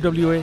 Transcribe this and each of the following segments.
FWA.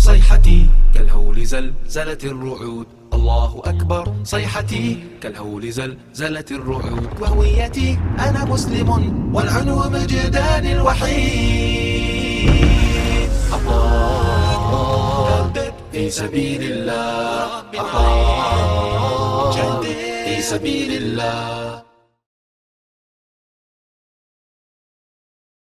صيحتي كالهول زلزلت الرعود. الله أكبر صيحتي كالهول زلزلت الرعود. وهويتي أنا مسلم والعنو مجدان الوحيد. الله في سبيل الله. الله في سبيل الله.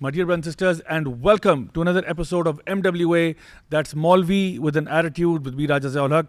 My dear brothers and sisters, and welcome to another episode of MWA. That's Maulvi with an attitude with me Raja Ziaul Haq.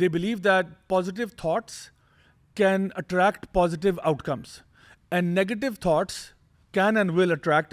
they believe that positive thoughts can attract positive outcomes and negative thoughts can and will attract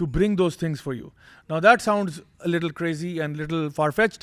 to bring those things for you. Now that sounds a little crazy and little far-fetched,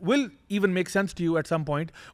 will even make sense to you at some point.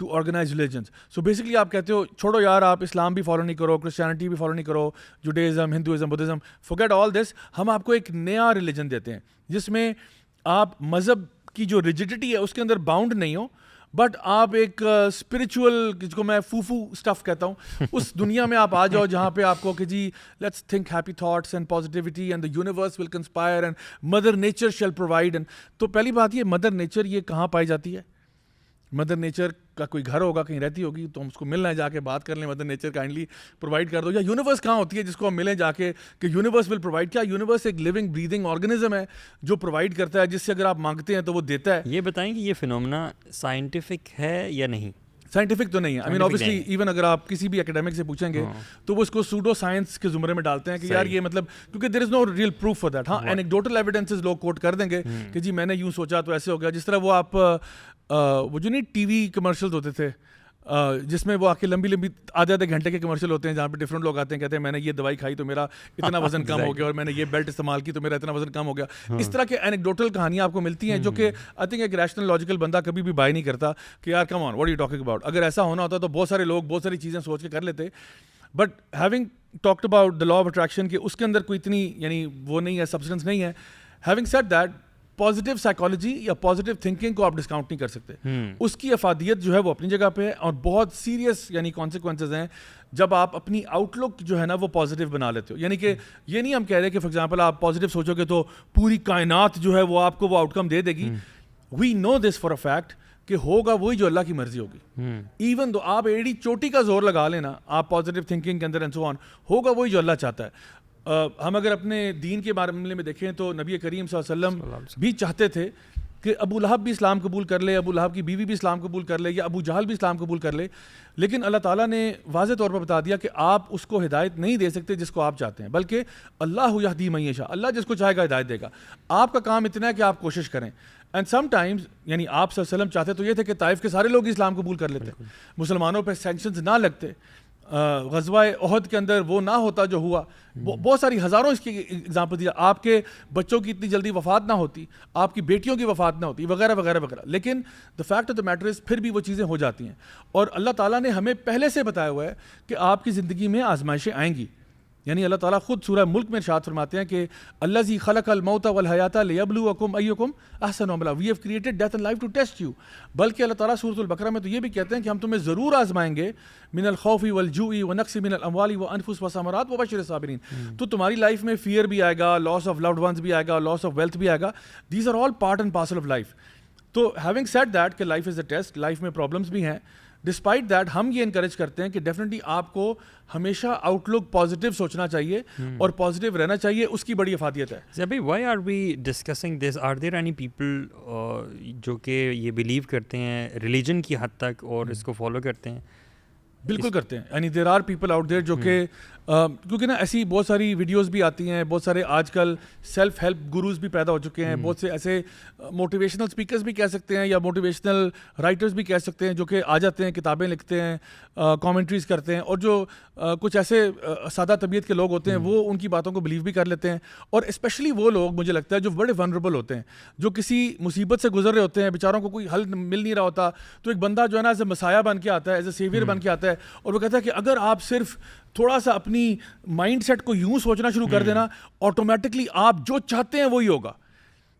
to organize religions. So basically آپ کہتے ہو چھوڑو یار, آپ اسلام بھی follow نہیں کرو, Christianity بھی follow نہیں کرو, Judaism, Hinduism, Buddhism, forget all this. ہم آپ کو ایک نیا ریلیجن دیتے ہیں جس میں آپ مذہب کی جو ریجڈیٹی ہے اس کے اندر باؤنڈ نہیں ہو, بٹ آپ ایک اسپریچول, جس کو میں فوفو اسٹف کہتا ہوں, اس دنیا میں آپ آ جاؤ جہاں پہ آپ کو کہ جی let's think happy thoughts and positivity and the universe will conspire and mother nature shall provide. And تو پہلی بات یہ مدر نیچر یہ کہاں پائی جاتی ہے؟ مدر نیچر کا کوئی گھر ہوگا, کہیں رہتی ہوگی, تو ہم اس کو ملنا ہے, جا کے بات کر لیں, مدر نیچر کائنڈلی پرووائڈ کر دو. یا یونیورس کہاں ہوتی ہے جس کو ہم ملیں جا کے کہ یونیورس ول پرووائڈ؟ کیا یونیورس ایک لیونگ بریدنگ آرگنزم ہے جو پرووائڈ کرتا ہے, جس سے اگر آپ مانگتے ہیں تو وہ دیتا ہے؟ یہ بتائیں کہ یہ فنومنا سائنٹیفک ہے یا نہیں؟ سائنٹیفک تو نہیں ہے. آئی مین آبویسلی ایون اگر آپ کسی بھی اکیڈمک سے پوچھیں گے تو وہ اس کو سوڈو سائنس کے زمرے میں ڈالتے ہیں کہ یار یہ مطلب, کیونکہ there is no real proof for that. ہاں اینیکڈوٹل ایویڈنسز لوگ کوٹ کر دیں گے کہ جی میں نے یوں سوچا تو ایسے ہو گیا. جس طرح وہ آپ وہ جو نہیں ٹی وی کمرشلز ہوتے تھے جس میں وہ آ کے لمبی لمبی آدھے گھنٹے کے کمرشل ہوتے ہیں جہاں پہ ڈفرینٹ لوگ آتے ہیں, کہتے ہیں میں نے یہ دوائی کھائی تو میرا اتنا وزن کم ہو گیا, اور میں نے یہ بیلٹ استعمال کی تو میرا اتنا وزن کم ہو گیا. اس طرح کے اینیکڈوٹل کہانیاں آپ کو ملتی ہیں جو کہ آئی تھنک ایک ریشنل لاجیکل بندہ کبھی بھی بائی نہیں کرتا کہ یار come on what are you talking about. اگر ایسا ہونا ہوتا تو بہت سارے لوگ بہت ساری چیزیں سوچ کے کر لیتے. But having talked about the law of attraction کہ اس کے اندر کوئی اتنی یعنی وہ نہیں ہے, سبسٹنس نہیں ہے. Having said that positive psychology یا پازیٹیو تھنکنگ کو آپ ڈسکاؤنٹ نہیں کر سکتے. اس کی افادیت جو ہے وہ اپنی جگہ پہ ہے, اور بہت سیریس یعنی کانسیکوینسز ہیں جب آپ اپنی آؤٹ لک جو ہے نا وہ پازیٹیو بنا لیتے ہو. یعنی کہ یہ نہیں ہم کہہ رہے کہ فار ایگزامپل آپ پازیٹیو سوچو گے تو پوری کائنات جو ہے وہ آپ کو وہ آؤٹ کم دے دے گی. وی نو دس فار اے فیکٹ کہ ہوگا وہی جو اللہ کی مرضی ہوگی. ایون دو آپ ایڑی چوٹی کا زور لگا لینا آپ پازیٹیو تھنکنگ کے اندر اینڈ سو آن, ہوگا وہی جو اللہ چاہتا ہے. ہم اگر اپنے دین کے معاملے میں دیکھیں تو نبی کریم صلی اللہ علیہ وسلم بھی چاہتے تھے کہ ابو لہب بھی اسلام قبول کر لے, ابو لہب کی بیوی بھی اسلام قبول کر لے, یا ابو جہل بھی اسلام قبول کر لے, لیکن اللہ تعالیٰ نے واضح طور پر بتا دیا کہ آپ اس کو ہدایت نہیں دے سکتے جس کو آپ چاہتے ہیں, بلکہ اللہ یہدی من یشاء, اللہ جس کو چاہے گا ہدایت دے گا. آپ کا کام اتنا ہے کہ آپ کوشش کریں. اینڈ سم ٹائمز یعنی آپ صلی اللہ علیہ وسلم چاہتے تو یہ تھے کہ طائف کے سارے لوگ اسلام قبول کر لیتے, مسلمانوں پہ سینکشنز نہ لگتے, غزوہ احد کے اندر وہ نہ ہوتا جو ہوا. بہت ساری ہزاروں اس کی ایگزامپل دیا, آپ کے بچوں کی اتنی جلدی وفات نہ ہوتی, آپ کی بیٹیوں کی وفات نہ ہوتی, وغیرہ وغیرہ وغیرہ. لیکن دا fact of the matter is پھر بھی وہ چیزیں ہو جاتی ہیں, اور اللہ تعالیٰ نے ہمیں پہلے سے بتایا ہوا ہے کہ آپ کی زندگی میں آزمائشیں آئیں گی. یعنی اللہ تعالیٰ خود سورہ ملک میں ارشاد فرماتے ہیں کہ الذی خلق الموت والحیات لیبلوکم ایکم احسن عملا, we have created death and life to test you. بلکہ اللہ تعالیٰ سورۃ البقرہ میں تو یہ بھی کہتے ہیں کہ ہم تمہیں ضرور آزمائیں گے, من الخوف والجوع ونقص من الاموال والانفس والثمرات وبشر الصابرین. تو تمہاری لائف میں فیئر بھی آئے گا, لاس آف لوڈ ونس بھی آئے گا, لاس آف ویلتھ بھی آئے گا. These are all part and parcel of life. تو ہیونگ سیڈ دیٹ کہ life is a test, life میں پرابلمس بھی ہیں. ڈسپائٹ دیٹ ہم یہ انکریج کرتے ہیں کہ ڈیفینیٹلی آپ کو ہمیشہ آؤٹ لک پازیٹیو سوچنا چاہیے اور پازیٹیو رہنا چاہیے, اس کی بڑی افادیت ہے. زبی why are we discussing this? Are there any people جو کہ یہ بلیو کرتے ہیں ریلیجن کی حد تک اور اس کو فالو کرتے ہیں؟ بالکل کرتے ہیں. یعنی there are people out there جو کہ کیونکہ نا ایسی بہت ساری ویڈیوز بھی آتی ہیں, بہت سارے آج کل سیلف ہیلپ گروز بھی پیدا ہو چکے ہیں, بہت سے ایسے موٹیویشنل اسپیکرز بھی کہہ سکتے ہیں یا موٹیویشنل رائٹرز بھی کہہ سکتے ہیں جو کہ آ جاتے ہیں, کتابیں لکھتے ہیں, کامنٹریز کرتے ہیں, اور جو کچھ ایسے سادہ طبیعت کے لوگ ہوتے ہیں وہ ان کی باتوں کو بلیو بھی کر لیتے ہیں. اور اسپیشلی وہ لوگ مجھے لگتا ہے جو بڑے ونربل ہوتے ہیں, جو کسی مصیبت سے گزر رہے ہوتے ہیں, بیچاروں کو کوئی حل مل نہیں رہا ہوتا, تو ایک بندہ جو ہے نا ایز اے مسایہ بن کے آتا ہے, ایز اے سیویئر بن کے آتا ہے, اور وہ کہتا ہے کہ اگر آپ صرف تھوڑا سا اپنی مائنڈ سیٹ کو یوں سوچنا شروع کر دینا, آٹومیٹکلی آپ جو چاہتے ہیں وہی ہوگا.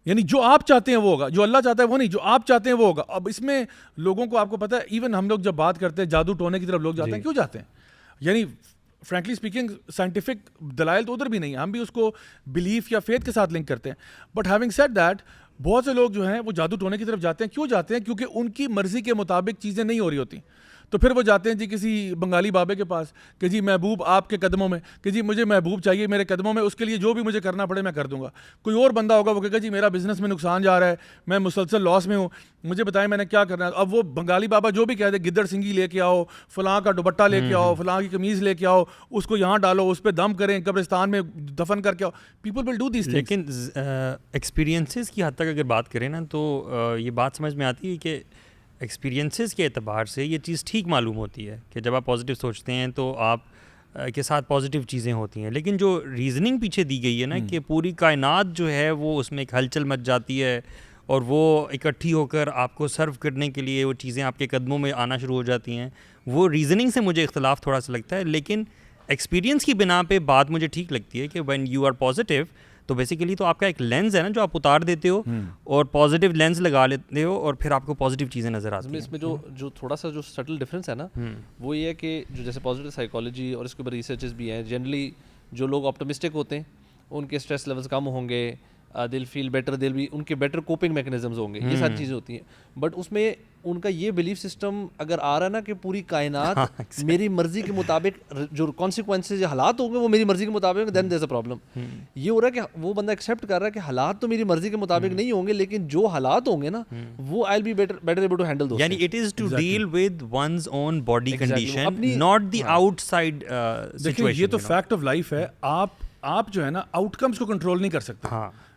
یعنی جو آپ چاہتے ہیں وہ ہوگا, جو اللہ چاہتا ہے وہ نہیں, جو آپ چاہتے ہیں وہ ہوگا. اب اس میں لوگوں کو آپ کو پتہ ہے, ایون ہم لوگ جب بات کرتے ہیں جادو ٹونے کی طرف لوگ جاتے ہیں, کیوں جاتے ہیں؟ یعنی فرینکلی اسپیکنگ سائنٹیفک دلائل تو ادھر بھی نہیں, ہم بھی اس کو بلیف یا فیتھ کے ساتھ لنک کرتے ہیں. بٹ ہیونگ سیڈ دیٹ بہت سے لوگ جو ہیں وہ جادو ٹونے کی طرف جاتے ہیں. کیوں جاتے ہیں؟ کیونکہ ان کی مرضی کے مطابق چیزیں نہیں ہو رہی ہوتی. تو پھر وہ جاتے ہیں جی کسی بنگالی بابے کے پاس کہ جی محبوب آپ کے قدموں میں, کہ جی مجھے محبوب چاہیے میرے قدموں میں, اس کے لیے جو بھی مجھے کرنا پڑے میں کر دوں گا. کوئی اور بندہ ہوگا وہ کہے گا جی میرا بزنس میں نقصان جا رہا ہے, میں مسلسل لاس میں ہوں, مجھے بتائیں میں نے کیا کرنا ہے. اب وہ بنگالی بابا جو بھی کہہ دے, گدڑ سنگھی لے کے آؤ, فلاں کا دوپٹہ لے کے آؤ, فلاں کی قمیض لے کے آؤ, اس کو یہاں ڈالو, اس پہ دم کریں, قبرستان میں دفن کر کے آؤ. People will do these things. لیکن ایکسپیرینسز کی حد تک اگر بات کریں نا تو یہ بات سمجھ میں آتی ہے کہ ایکسپیرینسز کے اعتبار سے یہ چیز ٹھیک معلوم ہوتی ہے کہ جب آپ پازیٹیو سوچتے ہیں تو آپ کے ساتھ پازیٹیو چیزیں ہوتی ہیں. لیکن جو ریزننگ پیچھے دی گئی ہے نا کہ پوری کائنات جو ہے وہ اس میں ایک ہلچل مچ جاتی ہے, اور وہ اکٹھی ہو کر آپ کو سرو کرنے کے لیے وہ چیزیں آپ کے قدموں میں آنا شروع ہو جاتی ہیں. وہ ریزننگ سے مجھے اختلاف تھوڑا سا لگتا ہے, لیکن ایکسپیرینس کی بنا پہ بات مجھے ٹھیک لگتی ہے کہ وین یو آر پازیٹیو تو بیسیکلی تو آپ کا ایک لینز ہے نا جو آپ اتار دیتے ہو اور پازیٹیو لینز لگا لیتے ہو اور پھر آپ کو پازیٹیو چیزیں نظر آتی ہیں. اس میں جو تھوڑا سا جو سٹل ڈفرینس ہے نا وہ یہ ہے کہ جو جیسے پازیٹیو سائیکالوجی اور اس کے اوپر ریسرچز بھی ہیں, جنرلی جو لوگ آپٹمسٹک ہوتے ہیں ان کے اسٹریس لیولز کم ہوں گے, دل فیل بیٹر, دل بھی ان کے بیٹر کوپنگ میکنزمز ہوں گے, یہ ساری چیزیں ہوتی ہیں. بٹ اس میں ان کا یہ بلیف سسٹم اگر آ رہا ہے نا کہ پوری کائنات میری مرضی کے مطابق, جو کانسیکوینسز حالات ہوں گے وہ میری مرضی کے مطابق, دین دیر از اے پرابلم. یہ ہو رہا ہے کہ وہ بندہ ایکسیپٹ کر رہا ہے کہ حالات تو میری مرضی کے مطابق نہیں ہوں گے, لیکن جو حالات ہوں گے نا وہ I will be better able to handle those. یعنی it is to deal with ones own body condition, not the outside situation. یہ تو فیکٹ آف لائف ہے. آپ جو ہے نا آؤٹ کمس کو کنٹرول نہیں کر سکتے.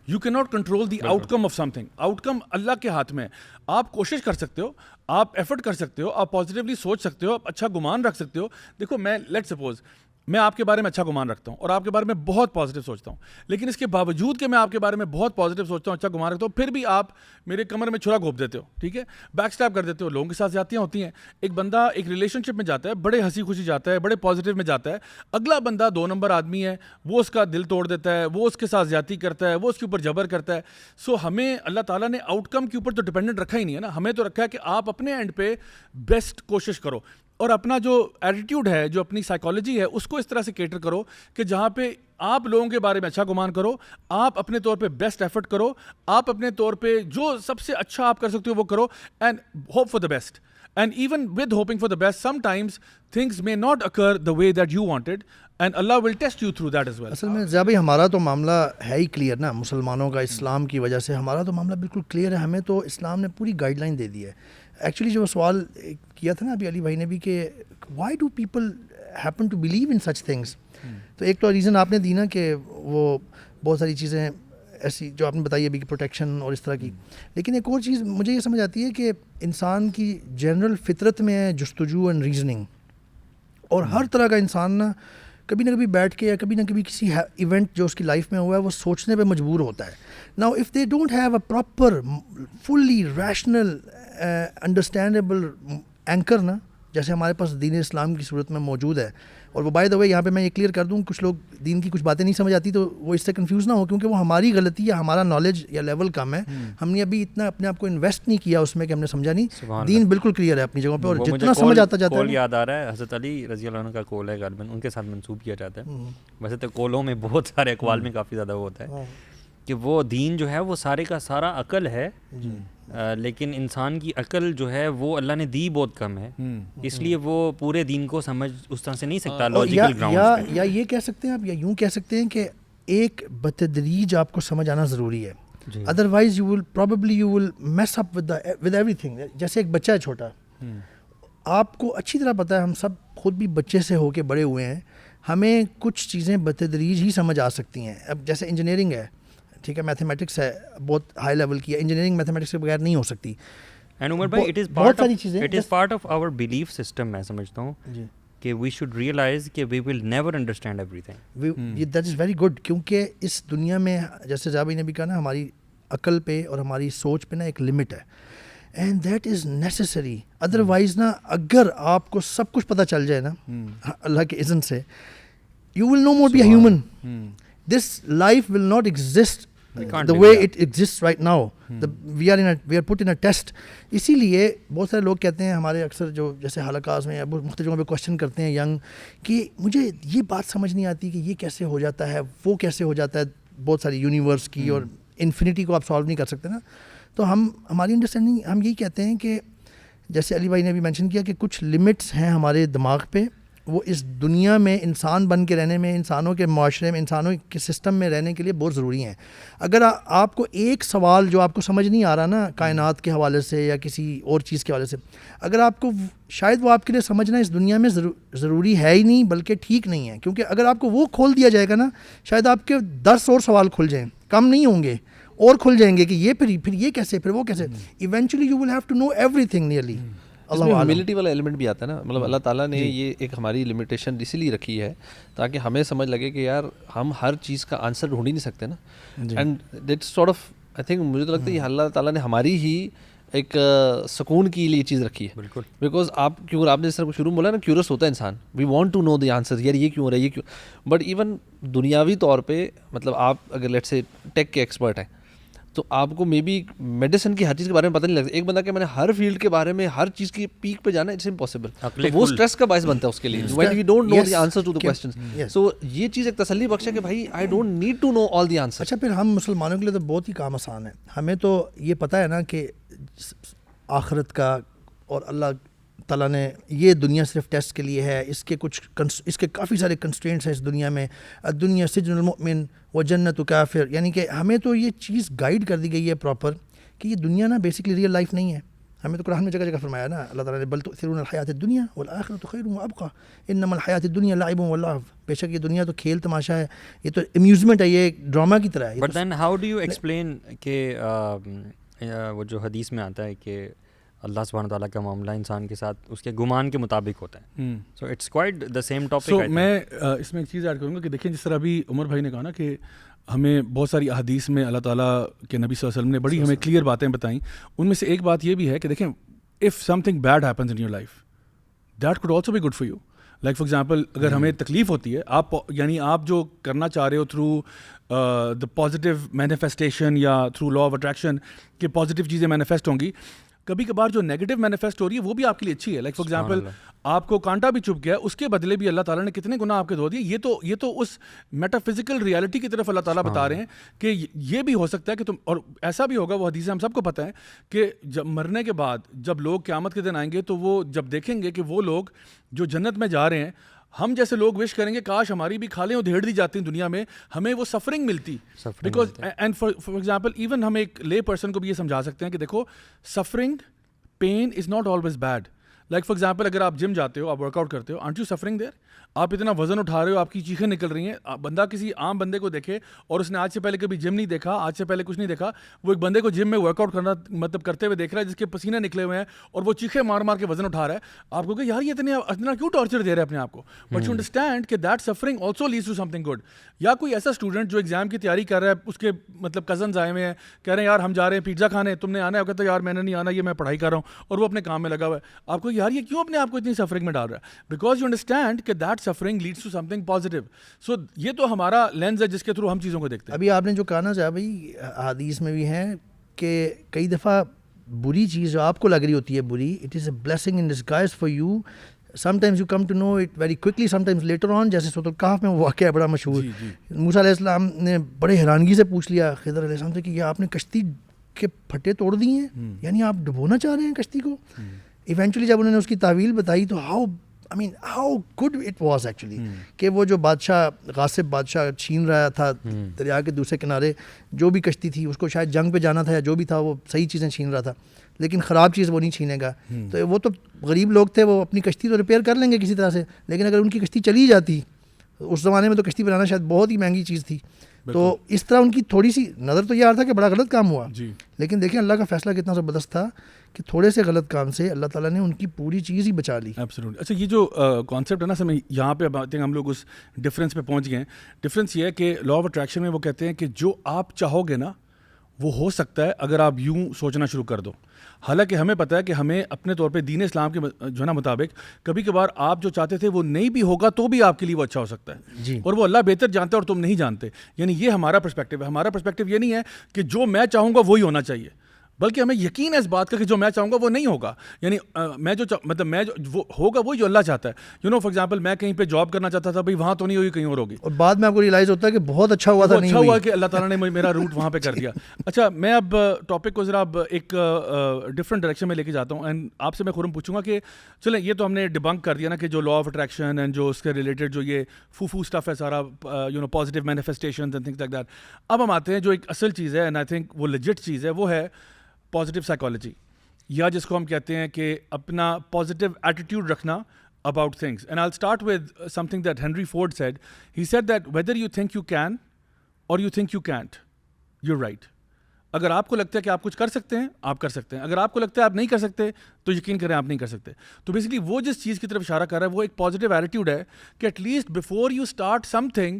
You can not control the outcome of something. Outcome Allah کے ہاتھ میں. آپ کوشش کر سکتے ہو, آپ ایفرٹ کر سکتے ہو, آپ پازیٹیولی سوچ سکتے ہو, آپ اچھا گمان رکھ سکتے ہو. دیکھو میں لیٹ سپوز میں آپ کے بارے میں اچھا گمان رکھتا ہوں اور آپ کے بارے میں بہت پازیٹیو سوچتا ہوں, لیکن اس کے باوجود کہ میں آپ کے بارے میں بہت پازیٹیو سوچتا ہوں, اچھا گمان رکھتا ہوں, پھر بھی آپ میرے کمر میں چھرا گھونپ دیتے ہو, ٹھیک ہے, بیک اسٹیپ کر دیتے ہو. لوگوں کے ساتھ زیادتیاں ہوتی ہیں. ایک بندہ ایک ریلیشن شپ میں جاتا ہے, بڑے ہنسی خوشی جاتا ہے, بڑے پازیٹیو میں جاتا ہے, اگلا بندہ 2 نمبر آدمی ہے, وہ اس کا دل توڑ دیتا ہے, وہ اس کے ساتھ زیادتی کرتا ہے, وہ اس کے اوپر جبر کرتا ہے. سو ہمیں اللہ تعالیٰ نے آؤٹ کم کے اوپر تو ڈپینڈنٹ رکھا ہی نہیں ہے نا, ہمیں تو رکھا ہے کہ آپ اپنے اینڈ پہ بیسٹ کوشش کرو اور اپنا جو ایٹیٹیوڈ ہے, جو اپنی سائیکالوجی ہے, اس کو اس طرح سے کیٹر کرو کہ جہاں پہ آپ لوگوں کے بارے میں اچھا گمان کرو, آپ اپنے طور پہ بیسٹ ایفرٹ کرو, آپ اپنے طور پہ جو سب سے اچھا آپ کر سکتے ہو وہ کرو, and hope for the best. And even with hoping for the best, sometimes things may not occur the way that you wanted, and Allah will test you through that as well. اصل میں ضیاء بھائی ہمارا تو معاملہ ہے ہی clear نا, مسلمانوں کا اسلام کی وجہ سے ہمارا تو معاملہ بالکل کلیئر ہے. ہمیں تو اسلام نے پوری گائیڈ لائن دے دی ہے. ایکچولی جو سوال کیا تھا نا ابھی علی بھائی نے بھی کہ why do people happen to believe in such things, تو ایک تو ریزن آپ نے دی نا کہ وہ بہت ساری چیزیں ایسی جو آپ نے بتائی ابھی کہ پروٹیکشن اور اس طرح کی. لیکن ایک اور چیز مجھے یہ سمجھ آتی ہے کہ انسان کی جنرل فطرت میں ہے جستجو اینڈ ریزننگ, اور ہر طرح کا انسان نا کبھی نہ کبھی بیٹھ کے یا کبھی نہ کبھی کسی ایونٹ جو اس کی لائف میں ہوا ہے وہ سوچنے پہ مجبور ہوتا ہے. Now if they don't have a proper fully rational understandable anchor نا, جیسے ہمارے پاس دین اسلام کی صورت میں موجود ہے. اور وہ بائی دا وے یہاں پہ میں یہ کلیئر کر دوں, کچھ لوگ دین کی کچھ باتیں نہیں سمجھ آتی تو وہ اس سے کنفیوز نہ ہو, کیونکہ وہ ہماری غلطی یا ہمارا نالج یا لیول کم ہے. ہم نے ابھی اتنا اپنے آپ کو انویسٹ نہیں کیا اس میں کہ ہم نے سمجھا نہیں. دین بالکل کلیئر ہے اپنی جگہ پہ, اور جتنا سمجھ آتا جاتا ہے. کول یاد آ رہا ہے, حضرت علی رضی اللہ عنہ کا کول ہے, غالباً ان کے ساتھ منسوب کیا جاتا ہے. ویسے تو کولوں میں بہت سارے اقوال میں کافی زیادہ وہ ہوتا ہے کہ وہ دین جو ہے وہ سارے کا سارا عقل ہے, لیکن انسان کی عقل جو ہے وہ اللہ نے دی بہت کم ہے, اس لیے وہ پورے دین کو سمجھ اس طرح سے نہیں سکتا لاجیکل گراؤنڈ پہ. یا یہ کہہ سکتے ہیں آپ, یا یوں کہہ سکتے ہیں کہ ایک بتدریج آپ کو سمجھ آنا ضروری ہے, otherwise you will mess up with every thing. جیسے ایک بچہ ہے چھوٹا, آپ کو اچھی طرح پتہ ہے, ہم سب خود بھی بچے سے ہو کے بڑے ہوئے ہیں, ہمیں کچھ چیزیں بتدریج ہی سمجھ آ سکتی ہیں. اب جیسے انجینئرنگ ہے, ٹھیک ہے, میتھمیٹکس ہے, بہت ہائی لیول کی ہے, انجینئرنگ میتھمیٹکس کے بغیر نہیں ہو سکتی. اینڈ عمر بھائی it is part of our belief system. میں سمجھتا ہوں کہ وی شوڈ ریئلائز کہ we will never understand everything. That is very good, کیونکہ اس دنیا میں جیسے ضیاء بھائی نے بھی کہا نا, ہماری عقل پہ اور ہماری سوچ پہ نا ایک لمٹ ہے, and that is necessary. Otherwise نا اگر آپ کو سب کچھ پتہ چل جائے نا اللہ کے اذن سے, you will no more be a human. This life will not exist the way it exists right now. We are put in a test. اسی لیے بہت سارے لوگ کہتے ہیں ہمارے اکثر جو جیسے حلقات میں یا مختلف جگہوں پہ کوشچن کرتے ہیں ینگ, کہ مجھے یہ بات سمجھ نہیں آتی کہ یہ کیسے ہو جاتا ہے, وہ کیسے ہو جاتا ہے, بہت ساری یونیورس کی اور انفینٹی کو آپ سالو نہیں کر سکتے نا. تو ہماری انڈرسٹینڈنگ ہم یہی کہتے ہیں کہ جیسے علی بھائی نے بھی مینشن کیا کہ کچھ لمٹس ہیں ہمارے دماغ پہ, وہ اس دنیا میں انسان بن کے رہنے میں, انسانوں کے معاشرے میں, انسانوں کے سسٹم میں رہنے کے لیے بہت ضروری ہیں. اگر آپ کو ایک سوال جو آپ کو سمجھ نہیں آ رہا نا کائنات کے حوالے سے یا کسی اور چیز کے حوالے سے, اگر آپ کو شاید وہ آپ کے لیے سمجھنا اس دنیا میں ضروری ہے ہی نہیں, بلکہ ٹھیک نہیں ہے. کیونکہ اگر آپ کو وہ کھول دیا جائے گا نا, شاید آپ کے 10 اور سوال کھل جائیں, کم نہیں ہوں گے, اور کھل جائیں گے کہ یہ پھر یہ کیسے, پھر وہ کیسے. Eventually you will have to know everything nearly. Humility والا ایلیمنٹ بھی آتا ہے نا, مطلب اللہ تعالیٰ نے یہ ایک ہماری لمیٹیشن اسی لیے رکھی ہے تاکہ ہمیں سمجھ لگے کہ یار ہم ہر چیز کا آنسر ڈھونڈ ہی نہیں سکتے نا. And that sort of I think مجھے تو لگتا ہے یہ اللہ تعالیٰ نے ہماری ہی ایک سکون کے لیے چیز رکھی ہے. بالکل. بیکاز آپ نے جس طرح شروع میں بولا نا کیورس ہوتا ہے انسان, we want to know the answer, یار یہ کیوں ہو رہا ہے, یہ کیوں. بٹ ایون دنیاوی طور پہ مطلب آپ اگر لیٹ سے ٹیک کے ایکسپرٹ ہیں تو آپ کو مے بی میڈیسن کی ہر چیز کے بارے میں پتہ نہیں لگتا. ایک بندہ کہ میں نے ہر فیلڈ کے بارے میں ہر چیز کی پیک پہ جانا, اٹس امپاسبل. وہ اسٹریس کا باعث بنتا ہے اس کے لیے when we don't know the answer to the questions. So یہ چیز ایک تسلی بخش ہے کہ بھائی I don't need to know all the answers. اچھا پھر ہم مسلمانوں کے لیے تو بہت ہی کام آسان ہے. ہمیں تو یہ پتہ ہے نا کہ آخرت کا اور اللہ تعالیٰ نے یہ دنیا صرف ٹیسٹ کے لیے ہے, اس کے کافی سارے کنسٹرینٹس ہیں اس دنیا میں. دنیا سجن المؤمن و جنت کافر, یعنی کہ ہمیں تو یہ چیز گائیڈ کر دی گئی ہے پراپر کہ یہ دنیا نا بیسکلی ریئل لائف نہیں ہے. ہمیں تو قرآن میں جگہ جگہ فرمایا نا اللہ تعالیٰ نے بل تؤثرون الحیات الدنیا والآخرۃ خیر وابقیٰ انما الحیات الدنیا لعب ولعب. بے شک یہ دنیا تو کھیل تماشا ہے, یہ تو امیوزمنٹ ہے, یہ ایک ڈرامہ کی طرح ہے. But then how do you explain کہ وہ جو حدیث میں آتا ہے کہ اللہ سبحانہ تعالیٰ کا معاملہ انسان کے ساتھ اس کے گمان کے مطابق ہوتا ہے. So it's quite the same topic. So میں اس میں ایک چیز ایڈ کروں گا کہ دیکھیں جس طرح ابھی عمر بھائی نے کہا نا کہ ہمیں بہت ساری احادیث میں اللہ تعالیٰ کے نبی صلی اللہ علیہ وسلم نے بڑی ہمیں کلیئر باتیں بتائیں. ان میں سے ایک بات یہ بھی ہے کہ دیکھیں if something bad happens in your life that could also be good for you. Like for example اگر ہمیں تکلیف ہوتی ہے, آپ جو کرنا چاہ رہے ہو تھرو دا پازیٹیو مینیفیسٹیشن یا تھرو لا آف اٹریکشن کہ پازیٹیو چیزیں مینیفیسٹ ہوں گی, کبھی کبھار جو نیگیٹو مینیفیسٹ ہو رہی ہے وہ بھی آپ کے لیے اچھی ہے. لائک فار ایگزامپل آپ کو کانٹا بھی چبھ گیا, اس کے بدلے بھی اللہ تعالیٰ نے کتنے گناہ آپ کے دھو دیے. یہ تو اس میٹا فزیکل ریالٹی کی طرف اللہ تعالیٰ بتا رہے ہیں کہ یہ بھی ہو سکتا ہے کہ تم, اور ایسا بھی ہوگا, وہ حدیث ہم سب کو پتہ ہے کہ جب مرنے کے بعد جب لوگ قیامت کے دن آئیں گے تو وہ جب دیکھیں گے کہ وہ لوگ جو جنت میں جا رہے ہیں, ہم جیسے لوگ وش کریں گے کاش ہماری بھی کھالیں ادھیڑ دی جاتی ہیں دنیا میں, ہمیں وہ سفرنگ ملتی. Because and for example even ہم ایک لے پرسن کو بھی یہ سمجھا سکتے ہیں کہ دیکھو suffering pain is not always bad. Like for example اگر آپ جم جاتے ہو, آپ ورک آؤٹ کرتے ہو, آرنٹ یو سفرنگ دیر؟ آپ اتنا وزن اٹھا رہے ہو, آپ کی چیخیں نکل رہی ہیں. بندہ کسی عام بندے کو دیکھے اور اس نے آج سے پہلے کبھی جم نہیں دیکھا, آج سے پہلے کچھ نہیں دیکھا, وہ ایک بندے کو جم میں ورک آؤٹ کرنا مطلب کرتے ہوئے دیکھ رہا ہے جس کے پسینے نکلے ہوئے ہیں اور وہ چیخیں مار مار کے وزن اٹھا رہا ہے. آپ کو کہ یار یہ اتنا کیوں ٹارچر دے رہا ہے اپنے آپ کو؟ بٹ یو انڈرسٹینڈ کہ that suffering also leads to something good. یا کوئی ایسا اسٹوڈنٹ جو ایگزام کی تیاری کر رہا ہے, اس کے مطلب کزنز آئے ہوئے ہیں, کہہ رہے ہیں یار ہم جا رہے ہیں پیزا کھانے, تم نے آنا ہے, کہتا ہے یار میں نے نہیں آنا, یہ میں پڑھائی کر رہا ہوں, اور وہ اپنے کام میں لگا ہوا ہے. آپ کو یار یہ کیوں اپنے آپ کو اتنی سفرنگ میں ڈال رہا ہے؟ بیکاز یو انڈرسٹینڈ کہ that suffering leads to something positive. So یہ تو ہمارا لینز ہے جس کے تھرو ہم چیزوں کو دیکھتے ہیں. ابھی آپ نے جو کہا نا جا بھائی حدیث میں بھی ہیں کہ کئی دفعہ بری چیز جو آپ کو لگ رہی ہوتی ہے بری, it is a blessing in disguise for you. sometimes you come to know it very quickly, sometimes later on. جیسے سورۃ الکہف میں وہ واقعہ ہے بڑا مشہور. موسیٰ علیہ السلام نے بڑے حیرانگی سے پوچھ لیا خضر علیہ السلام سے کہ یہ آپ نے کشتی کے پھٹے توڑ دیے ہیں, یعنی آپ ڈبونا چاہ رہے ہیں کشتی کو. ایونچولی جب انہوں نے اس کی تعویل بتائی تو how good it was actually کہ وہ جو بادشاہ غاصب بادشاہ چھین رہا تھا دریا کے دوسرے کنارے, جو بھی کشتی تھی اس کو شاید جنگ پہ جانا تھا یا جو بھی تھا, وہ صحیح چیزیں چھین رہا تھا, لیکن خراب چیز وہ نہیں چھینے گا. تو وہ تو غریب لوگ تھے, وہ اپنی کشتی تو ریپیئر کر لیں گے کسی طرح سے, لیکن اگر ان کی کشتی چلی جاتی, اس زمانے میں تو کشتی بنانا شاید بہت ہی مہنگی چیز تھی, تو اس طرح ان کی تھوڑی سی نظر تو یہ آ رہا تھا کہ بڑا غلط کام ہوا, لیکن دیکھیں اللہ کا فیصلہ کتنا زبردست تھا کہ تھوڑے سے غلط کام سے اللہ تعالیٰ نے ان کی پوری چیز ہی بچا لی. ایبسلیوٹلی. اچھا یہ جو کانسیپٹ ہے نا سمجھ, یہاں پہ ہم لوگ اس ڈفرینس پہ پہنچ گئے ہیں. ڈفرینس یہ ہے کہ لا آف اٹریکشن میں وہ کہتے ہیں کہ جو آپ چاہو گے نا وہ ہو سکتا ہے اگر آپ یوں سوچنا شروع کر دو. حالانکہ ہمیں پتہ ہے کہ ہمیں اپنے طور پہ دین اسلام کے جو ہے نا مطابق کبھی کبھار آپ جو چاہتے تھے وہ نہیں بھی ہوگا تو بھی آپ کے لیے وہ اچھا ہو سکتا ہے, اور وہ اللہ بہتر جانتا ہے اور تم نہیں جانتے. یعنی یہ ہمارا پرسپیکٹیو ہے. ہمارا پرسپیکٹیو یہ نہیں ہے کہ جو میں چاہوں گا وہی ہونا چاہیے, بلکہ ہمیں یقین ہے اس بات کا کہ جو میں چاہوں گا وہ نہیں ہوگا. یعنی میں جو مطلب میں جو وہ ہوگا وہی جو اللہ چاہتا ہے. یو نو فار ایگزامپل میں کہیں پہ جاب کرنا چاہتا تھا, بھائی وہاں تو نہیں ہوئی, کہیں اور ہوگی, اور بعد میں آپ کو ریئلائز ہوتا ہے کہ بہت اچھا ہوا تھا, اچھا ہوا کہ اللہ تعالیٰ نے میرا روٹ وہاں پہ کر دیا. اچھا میں اب ٹاپک کو ذرا اب ایک ڈفرنٹ ڈائریکشن میں لے کے جاتا ہوں, اینڈ آپ سے میں خرم پوچھوں گا کہ چلیں یہ تو ہم نے ڈبنک کر دیا نا کہ جو لا آف اٹریکشن اینڈ جو اس کے ریلیٹڈ جو یہ فو اسٹف ہے سارا, you know positive manifestations and things like that. اب ہم آتے ہیں جو ایک اصل چیز ہے, اینڈ آئی تھنک وہ لیجٹ چیز ہے, وہ ہے پازیٹیو سائیکالوجی, یا جس کو ہم کہتے ہیں کہ اپنا پازیٹیو ایٹیٹیوڈ رکھنا about things. And I'll start with something that Henry Ford said. He said that whether you think you can or you think you can't, you're right. اگر آپ کو لگتا ہے کہ آپ کچھ کر سکتے ہیں, آپ کر سکتے ہیں. اگر آپ کو لگتا ہے آپ نہیں کر سکتے تو یقین کریں آپ نہیں کر سکتے. تو بیسکلی وہ جس چیز کی طرف اشارہ کر رہا ہے وہ ایک پازیٹیو ایٹیٹیوڈ ہے کہ at least before you start something,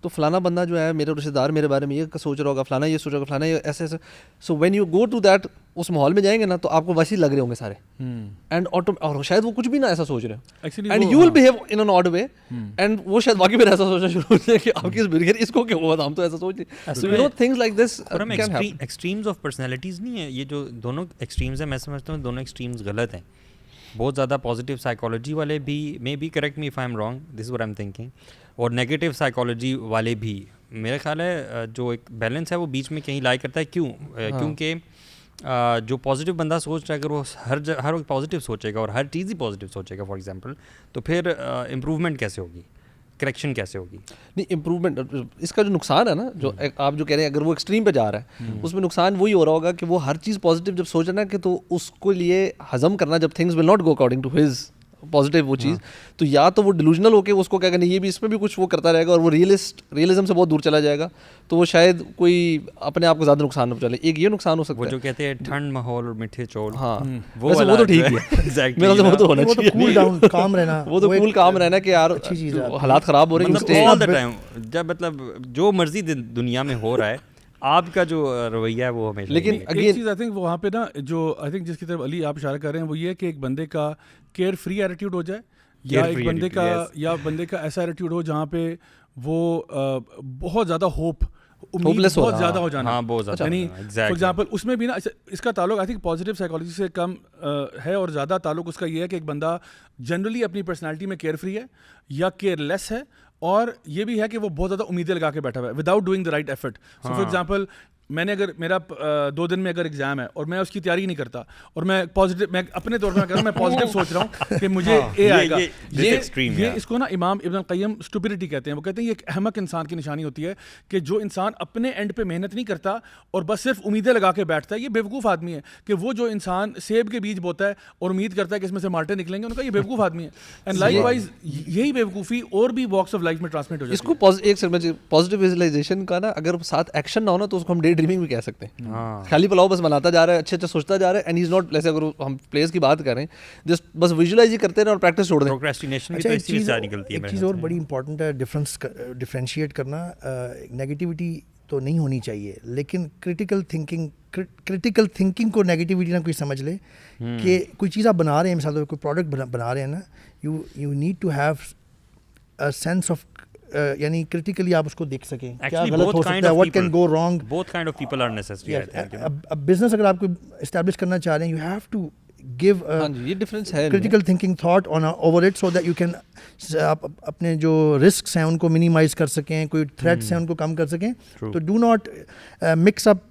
تو فلانا بندہ جو ہے میرے رشتہ دار میرے بارے میں یہ سوچ رہا ہوگا, فلانا یہ سوچ رہا ہوگا, فلانا یہ ایسے ایسے. So when you go to that, اس ماحول میں جائیں گے نا تو آپ کو ویسے ہی لگ رہے ہوں گے سارے, اینڈ اور شاید وہ کچھ بھی نہ ایسا سوچ رہے ہو, and you will behave in an odd way, and وہ شاید واقعی پھر ایسا سوچنا شروع ہو جائے کہ آپ کی اس کو کیا ہوا تھا, ہم تو ایسا سوچ نہیں. So you know things like this can happen. Extremes of personalities نہیں ہے یہ جو دونوں ایکسٹریمز ہیں, میں سمجھتا ہوں دونوں ایکسٹریمز غلط ہیں. بہت زیادہ پازیٹیو سائیکالوجی والے بھی, may be correct me if I am wrong, this is what I am thinking, اور نیگیٹو سائیکالوجی والے بھی. میرا خیال ہے جو ایک بیلنس ہے وہ بیچ میں کہیں لائی کرتا ہے. کیوں؟ کیونکہ جو پازیٹیو بندہ سوچ رہا ہے اگر وہ ہر وقت پازیٹیو سوچے گا اور ہر چیز ہی پازیٹیو سوچے گا فار ایگزامپل, تو پھر امپروومنٹ کیسے ہوگی, کریکشن کیسے ہوگی؟ نہیں, امپروومنٹ اس کا جو نقصان ہے نا, جو آپ جو کہہ رہے ہیں اگر وہ ایکسٹریم پہ جا رہا ہے اس میں نقصان وہی ہو رہا ہوگا کہ وہ ہر چیز پازیٹیو جب سوچ رہا ہے کہ تو اس کو لیے ہضم کرنا, جب things will not go according to his positive وہ چیز, تو یا تو وہ ڈیلوژنل ہو کے اس کو کیا کرنا, یہ بھی اس میں بھی کچھ وہ کرتا رہے گا اور وہ ریئلزم سے بہت دور چلا جائے گا, تو وہ شاید کوئی اپنے آپ کو زیادہ نقصان نہ پہنچے. ایک یہ نقصان ہو سکتا ہے, وہ جو کہتے ہیں ٹھنڈ ماحول اور میٹھے چول, ہاں وہ تو ٹھیک ہے, میرا وہ تو ہونا چاہیے, کول ڈاؤن, کام رہنا, وہ تو کول کام رہنا کہ یار حالات خراب ہو رہے ہیں آل دا ٹائم, جب مطلب جو مرضی دنیا میں ہو رہا ہے آپ کا جو رویہ ہے وہ ہمیشہ. لیکن ایک چیز آئی تھنک وہاں پہ نا, جو آئی تھنک جس کی طرف علی آپ اشارہ کر رہے ہیں وہ یہ ہے کہ ایک بندے کا کیئر فری ایٹیٹیوڈ ہو جائے, یا ایک بندے کا ایسا ایٹیٹیوڈ ہو جہاں پہ وہ بہت زیادہ امید بہت زیادہ ہو جانا. یعنی فار ایگزامپل اس میں بھی نا اس کا تعلق آئی تھنک پازیٹیو سائیکالوجی سے کم ہے, اور زیادہ تعلق اس کا یہ ہے کہ ایک بندہ جنرلی اپنی پرسنالٹی میں کیئر فری ہے یا کیئر لیس ہے, اور یہ بھی ہے کہ وہ بہت زیادہ امیدیں لگا کے بیٹھا ہوا ہے without doing the right effort. So for example میں نے اگر میرا 2 دن میں اگر ایگزام ہے اور میں اس کی تیاری نہیں کرتا اور میں پازیٹیو, میں اپنے طور پر کہہ رہا ہوں میں پازیٹیو سوچ رہا ہوں کہ مجھے اے آئے گا, یہ اس کو نا امام ابن القیم اسٹوپڈیٹی کہتے ہیں. وہ کہتے ہیں یہ ایک احمق انسان کی نشانی ہوتی ہے کہ جو انسان اپنے اینڈ پہ محنت نہیں کرتا اور بس صرف امیدیں لگا کے بیٹھتا ہے, یہ بیوقوف آدمی ہے. کہ وہ جو انسان سیب کے بیج بوتا ہے اور امید کرتا ہے کہ اس میں سے مالٹے نکلیں گے, ان کا یہ بیوقوف آدمی ہے. اینڈ لائک وائز یہی بیوقوفی اور بھی واکس آف لائف میں ٹرانسمٹ ہو جاتی ہے. اس کو ایک سیکنڈ پازیٹیو ویژوائزیشن کا نا اگر ساتھ ایکشن نہ ہونا تو اس کو ہم ڈے ڈریمنگ بھی کہہ سکتے ہیں. خالی پلاؤ بس بناتا جا رہا ہے, اچھے اچھے سوچتا جا رہا ہے, اینڈ از ناٹ, جیسے اگر ہم پلیئرس کی بات کریں جسٹ بس ویژوائز ہی کرتے رہیں اور پریکٹس چھوڑ دیں. پروکریسٹینیشن بھی تو اس چیز سے نکلتی ہے. ایک چیز اور بڑی امپورٹنٹ ہے ڈفرینشیٹ کرنا, نیگیٹیوٹی تو نہیں ہونی چاہیے, لیکن کریٹیکل تھنکنگ کو نیگیٹیوٹی نہ کوئی سمجھ لے کہ کوئی چیز آپ بنا رہے ہیں, مثال کوئی پروڈکٹ بنا رہے ہیں نا, you need to have a sense of, یعنی کریٹیکلی آپ اس کو دیکھ سکیں کیا غلط ہو سکتا ہے, what can go wrong. Both kind of people are necessary. اب بزنس اگر آپ کو اسٹیبلش کرنا چاہ رہے ہیں, you have to give critical thinking thought on over it so that you can آپ اپنے جو رسکس ہیں ان کو منیمائز کر سکیں, کوئی تھریٹس ہیں ان کو کم کر سکیں. تو do not mix up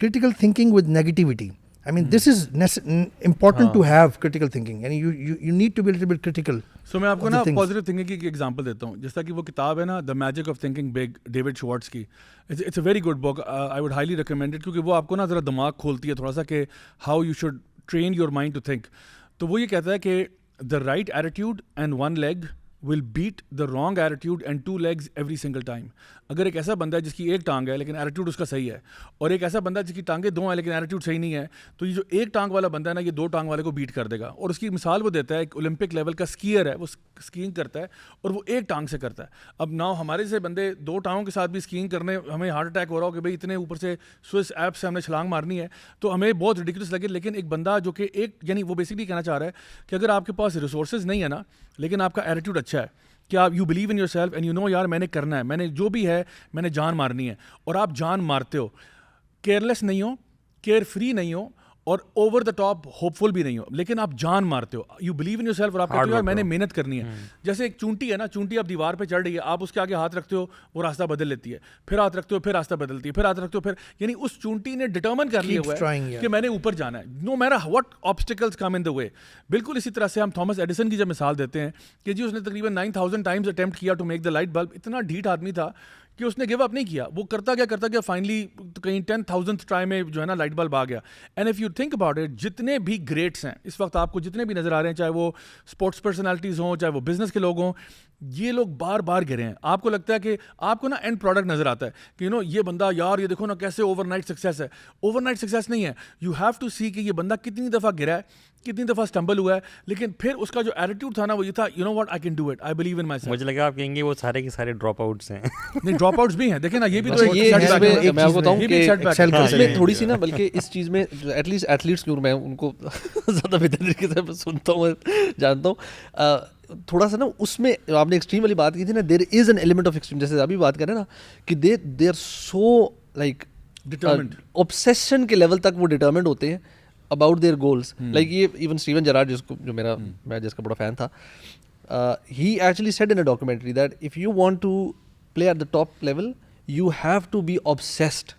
critical thinking with negativity. I mean this is important to have critical thinking, and you need to be a little bit critical. So میں آپ کو نا پازیٹیو تھنکنگ کی ایک ایگزامپل دیتا ہوں, جس طرح کہ وہ کتاب ہے نا the magic of thinking big, David Schwartz کی. It's a very good book, I would highly recommend it, کیونکہ وہ آپ کو نا ذرا دماغ کھولتی ہے تھوڑا سا کہ how you should train your mind to think. تو وہ یہ کہتا ہے کہ the right attitude and one leg will beat the wrong attitude and 2 legs every single time. اگر ایک ایسا بندہ ہے جس کی ایک ٹانگ ہے لیکن ایٹیٹیوڈ اس کا صحیح ہے, اور ایک ایسا بندہ جس کی ٹانگیں 2 ہیں لیکن ایٹیٹیوڈ صحیح نہیں ہے, تو یہ جو ایک ٹانگ والا بندہ ہے نا, یہ 2 ٹانگ والے کو بیٹ کر دے گا. اور اس کی مثال وہ دیتا ہے, ایک اولمپک لیول کا اسکیئر ہے, وہ اسکیئنگ کرتا ہے اور وہ ایک ٹانگ سے کرتا ہے. اب نہ ہمارے جیسے بندے 2 ٹانگوں کے ساتھ بھی اسکیئنگ کرنے, ہمیں ہارٹ اٹیک ہو رہا ہو کہ بھائی اتنے اوپر سے سوئس ایپ سے ہم نے چھلانگ مارنی ہے, تو ہمیں بہت ریڈیکولس لگے. لیکن ایک بندہ جو کہ ایک, یعنی وہ بیسکلی کہنا چاہ رہا ہے کہ اگر آپ کے پاس ریسورسز نہیں ہے نا, لیکن آپ کا ایٹیٹیوڈ اچھا ہے کہ آپ you believe in yourself and you know یار میں نے کرنا ہے, میں نے جو بھی ہے میں نے جان مارنی ہے, اور آپ جان مارتے ہو, کیئرلیس نہیں ہو, کیئر فری نہیں ہو, اور over the top hopeful بھی نہیں ہو, لیکن آپ جان مارتے ہو, you believe in yourself, اور آپ کہتے ہو یار میں نے محنت کرنی ہے. جیسے ایک چونٹی ہے نا, چونٹی آپ دیوار پہ چڑھ رہی ہے, آپ اس کے آگے ہاتھ رکھتے ہو وہ راستہ بدل لیتی ہے, پھر ہاتھ رکھتے ہو پھر راستہ بدلتی ہے, پھر ہاتھ رکھتے ہو پھر, یعنی اس چونٹی نے ڈٹرمن کر لیا ہوا ہے کہ میں نے اوپر جانا ہے, نو میٹر واٹ آبسٹیکلز کم ان دا وے. بالکل اسی طرح سے ہم تھامس ایڈیسن کی جب مثال دیتے ہیں کہ جی اس نے تقریباً 9000 ٹائمز اٹیمپٹ کیا to make the light bulb, اتنا ڈھیٹ آدمی تھا کہ اس نے گیو اپ نہیں کیا, وہ کرتا گیا فائنلی کہیں 10,000th ٹرائی میں جو ہے نا لائٹ بلب آ گیا. And if you think about it, جتنے بھی گریٹس ہیں اس وقت آپ کو, جتنے بھی نظر آ رہے ہیں, چاہے وہ اسپورٹس پرسنالٹیز ہوں, چاہے وہ بزنس کے لوگ ہوں, یہ لوگ بار بار گرے ہیں. آپ کو لگتا ہے کہ آپ کو نا اینڈ پروڈکٹ نظر آتا ہے کہ یہ بندہ یار یہ دیکھو نا کیسے اوور نائٹ سکسیس ہے. اوور نائٹ سکسیس نہیں ہے. یو ہیو ٹو سی کہ یہ بندہ کتنی دفعہ گرا ہے, کتنی دفعہ اسٹمبل ہوا ہے, لیکن پھر اس کا جو ایٹیٹیوڈ تھا نا وہ یہ تھا you know what I can do it, I believe in myself. مجھے لگا آپ کہیں گے وہ سارے کے سارے ڈراپ آؤٹس ہیں. نہیں ڈراپ آؤٹس بھی ہیں, دیکھیں نا یہ بھی تو میں آپ کو بتاؤں کہ اس میں تھوڑی سی نا, ہے. بلکہ اس چیز میں ایٹ لیسٹ ایتھلیٹس کی, میں ان کو زیادہ بہتر طریقے سے سنتا ہوں, جانتا ہوں, تھوڑا سا نا اس میں آپ نے ایکسٹریم والی بات کی تھی نا, there is an element of extreme, جیسے ابھی بات کریں نا کہ they are so like obsession کے لیول تک وہ ڈٹرمنڈ ہوتے ہیں about their goals. Like even Steven Gerrard, میں جس کا بڑا فین تھا, he actually said in a documentary that if you want to play at the top level, you have to be obsessed.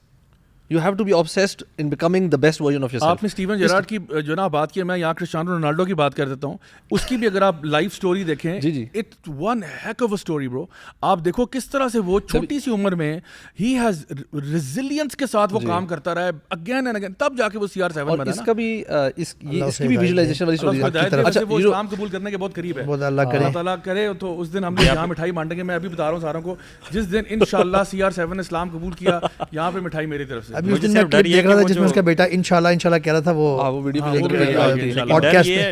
You have to be obsessed in becoming the best version of yourself. آپ نے Steven Gerard کی جو نا بات کی, میں یہاں Cristiano Ronaldo کی بات کر دیتا ہوں, اس کی بھی اگر آپ لائف سٹوری دیکھیں, it one heck of a story برو. آپ دیکھو کس طرح سے وہ چھوٹی سی عمر میں ہی ہیز ریزیلینس کے ساتھ وہ کام کرتا رہا ہے اگین اینڈ اگین, تب جا کے وہ CR7 بنا. اس کا بھی اس کی بھی ویژوائزیشن والی سٹوری ہے. اچھا وہ اسلام قبول کرنے کے بہت قریب ہے, اللہ تعالیٰ کرے تو اس دن ہم یہاں مٹھائی بانٹیں گے. میں ابھی بتا رہا ہوں ساروں کو, جس دن انشاءاللہ CR7 نے اسلام قبول کیا, یہاں پہ مٹھائی میری طرف سے. ابھی اس دن میں کلپ دیکھ رہا تھا جس میں اس کا بیٹا انشاءاللہ کہہ رہا تھا, وہ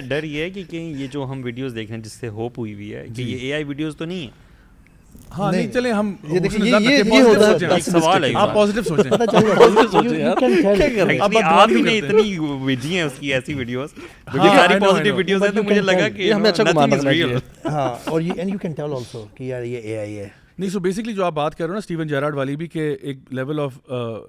ڈر یہ ہے کہ کہیں یہ جو ہم ویڈیوز دیکھ رہے ہیں جس سے ہوپ ہوئی ہوئی ہے کہ یہ AI ویڈیوز تو نہیں ہے. ہاں نہیں چلیں ہم یہ ہوتا ہے سوال ہے, آپ پازیٹیو سوچیں. آپ ہی نے اتنی بھیجی ہیں اس کی ایسی ویڈیوز, ساری پازیٹیو ویڈیوز ہیں, تو مجھے لگا کہ ہمیں اچھا گمان ہے. ہاں, اور and you can tell also کہ یار یہ AI ہے. نہیں, سو بیسکلی جو آپ بات کر رہے ہو نا اسٹیون جیرارڈ والی بھی, کہ ایک لیول آف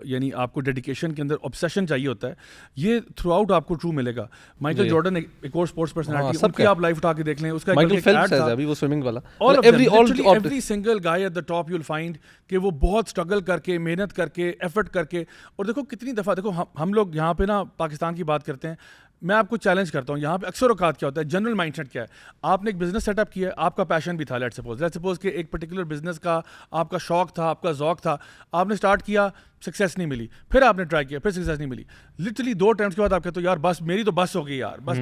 یعنی آپ کو ڈیڈیکیشن کے اندر obsession چاہیے ہوتا ہے, یہ تھرو آؤٹ آپ کو ٹرو ملے گا. مائیکل جارڈن ایک اور اسپورٹس پرسنالٹی, ان کی آپ لائف اٹھا کے دیکھ لیں, اس کا مائیکل فیلپس ہے ابھی وہ سوئمنگ والا, every single guy at the top you will find کہ وہ بہت اسٹرگل کر کے, محنت کر کے, ایفرٹ کر کے. اور دیکھو کتنی دفعہ, دیکھو ہم لوگ یہاں پہ نا پاکستان کی بات کرتے ہیں, میں آپ کو چیلنج کرتا ہوں یہاں پہ اکثر اوقات کیا ہوتا ہے, جنرل مائنڈ سیٹ کیا ہے, آپ نے ایک بزنس سیٹ اپ کیا ہے, آپ کا پیشن بھی تھا, لیٹ سپوز کہ ایک پرٹیکولر بزنس کا آپ کا شوق تھا, آپ کا ذوق تھا, آپ نے اسٹارٹ کیا, سکسیس نہیں ملی, پھر آپ نے ٹرائی کیا, پھر سکسیس نہیں ملی, لٹرلی 2 اٹیمپٹس کے بعد آپ کہتے ہو یار بس میری تو بس ہو گئی یار بس,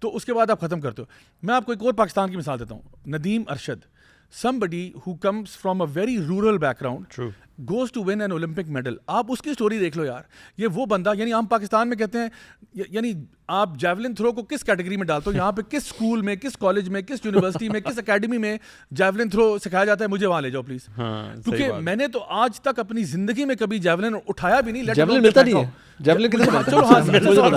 تو اس کے بعد آپ ختم کرتے ہو. میں آپ کو ایک اور پاکستان کی مثال دیتا ہوں, Nadeem Arshad, somebody who comes from a very rural background, goes to win an Olympic medal. آپ اس کی سٹوری دیکھ لو یار, یہ وہ بندہ, یعنی ہم پاکستان میں کہتے ہیں, یعنی آپ جیولن تھرو کو کس کیٹیگری میں ڈالتے ہو, یہاں پہ کس اسکول میں, کس کالج میں, کس یونیورسٹی میں, کس اکیڈمی میں جیولن تھرو سکھایا جاتا ہے, مجھے وہاں لے جاؤ پلیز. کیونکہ میں نے تو آج تک اپنی زندگی میں کبھی جیولن اٹھایا بھی نہیں. جیولن ملتا نہیں ہے, جیولن کدھر ملتا ہے؟ چلو ہاں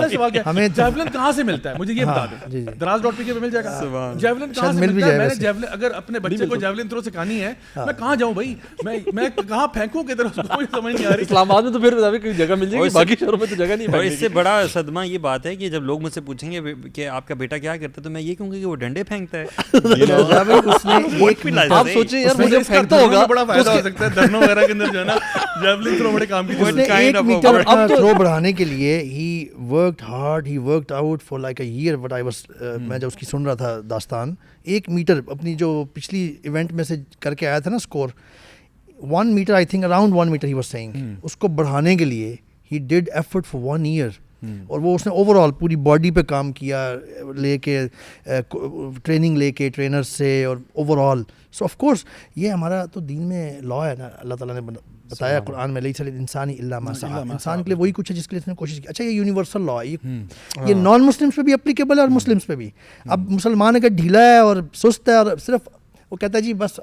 سوال کیا, ہمیں جیولن کہاں سے ملتا ہے مجھے یہ بتا دیں. دراز ڈاٹ پی کے پہ مل جائے گا جیولن, کہاں سے ملتا ہے؟ میں نے جیولن اگر اپنے بچے کو جیولن تھرو سکھانی ہے, میں کہاں جاؤں بھائی, میں کہاں پھینکوں کی طرف, کوئی سمجھ نہیں آ رہی. اسلام آباد میں تو پھر کوئی جگہ مل جائے گی, باقی شہروں میں تو جگہ نہیں ہے. اور اس سے بڑا صدمہ یہ بات ہے کہ جب لوگ مجھ سے پوچھیں گے کہ آپ کا بیٹا کیا کرتا ہے, تو میں یہ کہوں گا کہ وہ ڈنڈے پھینکتا ہے. آپ سوچیں یار مجھے پھینکتا ہوگا, بڑا فائدہ ہو سکتا ہے دھرنوں وغیرہ کے اندر جو ہے نا, جیولن تھرو بڑے کام کی. 1 میٹر کا تھرو بڑھانے کے لیے he worked hard, he worked out for like a year. What I was, میں جب اس کی سن رہا تھا داستان, 1 میٹر اپنی جو پچھلی ایونٹ میں سے کر کے آیا تھا نا score, 1 meter I think around 1 meter ہی واز سیئنگ, اس کو بڑھانے کے لیے ہی ڈیڈ ایفرٹ فار 1 ایئر. اور وہ اس نے اوور آل پوری باڈی پہ کام کیا, لے کے ٹریننگ لے کے ٹرینر سے, اور over all. So of course یہ ہمارا تو دین میں لا ہے نا, اللہ تعالیٰ نے بتایا قرآن میں, لیس للانسان الا ما سعى, انسان کے لیے وہی کچھ ہے جس کے لیے اس نے کوشش کی. اچھا یہ یونیورسل لا ہے, یہ نان مسلمس پہ بھی اپلیکیبل ہے اور مسلمس پہ بھی. اب مسلمان اگر ڈھیلا ہے اور سست ہے اور صرف وہ کہتا ہے جی بس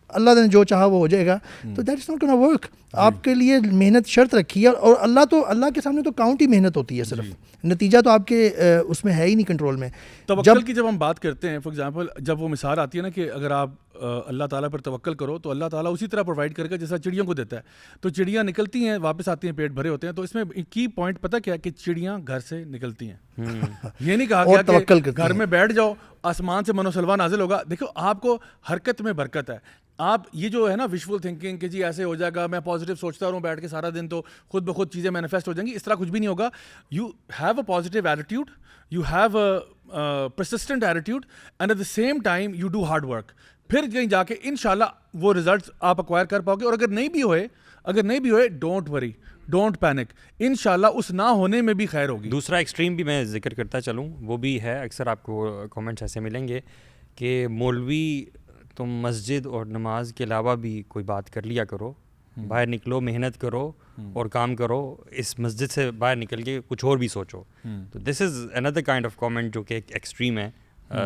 اللہ نے جو چاہا وہ ہو جائے گا, تو that is not gonna work. آپ کے لیے محنت شرط رکھی ہے, اور اللہ کے سامنے تو کاؤنٹ ہی محنت ہوتی ہے, صرف نتیجہ تو آپ کے اس میں ہے ہی نہیں کنٹرول میں. توکل کی جب ہم بات کرتے ہیں, فار ایگزامپل جب وہ مثال آتی ہے نا کہ اگر آپ اللہ تعالیٰ پر توکل کرو تو اللہ تعالیٰ اسی طرح پرووائڈ کرے گا جیسا چڑیوں کو دیتا ہے. تو چڑیاں نکلتی ہیں, واپس آتی ہیں, پیٹ بھرے ہوتے ہیں. تو اس میں کی پوائنٹ پتہ کیا ہے کہ چڑیاں گھر سے نکلتی ہیں. یہ نہیں کہا گیا کہ گھر میں بیٹھ جاؤ آسمان سے منو سلوا نازل ہوگا. دیکھو آپ کو حرکت میں برکت ہے. آپ یہ جو ہے نا وشفل تھنکنگ کہ جی ایسے ہو جائے گا, میں پازیٹیو سوچتا رہوں بیٹھ کے سارا دن تو خود بخود چیزیں مینیفیسٹ ہو جائیں گی, اس طرح کچھ بھی نہیں ہوگا. You have a positive attitude, you have a persistent attitude, and at the same time you do hard work. پھر کہیں جا کے انشاءاللہ وہ ریزلٹس آپ ایکوائر کر پاؤ گے. اور اگر نہیں بھی ہوئے ڈونٹ وری, ڈونٹ پینک, انشاءاللہ اس نہ ہونے میں بھی خیر ہوگی. دوسرا ایکسٹریم بھی میں ذکر کرتا چلوں, وہ بھی ہے, اکثر آپ کو کامنٹس ایسے ملیں گے کہ مولوی تم مسجد اور نماز کے علاوہ بھی کوئی بات کر لیا کرو, باہر نکلو, محنت کرو اور کام کرو, اس مسجد سے باہر نکل کے کچھ اور بھی سوچو. تو this is another kind of comment جو کہ ایک ایکسٹریم ہے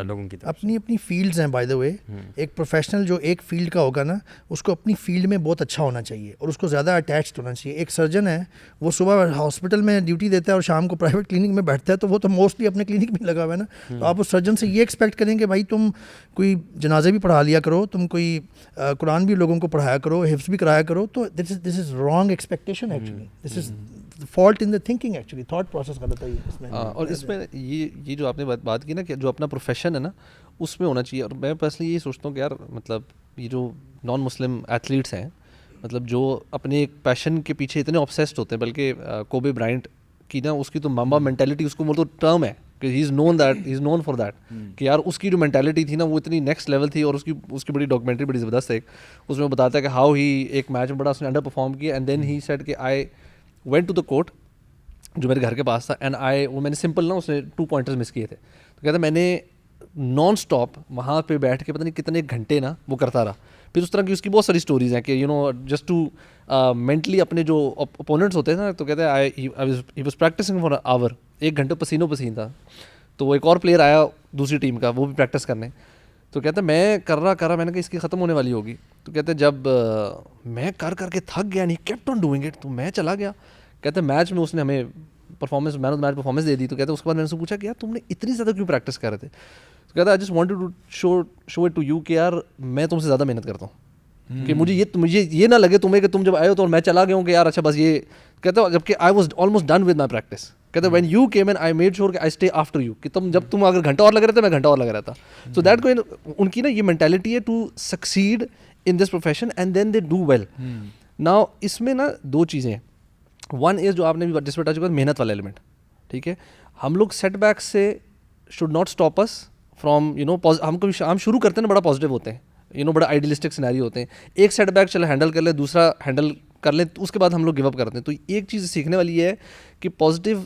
لوگوں کی طرف. اپنی اپنی فیلڈز ہیں بائی دا وے. ایک پروفیشنل جو ایک فیلڈ کا ہوگا نا, اس کو اپنی فیلڈ میں بہت اچھا ہونا چاہیے اور اس کو زیادہ اٹیچڈ ہونا چاہیے. ایک سرجن ہے, وہ صبح ہاسپٹل میں ڈیوٹی دیتا ہے اور شام کو پرائیویٹ کلینک میں بیٹھتا ہے, تو وہ تو موسٹلی اپنے کلینک میں لگا ہوا ہے نا. تو آپ اس سرجن سے یہ ایکسپیکٹ کریں کہ بھائی تم کوئی جنازے بھی پڑھا لیا کرو, تم کوئی قرآن بھی لوگوں کو پڑھایا کرو, حفظ بھی کرایا کرو. تو this is wrong expectation actually. This is fault in the thinking actually. Thought process غلط ہے اس میں. اور اس میں یہ جو آپ نے بات کی نا کہ جو اپنا پروفیشن ہے نا اس میں ہونا چاہیے. اور میں پرسنلی یہ سوچتا ہوں کہ یار مطلب یہ جو نان مسلم ایتھلیٹس ہیں, مطلب جو اپنے ایک پیشن کے پیچھے اتنے آبسیسڈ ہوتے ہیں, بلکہ کوبے برائنٹ کی نا اس کی تو مامبا مینٹیلٹی, اس کو وہ تو ٹرم ہے کہ ہی از نون فار دیٹ, کہ یار اس کی جو مینٹیلٹی تھی نا وہ اتنی نیکسٹ لیول تھی. اور اس کی بڑی ڈاکومنٹری بڑی زبردست ہے, اس میں بتاتا ہے کہ ہاؤ ہی ایک میچ میں بڑا اس نے انڈر پرفارم کیا, اینڈ دین ہی سیڈ کہ I went to the court جو میرے گھر کے پاس تھا, اینڈ وہ میں نے سمپل نا اس نے 2 پوائنٹرز مس کیے تھے. تو کہتا ہے میں نے نان اسٹاپ وہاں پہ بیٹھ کے پتہ نہیں کتنے گھنٹے نا وہ کرتا رہا. پھر اس طرح کی اس کی بہت ساری اسٹوریز ہیں کہ you know just to mentally اپنے جو اپوننٹس ہوتے ہیں نا, تو کہتے ہیں he was practicing for hour, 1 گھنٹے پسین تھا. تو وہ ایک اور پلیئر آیا دوسری ٹیم کا, وہ بھی پریکٹس کرنے. تو کہتے ہیں میں کر رہا میں نے کہا اس کی ختم ہونے والی ہوگی. تو کہتے ہیں جب میں کر کے تھک گیا, نہیں کیپٹ آن ڈوئنگ اٹ, تو میں چلا گیا. کہتے ہیں میچ میں اس نے ہمیں performance man of the match performance دے دی. تو کہتے ہیں اس کے بعد میں نے سے پوچھا کہ یار تم نے اتنی زیادہ کیوں پریکٹس کر رہے تھے. تو کہتا ہے I just wanted to show it to you کہ یار میں تم سے زیادہ محنت کرتا ہوں, کہ مجھے یہ نہ لگے تمہیں کہ تم جب آئے ہو تو میں چلا گیا ہوں کہ یار اچھا بس یہ. کہتے ہیں جب کہ I was almost done with my practice. کہتے ہیں when you came and I made sure کہ آئی اسٹے آفٹر یو, کہ تم اگر گھنٹہ اور لگ رہے تھے میں گھنٹہ اور لگ رہا تھا. سو دیٹ ان کی نا یہ مینٹیلٹی ہے to succeed in this profession and then they do well. Now اس میں نا 2 چیزیں ہیں. ون از جو آپ نے بھی جس پہ ٹچ کیا محنت والا ایلیمنٹ. ٹھیک ہے, ہم لوگ سیٹ بیک سے should not stop us from you know, ہم شروع کرتے ہیں نا بڑا پازیٹیو ہوتے ہیں, یو نو بڑا آئیڈیلسٹک سینیریو ہوتے ہیں. ایک سیٹ بیک چلے ہینڈل کر لیں, دوسرا ہینڈل کر لیں, اس کے بعد ہم لوگ گیو اپ کرتے ہیں. تو ایک چیز سیکھنے والی یہ ہے کہ positive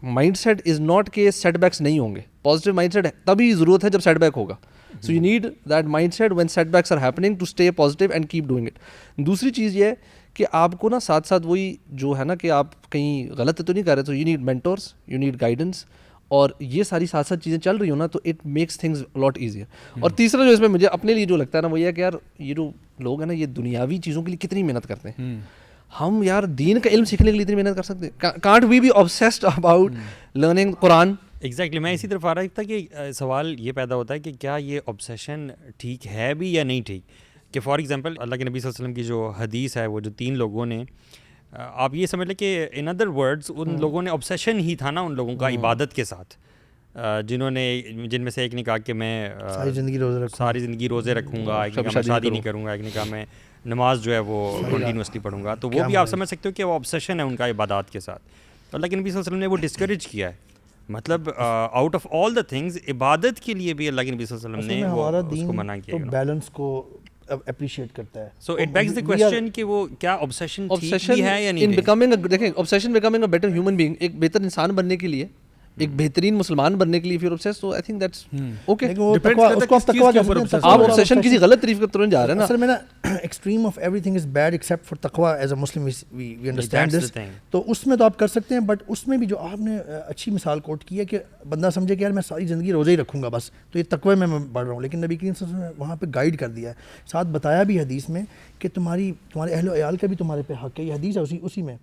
mindset is not کہ سیٹ بیکس نہیں ہوں گے. پازیٹیو مائنڈ سیٹ تبھی ضرورت ہے جب سیٹ بیک ہوگا. So you need that mindset when setbacks are happening to stay positive and keep doing it. دوسری چیز یہ ہے کہ آپ کو نا ساتھ ساتھ وہی جو ہے نا کہ آپ کہیں غلط تو نہیں کر رہے, تو you need mentors, you need guidance, اور یہ ساری ساتھ ساتھ چیزیں چل رہی ہوں نا تو it makes things lot easier. اور تیسرا جو اس میں مجھے اپنے لیے جو لگتا ہے نا وہ یہ ہے کہ یار یہ جو لوگ ہیں نا یہ دنیاوی چیزوں کے لیے کتنی محنت کرتے ہیں. ہم یار دین کا علم سیکھنے کے لیے اتنی محنت کر سکتے ہیں؟ Can't we be obsessed about learning قرآن؟ ایگزیکٹلی میں اسی طرف آ رہا تھا کہ سوال یہ پیدا ہوتا ہے کہ کیا یہ آبسیشن ٹھیک ہے بھی یا نہیں ٹھیک. کہ فار ایگزامپل اللہ کے نبی صلی اللہ علیہ وسلم کی جو حدیث ہے, وہ جو 3 لوگوں نے, آپ یہ سمجھ لیں کہ ان ادر ورڈز ان لوگوں نے آبسیشن ہی تھا نا ان لوگوں کا عبادت کے ساتھ, جن میں سے ایک نے کہا کہ میں ساری زندگی روزے رکھوں گا, ایک نے کہا میں شادی نہیں کروں گا, ایک نے کہا میں نماز جو ہے وہ کنٹینیوسلی پڑھوں گا. تو وہ بھی آپ سمجھ سکتے ہو کہ وہ آبسیشن ہے ان کا عبادات کے ساتھ. تو اللہ کے نبی صلی اللہ علیہ وسلم نے وہ ڈسکریج کیا ہے. مطلب out of all the things عبادت کے لیے بھی اللہ کے نبی صلی اللہ علیہ وسلم نے وہ اس کو منع کیا, بیلنس کو اپریشیٹ کرتا ہے. So it begs the question کہ وہ کیا آبسیشن ٹھیک بھی ہے یا نہیں. ان بیکمنگ دیکھیں obsession becoming a better human being, ایک بہتر انسان بننے کے لیے, ایک بہترین مسلمان بننے کے لیے پھر obsessed, تو آئی تھنک دیٹس اوکے. آپ obsession کسی غلط طریقے کی طرف جا رہے ہیں نا. اصل میں نا extreme of everything is bad except for تقویٰ. As a Muslim we understand this. تو اس میں تو آپ کر سکتے ہیں, بٹ اس میں بھی جو آپ نے اچھی مثال کوٹ کی ہے کہ بندہ سمجھے کہ یار میں ساری زندگی روزے ہی رکھوں گا بس, تو یہ تقوی میں بڑھ رہا ہوں. لیکن نبی کریم صلی اللہ علیہ وسلم نے وہاں پہ گائیڈ کر دیا ہے, ساتھ بتایا بھی حدیث میں کہ تمہارے اہل و عیال کا بھی تمہارے پہ حق ہے. یہ حدیث ہے اسی میں,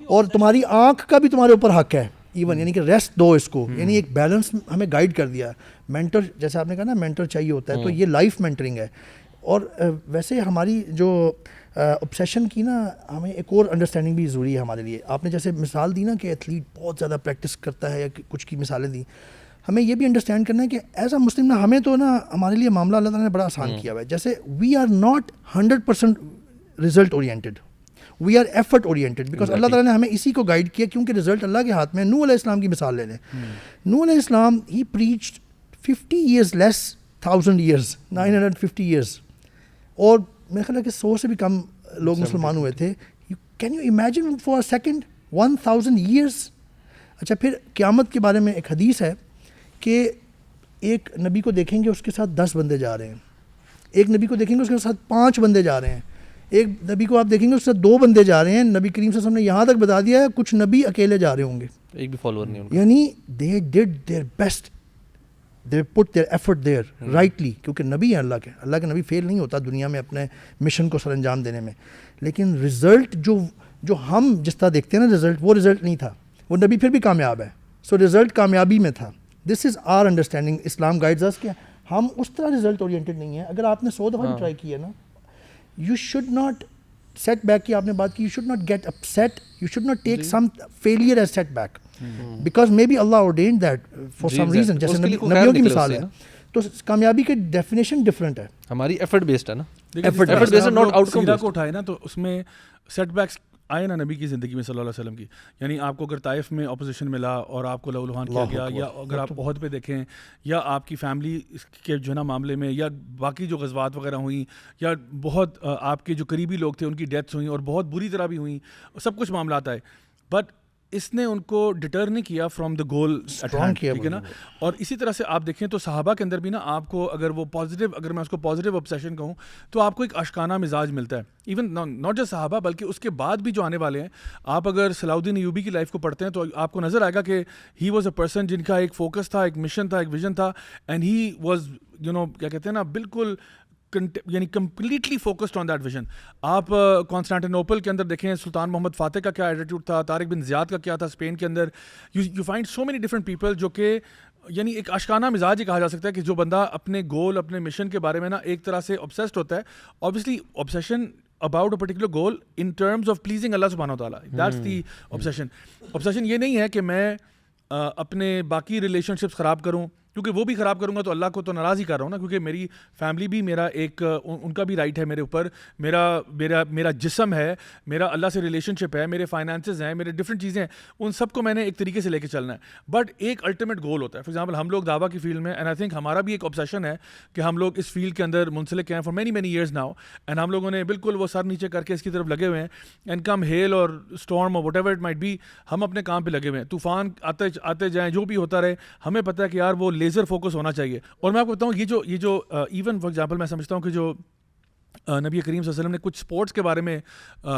اور تمہاری آنکھ کا بھی تمہارے اوپر حق ہے ایون, یعنی کہ ریسٹ دو اس کو. یعنی ایک بیلنس ہمیں گائیڈ کر دیا. مینٹر جیسے آپ نے کہا نا مینٹر چاہیے ہوتا ہے, تو یہ لائف مینٹرنگ ہے. اور ویسے ہماری جو obsession کی نا ہمیں ایک اور انڈرسٹینڈنگ بھی ضروری ہے ہمارے لیے. آپ نے جیسے مثال دی نا کہ ایتھلیٹ بہت زیادہ پریکٹس کرتا ہے یا کچھ کی مثالیں دی, ہمیں یہ بھی انڈرسٹینڈ کرنا ہے کہ ایز اے مسلم نا ہمیں تو نا ہمارے لیے معاملہ اللہ تعالیٰ نے بڑا آسان کیا ہوا ہے. جیسے we are not 100% result oriented, we are effort oriented, because Allah تعالیٰ نے ہمیں اسی کو گائیڈ کیا, کیونکہ رزلٹ اللہ کے ہاتھ میں. نوح علیہ السلام کی مثال لے لیں. نوح علیہ السلام ہی پریچڈ 50 years لیس 1000 years 950 years, اور میرے خیال ہے کہ 100 سے بھی کم لوگ مسلمان ہوئے تھے. Can you imagine for a second 1000 years. اچھا پھر قیامت کے بارے میں ایک حدیث ہے کہ ایک نبی کو دیکھیں گے اس کے ساتھ 10 بندے جا رہے ہیں, ایک نبی کو دیکھیں گے اس کے ساتھ 5 بندے جا رہے ہیں, ایک نبی کو آپ دیکھیں گے اس کے ساتھ 2 بندے جا رہے ہیں. نبی کریم صلی اللہ علیہ وسلم نے یہاں تک بتا دیا ہے کچھ نبی اکیلے جا رہے ہوں گے, ایک بھی فالوور نہیں ان کا. یعنی they did their best, they put their effort there rightly, کیونکہ نبی ہیں اللہ کے نبی فیل نہیں ہوتا دنیا میں اپنے مشن کو سر انجام دینے میں. لیکن رزلٹ جو ہم جس طرح دیکھتے ہیں نا رزلٹ, وہ رزلٹ نہیں تھا, وہ نبی پھر بھی کامیاب ہے. سو رزلٹ کامیابی میں تھا. دس از آر انڈرسٹینڈنگ. اسلام گائیڈز اس کہ ہم اس طرح رزلٹ اورینٹڈ نہیں ہیں. اگر آپ نے 100 دفعہ بھی ٹرائی کی ہے نا, you should not setback کی آپ نے بات کی, you should not get upset, you should not take some failure as setback, because maybe اللہ ordained that for some reason. جیسے نبیوں کی مثال ہے, تو کامیابی کی ڈیفینیشن ڈفرینٹ ہے. ہماری ایفرٹ بیسڈ ہے نا, effort based not outcome based. کو اٹھائے نا تو اس میں سیٹ بیکس آئے نا نبی کی زندگی میں صلی اللہ علیہ وسلم کی. یعنی آپ کو اگر طائف میں اپوزیشن ملا اور آپ کو لہولہان کیا گیا, یا اگر آپ عہد پہ دیکھیں, یا آپ کی فیملی کے جو ہے نا معاملے میں, یا باقی جو غزوات وغیرہ ہوئیں, یا بہت آپ کے جو قریبی لوگ تھے ان کی ڈیتھس ہوئیں اور بہت بری طرح بھی ہوئیں, سب کچھ معاملات آئے, بٹ اس نے ان کو ڈٹر نہیں کیا from the goal at hand, ٹھیک ہے نا. اور اسی طرح سے آپ دیکھیں تو صحابہ کے اندر بھی نا آپ کو اگر وہ پازیٹیو, اگر میں اس کو پازیٹیو obsession کہوں تو آپ کو ایک اشکانہ مزاج ملتا ہے. ایون ناٹ جسٹ صحابہ بلکہ اس کے بعد بھی جو آنے والے ہیں, آپ اگر صلاح الدین ایوبی کی لائف کو پڑھتے ہیں تو آپ کو نظر آئے گا کہ ہی واز اے پرسن جن کا ایک فوکس تھا, ایک مشن تھا, ایک ویژن تھا, اینڈ ہی واز کیا کہتے ہیں نا بالکل یعنی completely focused on that vision. آپ کانسٹانٹینوپل کے اندر دیکھیں سلطان محمد فاتح کا کیا ایٹیٹیوڈ تھا, طارق بن زیاد کا کیا تھا اسپین کے اندر. You find so many different people جو کہ یعنی ایک اشکانہ مزاج ہی کہا جا سکتا ہے کہ جو بندہ اپنے گول, اپنے مشن کے بارے میں نا ایک طرح سے obsessed ہوتا ہے. obviously obsession about a particular goal in terms of pleasing Allah subhanahu wa ta'ala, that's the obsession. obsession یہ نہیں ہے کہ میں اپنے باقی ریلیشن شپس خراب کروں, کیونکہ وہ بھی خراب کروں گا تو اللہ کو تو ناراض ہی کر رہا ہوں نا, کیونکہ میری فیملی بھی میرا ایک ان کا بھی رائٹ ہے میرے اوپر, میرا جسم ہے, میرا اللہ سے ریلیشن شپ ہے, میرے فائنانسز ہیں, میرے ڈفرینٹ چیزیں ہیں, ان سب کو میں نے ایک طریقے سے لے کے چلنا ہے. بٹ ایک الٹیمیٹ گول ہوتا ہے. فار ایگزامپل ہم لوگ دعویٰ کی فیلڈ میں, اینڈ آئی تھنک ہمارا بھی ایک obsession ہے کہ ہم لوگ اس فیلڈ کے اندر منسلک ہیں for many years now, and ہم لوگوں نے بالکل وہ سر نیچے کر کے اس کی طرف لگے ہوئے ہیں. And come hell or storm or whatever it might be, ہم اپنے کام پہ لگے ہوئے ہیں. طوفان آتے جائیں, جو بھی ہوتا رہے, ہمیں پتہ ہے کہ یار وہ لیزر فوکس ہونا چاہیے. اور میں آپ کو بتاؤں یہ جو ایون فار ایگزامپل میں سمجھتا ہوں کہ جو نبی کریم صلی اللہ علیہ وسلم نے کچھ اسپورٹس کے بارے میں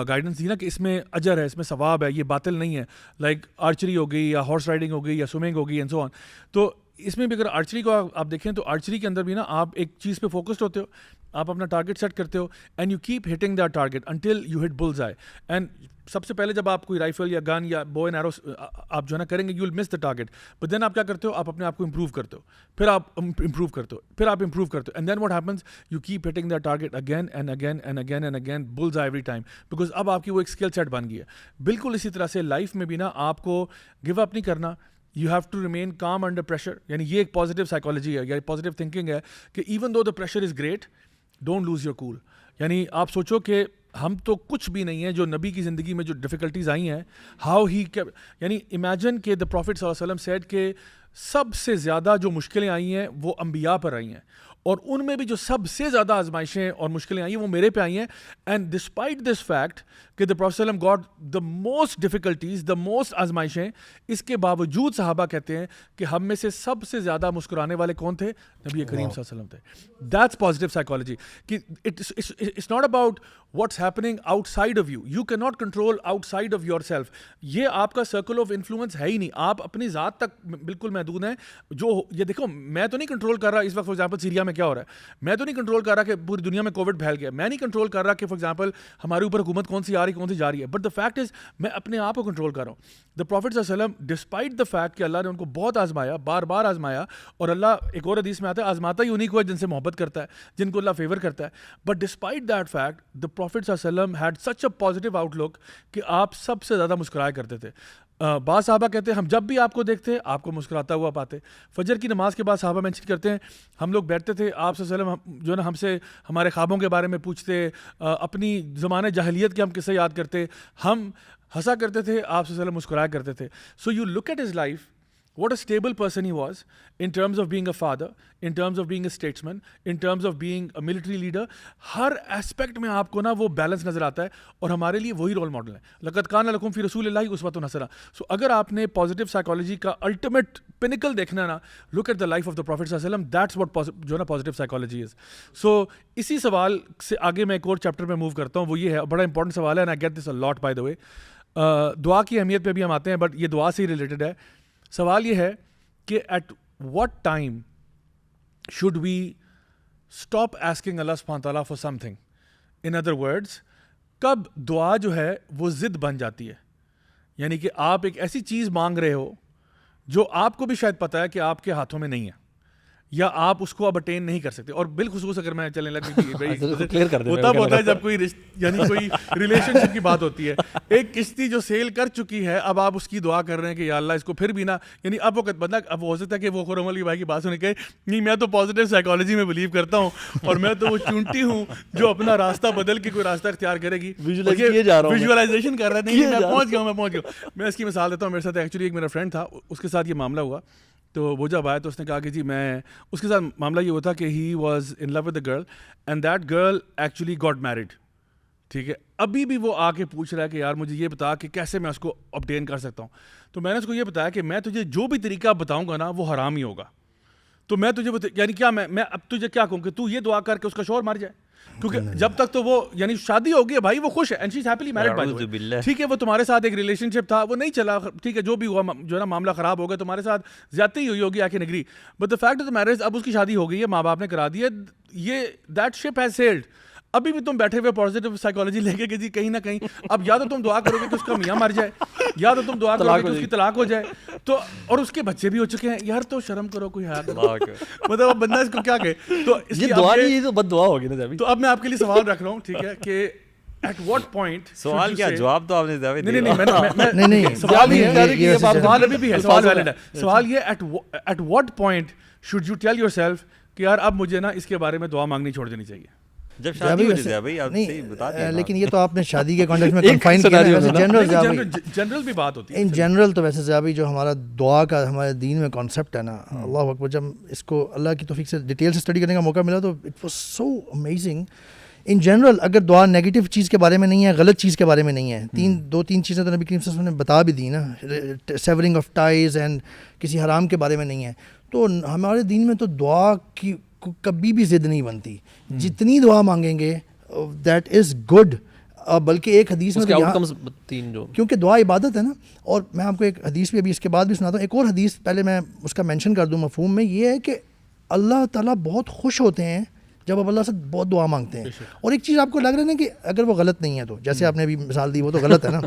گائیڈنس دی نا کہ اس میں اجر ہے, اس میں ثواب ہے, یہ باطل نہیں ہے, لائک آرچری ہو گئی یا ہارس رائڈنگ ہو گئی یا سوئمنگ ہو گئی اینڈ سو آن. تو اس میں بھی اگر آرچری کو آپ دیکھیں تو آرچری کے اندر بھی نا آپ ایک چیز پہ فوکسڈ ہوتے ہو, آپ اپنا ٹارگیٹ سیٹ کرتے ہو, and you keep hitting that target until you hit bullseye. And سب سے پہلے جب آپ کوئی رائفل یا گن یا بو اینڈ ایرو آپ جو ہے نا کریں گے, you will miss the target, but then آپ کیا کرتے ہو, آپ اپنے آپ کو امپروو کرتے ہو, پھر آپ امپروو کرتے ہو, پھر آپ امپروو کرتے ہو, and then what happens, you keep hitting that target again and again and again and again, bullseye every time, because اب آپ کی وہ ایک اسکل سیٹ بن گئی ہے. بالکل اسی طرح سے لائف میں بھی نا آپ کو گیو اپ نہیں کرنا, you have to remain calm under pressure. یعنی یہ ایک پازیٹیو سائیکالوجی ہے یا پازیٹیو تھنکنگ ہے کہ even though the pressure is great, don't lose your cool. یعنی آپ سوچو کہ ہم تو کچھ بھی نہیں ہیں, جو نبی کی زندگی میں جو ڈفیکلٹیز آئی ہیں, ہاؤ ہی, یعنی امیجن کہ دا پروفٹ صلی اللہ علیہ وسلم سیڈ کہ سب سے زیادہ جو مشکلیں آئی ہیں وہ انبیاء پر آئی ہیں, اور ان میں بھی جو سب سے زیادہ آزمائشیں اور مشکلیں آئی ہیں وہ میرے پہ آئی ہیں. اینڈ ڈسپائٹ دس فیکٹ کہ دا پروفیٹ صلی اللہ علیہ وسلم got the most difficulties, the most آزمائشیں, اس کے باوجود صحابہ کہتے ہیں کہ ہم میں سے سب سے زیادہ مسکرانے والے کون تھے, نبی کریم صلی اللہ علیہ وسلم تھے. دیٹس پازیٹیو سائیکالوجی کہ it's not about what's happening outside of you, you can not control outside of yourself. یہ آپ کا سرکل آف انفلوئنس ہے ہی نہیں, آپ اپنی ذات تک بالکل محدود ہیں. جو یہ دیکھو, میں تو نہیں کنٹرول کر رہا اس وقت فار ایگزامپل سیریا میں کیا ہو رہا ہے, میں تو نہیں کنٹرول کر رہا کہ پوری دنیا میں کووڈ پھیل گیا, میں نہیں کنٹرول کر رہا کہ فار ایگزامپل ہمارے اوپر حکومت کون سی آ رہی کون سی جا رہی ہے, بٹ دا فیکٹ از میں اپنے آپ کو کنٹرول کر رہا ہوں. دا پروفٹ صلی اللہ علیہ وسلم ڈسپائٹ دا فیکٹ کہ اللہ نے ان کو بہت آزمایا, بار بار آزمایا, اور اللہ ایک اور حدیث میں آتا ہے آزماتا ہی انہیں کو ہے جن سے محبت کرتا ہے, جن کو اللہ فیور کرتا ہے. But despite that fact the prophet صلی اللہ علیہ وسلم had such a positive outlook کہ آپ سب سے زیادہ مسکرایا کرتے تھے. بعض صحابہ کہتے ہیں ہم جب بھی آپ کو دیکھتے آپ کو مسکراتا ہوا پاتے. فجر کی نماز کے بعد صحابہ مینشن کرتے ہیں ہم لوگ بیٹھتے تھے, آپ صلی اللہ علیہ وسلم جو ہے نا ہم سے ہمارے خوابوں کے بارے میں پوچھتے, اپنی زمانے جاہلیت کے ہم قصے یاد کرتے, ہم ہنسا کرتے تھے, آپ صلی اللہ علیہ وسلم مسکرایا کرتے تھے. So you look at his life, what a stable person he was in terms of being a father, in terms of being a statesman, in terms of being a military leader. Hare aspect میں آپ کو نا وہ balance نظر آتا ہے اور ہمارے لیے وہی رول ماڈل ہے. لقد کان لکم فی رسول اللہ اسوۃ حسنہ. سو اگر آپ نے پازیٹیو سائیکالوجی کا الٹیمیٹ پینیکل دیکھنا نا, look at the life of the prophet صلی اللہ علیہ وسلم, دیٹس واٹ جو نا پازیٹیو سائیکالوجی از. سو اسی سوال سے آگے میں ایک اور چیپٹر میں موو کرتا ہوں, وہ یہ ہے, بڑا امپورٹنٹ سوال ہے, and I get this a lot by the way. دعا کی اہمیت پہ بھی ہم آتے ہیں, بٹ یہ دعا سے ہی ریلیٹڈ ہے. سوال یہ ہے کہ at what time should we stop asking Allah سبحانہ تعالیٰ for something. In other words, کب دعا جو ہے وہ ضد بن جاتی ہے, یعنی کہ آپ ایک ایسی چیز مانگ رہے ہو جو آپ کو بھی شاید پتہ ہے کہ آپ کے ہاتھوں میں نہیں ہے, یا آپ اس کو اب اٹین نہیں کر سکتے. اور بالخصوص اگر میں چلنے لگ وہ تب ہوتا ہے جب کوئی یعنی کوئی ریلیشن شپ کی بات ہوتی ہے. ایک کشتی جو سیل کر چکی ہے, اب آپ اس کی دعا کر رہے ہیں کہ یا اللہ اس کو پھر بھی نا, یعنی اب وہ بندہ, اب ہو سکتا ہے کہ وہ خرم علی بھائی کی بات سن کے نہیں میں تو پازیٹیو سائیکالوجی میں بلیو کرتا ہوں اور میں تو وہ چونٹی ہوں جو اپنا راستہ بدل کے کوئی راستہ اختیار کرے گی, ویژوائزیشن کر رہا ہے, نہیں میں پہنچ گیا. میں اس کی مثال دیتا ہوں. میرے ساتھ ایکچولی ایک میرا فرینڈ تھا, اس کے ساتھ یہ معاملہ ہوا. تو وہ جب آیا تو اس نے کہا کہ جی میں, اس کے ساتھ معاملہ یہ ہوا تھا کہ he was in love with a girl and that girl actually got married. ٹھیک ہے, ابھی بھی وہ آ کے پوچھ رہا ہے کہ یار مجھے یہ بتا کہ کیسے میں اس کو obtain کر سکتا ہوں. تو میں نے اس کو یہ بتایا کہ میں تجھے جو بھی طریقہ بتاؤں گا نا وہ حرام ہی ہوگا. تو میں تجھے یعنی کیا میں اب تجھے کیا کہوں کہ تو یہ دعا کر کے اس کا شوہر مر جائے, کیونکہ جب تک تو وہ یعنی شادی ہوگی ہے بھائی, وہ خوش ہے and she is happily married by the way. ٹھیک ہے, وہ تمہارے ساتھ ایک ریلیشن شپ تھا, وہ نہیں چلا, ٹھیک ہے, جو بھی ہوا جو ہے نا معاملہ خراب ہو گیا, تمہارے ساتھ زیادتی ہوئی ہوگی, I can agree, but the fact of the marriage, اب اس کی شادی ہو گئی ہے, ماں باپ نے کرا دی ہے, یہ دیٹ شپ ہیز سیلڈ. ابھی بھی تم بیٹھے ہوئے پازیٹیو سائیکالوجی لے کے کہ جی کہیں نہ کہیں اب یا تو تم دعا کرو گے کہ اس کا میاں مر جائے, یا تو تم دعا کرو گے کہ اس کی طلاق ہو جائے, تو اور اس کے بچے بھی ہو چکے ہیں. یار تو شرم کرو, کوئی ہے مطلب اب بندہ اس کو کیا کہے. تو یہ دعا نہیں, یہ تو بد دعا ہوگی نا. تو اب میں آپ کے لیے سوال رکھ رہا ہوں, ٹھیک ہے, کہ ایٹ واٹ پوائنٹ, سوال کیا جواب تو آپ نے نہیں سوال یہ سوال ابھی بھی ہے, سوال ویلڈ ہے. سوال یہ at what point should you tell yourself کہ یار اب مجھے نا اس کے بارے میں دعا مانگنی چھوڑ دینی چاہیے. جب شادی ہو جائے بھائی آپ صحیح بتا دیں. لیکن یہ تو آپ نے شادی کے کانٹیکسٹ میں کنفائن کیا ہے. جنرل بھی بات ہوتی ہے. ان جنرل تو ویسے زیابی جو ہمارا دعا کا ہمارے دین میں کانسیپٹ ہے نا, اللہ اکبر, جب اس کو اللہ کی توفیق سے ڈیٹیل سے اسٹڈی کرنے کا موقع ملا تو it was so amazing. In general اگر دعا نیگیٹو چیز کے بارے میں نہیں ہے, غلط چیز کے بارے میں نہیں ہے, دو تین چیزیں تو نبی کریم صلی اللہ علیہ وسلم نے بتا بھی دی نا, سیورنگ آف ٹائز اینڈ کسی حرام کے بارے میں نہیں ہے. تو ہمارے دین میں تو دعا کی کبھی بھی ضد نہیں بنتی. جتنی دعا مانگیں گے دیٹ از گڈ. بلکہ ایک حدیث میں کیونکہ دعا عبادت ہے نا, اور میں آپ کو ایک حدیث بھی ابھی اس کے بعد بھی سناتا ہوں. ایک اور حدیث پہلے میں اس کا مینشن کر دوں مفہوم میں, یہ ہے کہ اللہ تعالیٰ بہت خوش ہوتے ہیں جب آپ اللہ سے بہت دعا مانگتے ہیں. اور ایک چیز آپ کو لگ رہا ہے نا کہ اگر وہ غلط نہیں ہے تو, جیسے آپ نے ابھی مثال دی, وہ تو غلط ہے نا,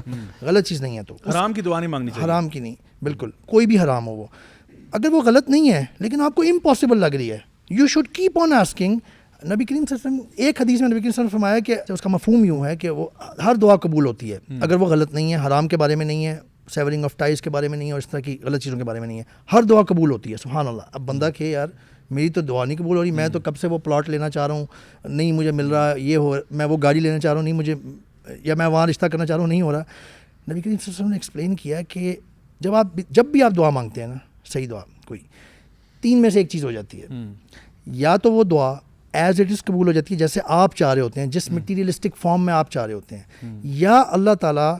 غلط چیز نہیں ہے تو حرام کی دعا نہیں مانگنی چاہیے. حرام کی نہیں, بالکل کوئی بھی حرام ہو وہ, اگر وہ غلط نہیں ہے لیکن آپ کو امپاسبل لگ رہی ہے, you should keep on asking. نبی کریم صلی اللہ علیہ وسلم, ایک حدیث میں نبی کریم صلی اللہ علیہ وسلم فرمایا کہ اس کا مفہوم یوں ہے کہ وہ ہر دعا قبول ہوتی ہے اگر وہ غلط نہیں ہے, حرام کے بارے میں نہیں ہے, سیورنگ آف ٹائز کے بارے میں نہیں ہے, اور اس طرح کی غلط چیزوں کے بارے میں نہیں ہے, ہر دعا قبول ہوتی ہے. سبحان اللہ. اب بندہ کہ یار میری تو دعا نہیں قبول ہو رہی, میں تو کب سے وہ پلاٹ لینا چاہ رہا ہوں, نہیں مجھے مل رہا, یہ ہو, میں وہ گاڑی لینا چاہ رہا ہوں, نہیں مجھے, یا میں وہاں رشتہ کرنا چاہ رہا ہوں, نہیں ہو رہا. نبی کریم صلی اللہ علیہ وسلم نے ایکسپلین کیا کہ جب بھی آپ دعا مانگتے ہیں نا, صحیح دعا کوئی, تین میں سے ایک چیز ہو جاتی ہے. یا تو وہ دعا ایز اٹ از قبول ہو جاتی ہے جیسے آپ چاہ رہے ہوتے ہیں, جس مٹیریلسٹک فارم میں آپ چاہ رہے ہوتے ہیں, یا اللہ تعالیٰ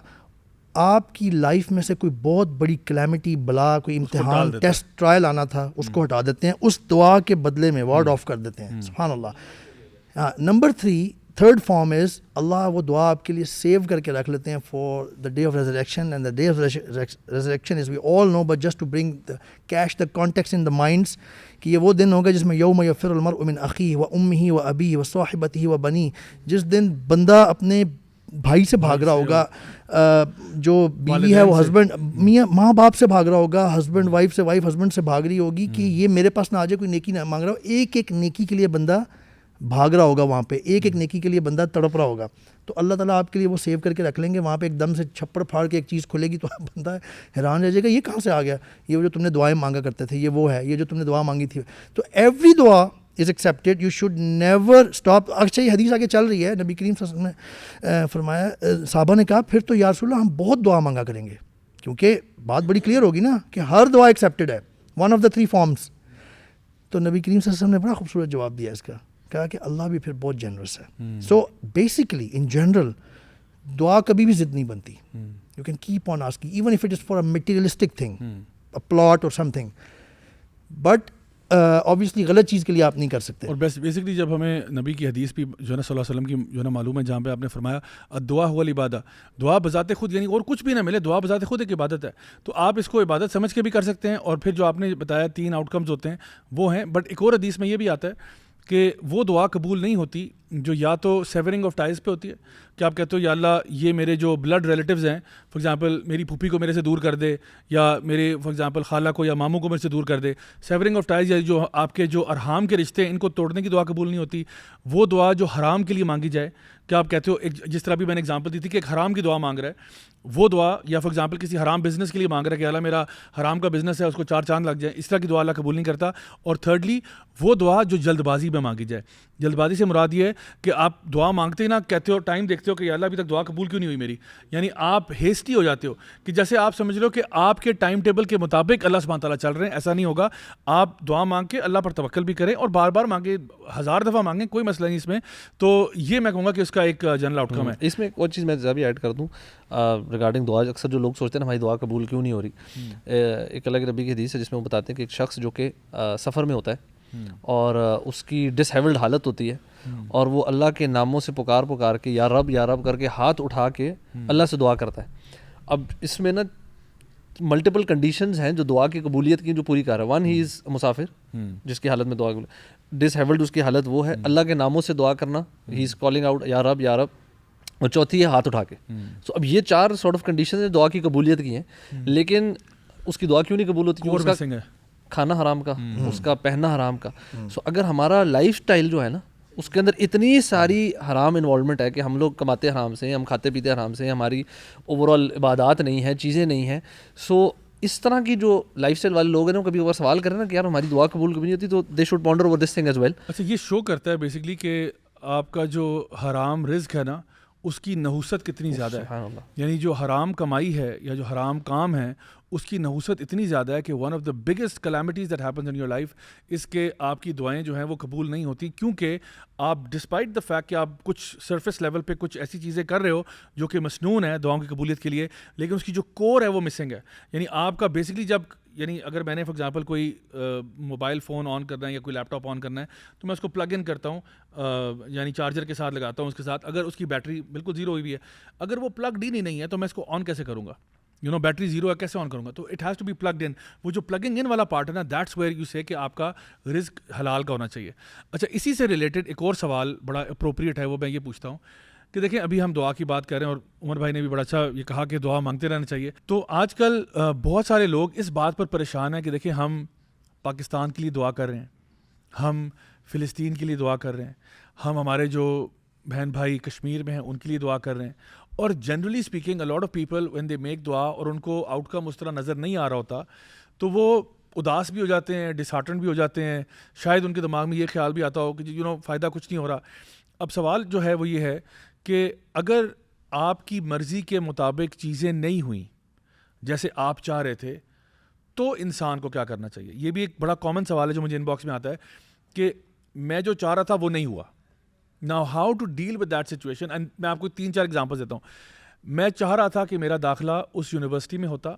آپ کی لائف میں سے کوئی بہت بڑی کلیمٹی, بلا, کوئی امتحان, ٹیسٹ, ٹرائل آنا تھا, اس کو ہٹا دیتے ہیں, اس دعا کے بدلے میں وارڈ آف کر دیتے ہیں. سبحان اللہ. نمبر 3, تھرڈ فارم از اللہ وہ دعا آپ کے لیے سیو کر کے رکھ لیتے ہیں for the day of resurrection. And the day of resurrection is we all know, but just to bring cash the context in the minds, کہ یہ وہ دن ہوگا جس میں یوم یفر المرء من اخیہ و امہ و ابیہ و صاحبتہ و بنیہ, جس دن بندہ اپنے بھائی سے بھاگ رہا ہوگا, جو بیوی ہے وہ ہسبینڈ, میاں ماں باپ سے بھاگ رہا ہوگا, ہسبینڈ وائف سے, وائف ہسبینڈ سے بھاگ رہی ہوگی کہ یہ میرے پاس نہ آ جائے, کوئی نیکی نہ مانگ رہا ہو. ایک ایک نیکی کے لیے بندہ بھاگ رہا ہوگا وہاں پہ, ایک ایک نیکی کے لیے بندہ تڑپ رہا ہوگا. تو اللہ تعالیٰ آپ کے لیے وہ سیو کر کے رکھ لیں گے. وہاں پہ ایک دم سے چھپڑ پھاڑ کے ایک چیز کھلے گی تو بندہ حیران رہ جائے گا, یہ کہاں سے آ گیا, یہ جو تم نے دعائیں مانگا کرتے تھے, یہ وہ ہے, یہ جو تم نے دعا مانگی تھی. تو ایوری دعا is accepted, you should never stop. اچھا یہ حدیث آگے چل رہی ہے, نبی کریم صلی اللہ علیہ وسلم نے فرمایا, صحابہ نے کہا پھر تو یا رسول اللہ ہم بہت دعا مانگا کریں گے, کیونکہ بات بڑی کلیئر ہوگی نا کہ ہر دعا ایکسیپٹیڈ ہے, ون آف دا 3 فارمس. تو نبی کریم صلی اللہ علیہ وسلم نے بڑا خوبصورت جواب دیا اس کا, کہا کہ اللہ بھی پھر بہت جنرس ہے. سو بیسکلی ان جنرل دعا کبھی بھی ضد نہیں بنتی. You can keep on asking even if it is for a materialistic thing, a plot اور سم تھنگ, بٹ obviously غلط چیز کے لیے آپ نہیں کر سکتے. اور بیسکلی جب ہمیں نبی کی حدیث بھی جو ہے نا صلی اللہ علیہ وسلم کی جو ہے نا معلوم ہے, جہاں پہ آپ نے فرمایا دعا ہوا العبادہ, دعا بذات خود یعنی اور کچھ بھی نہ ملے, دعا بذات خود ایک عبادت ہے. تو آپ اس کو عبادت سمجھ کے بھی کر سکتے ہیں. اور پھر جو آپ نے بتایا 3 آؤٹ کمز ہوتے ہیں وہ ہیں. بٹ ایک اور حدیث میں یہ بھی آتا ہے کہ وہ دعا قبول نہیں ہوتی جو یا تو سیورنگ آف ٹائز پہ ہوتی ہے, کہ آپ کہتے ہو یا اللہ یہ میرے جو بلڈ ریلیٹیوز ہیں, فار ایگزامپل میری پھوپھی کو میرے سے دور کر دے, یا میرے فار ایگزامپل خالہ کو یا ماموں کو میرے سے دور کر دے. سیورنگ آف ٹائز یا جو آپ کے جو ارحام کے رشتے ہیں ان کو توڑنے کی دعا قبول نہیں ہوتی. وہ دعا جو حرام کے لیے مانگی جائے, کہ آپ کہتے ہو جس طرح بھی میں نے ایگزامپل دی تھی کہ ایک حرام کی دعا مانگ رہا ہے, وہ دعا, یا فار ایگزامپل کسی حرام بزنس کے لیے مانگ رہا ہے کہ اللہ میرا حرام کا بزنس ہے اس کو 4 چاند لگ جائیں, اس طرح کی دعا اللہ قبول نہیں کرتا. اور تھرڈلی وہ دعا جو جلد بازی میں مانگی جائے. جلد بازی سے مراد یہ ہے کہ آپ دعا مانگتے ہی نا کہتے ہو, ٹائم دیکھتے ہو کہ یا اللہ ابھی تک دعا قبول کیوں نہیں ہوئی میری, یعنی آپ ہیسٹی ہو جاتے ہو کہ جیسے آپ سمجھ لو کہ آپ کے ٹائم ٹیبل کے مطابق اللہ سبحانہ تعالیٰ چل رہے ہیں. ایسا نہیں ہوگا. آپ دعا مانگ کے اللہ پر توکل بھی کریں اور بار بار مانگیں, 1000 دفعہ مانگیں, کوئی مسئلہ نہیں اس میں. تو یہ میں کہوں گا کہ اس کا ایک جنرل آؤٹ کم ہے. اس میں ایک اور چیز میں بھی ایڈ کر دوں ریگارڈنگ دعا. اکثر جو لوگ سوچتے ہیں نا ہماری دعا قبول کیوں نہیں ہو رہی, ایک الگ نبی کی حدیث ہے جس میں وہ بتاتے ہیں کہ ایک شخص جو کہ سفر میں ہوتا ہے اور اس کی ڈس ہیولڈ حالت ہوتی ہے, اور وہ اللہ کے ناموں سے پکار کے یا رب کر کے ہاتھ اٹھا کے اللہ سے دعا کرتا ہے. اب اس میں نا ملٹیپل کنڈیشنز ہیں جو دعا کی قبولیت کی جو پوری کر رہا ہے. 1 ہی از مسافر جس کی حالت میں دعا, ڈس ہیولڈ اس کی حالت وہ ہے, اللہ کے ناموں سے دعا کرنا, ہی از کالنگ آؤٹ یا رب, اور چوتھی ہے ہاتھ اٹھا کے. سو اب یہ 4 سارٹ آف کنڈیشنز ہیں دعا کی قبولیت کی ہیں. لیکن اس کی دعا کیوں نہیں قبول ہوتی؟ اس کا کھانا حرام کا, اس کا پہننا حرام کا. سو اگر ہمارا لائف سٹائل جو ہے نا اس کے اندر اتنی ساری حرام انوالومنٹ ہے کہ ہم لوگ کماتے حرام سے ہیں, ہم کھاتے پیتے حرام سے ہیں, ہماری اوور آل عبادات نہیں ہیں, چیزیں نہیں ہیں. سو اس طرح کی جو لائف سٹائل والے لوگ ہیں وہ کبھی اگر سوال کریں نا کہ یار ہماری دعا قبول کبھی نہیں ہوتی, تو they should ponder over this thing as well. اچھا, یہ شو کرتا ہے بیسکلی کہ آپ کا جو حرام رزق ہے نا اس کی نحوست کتنی زیادہ ہے. یعنی جو حرام کمائی ہے یا جو حرام کام ہے اس کی نحوست اتنی زیادہ ہے کہ one of the biggest calamities that happens in your life اس کے آپ کی دعائیں جو ہیں وہ قبول نہیں ہوتی, کیونکہ آپ ڈسپائٹ دا فیکٹ کہ آپ کچھ سرفیس لیول پہ کچھ ایسی چیزیں کر رہے ہو جو کہ مسنون ہے دعاؤں کی قبولیت کے لیے, لیکن اس کی جو کور ہے وہ مسنگ ہے. یعنی آپ کا بیسکلی جب یعنی اگر میں نے فار ایگزامپل کوئی موبائل فون آن کرنا ہے یا کوئی لیپ ٹاپ آن کرنا ہے تو میں اس کو پلگ ان کرتا ہوں, یعنی چارجر کے ساتھ لگاتا ہوں اس کے ساتھ. اگر اس کی بیٹری بالکل زیرو ہوئی بھی ہے, اگر وہ پلگڈ ان ہی نہیں ہے تو میں اس کو آن کیسے کروں گا؟ بیٹری زیرو ہے, کیسے آن کروں گا؟ تو it has to be plugged in. وہ جو پلگنگ ان والا پارٹ ہے نا, دیٹس ویئر یو سے کہ آپ کا رزق حلال کا ہونا چاہیے. اچھا, اسی سے ریلیٹڈ ایک اور سوال بڑا اپروپریٹ ہے, وہ میں یہ پوچھتا ہوں کہ دیکھیں ابھی ہم دعا کی بات کر رہے ہیں اور عمر بھائی نے بھی بڑا اچھا یہ کہا کہ دعا مانگتے رہنا چاہیے. تو آج کل بہت سارے لوگ اس بات پر پریشان ہیں کہ دیکھیں ہم پاکستان کے لیے دعا کر رہے ہیں, ہم فلسطین کے لیے دعا کر رہے ہیں, ہم ہمارے جو بہن بھائی کشمیر میں ہیں ان کے لیے دعا کر رہے ہیں, اور generally speaking a lot of people when they make دعا اور ان کو آؤٹ کم اس طرح نظر نہیں آ رہا ہوتا تو وہ اداس بھی ہو جاتے ہیں, ڈسہارٹن بھی ہو جاتے ہیں. شاید ان کے دماغ میں یہ خیال بھی آتا ہو کہ فائدہ کچھ نہیں ہو رہا. اب سوال جو ہے وہ یہ ہے کہ اگر آپ کی مرضی کے مطابق چیزیں نہیں ہوئیں جیسے آپ چاہ رہے تھے تو انسان کو کیا کرنا چاہیے؟ یہ بھی ایک بڑا کامن سوال ہے جو مجھے ان باکس میں آتا ہے کہ میں جو چاہ رہا تھا وہ نہیں ہوا. Now how to deal with that situation, and میں آپ کو 3-4 ایگزامپل دیتا ہوں. میں چاہ رہا تھا کہ میرا داخلہ اس یونیورسٹی میں ہوتا,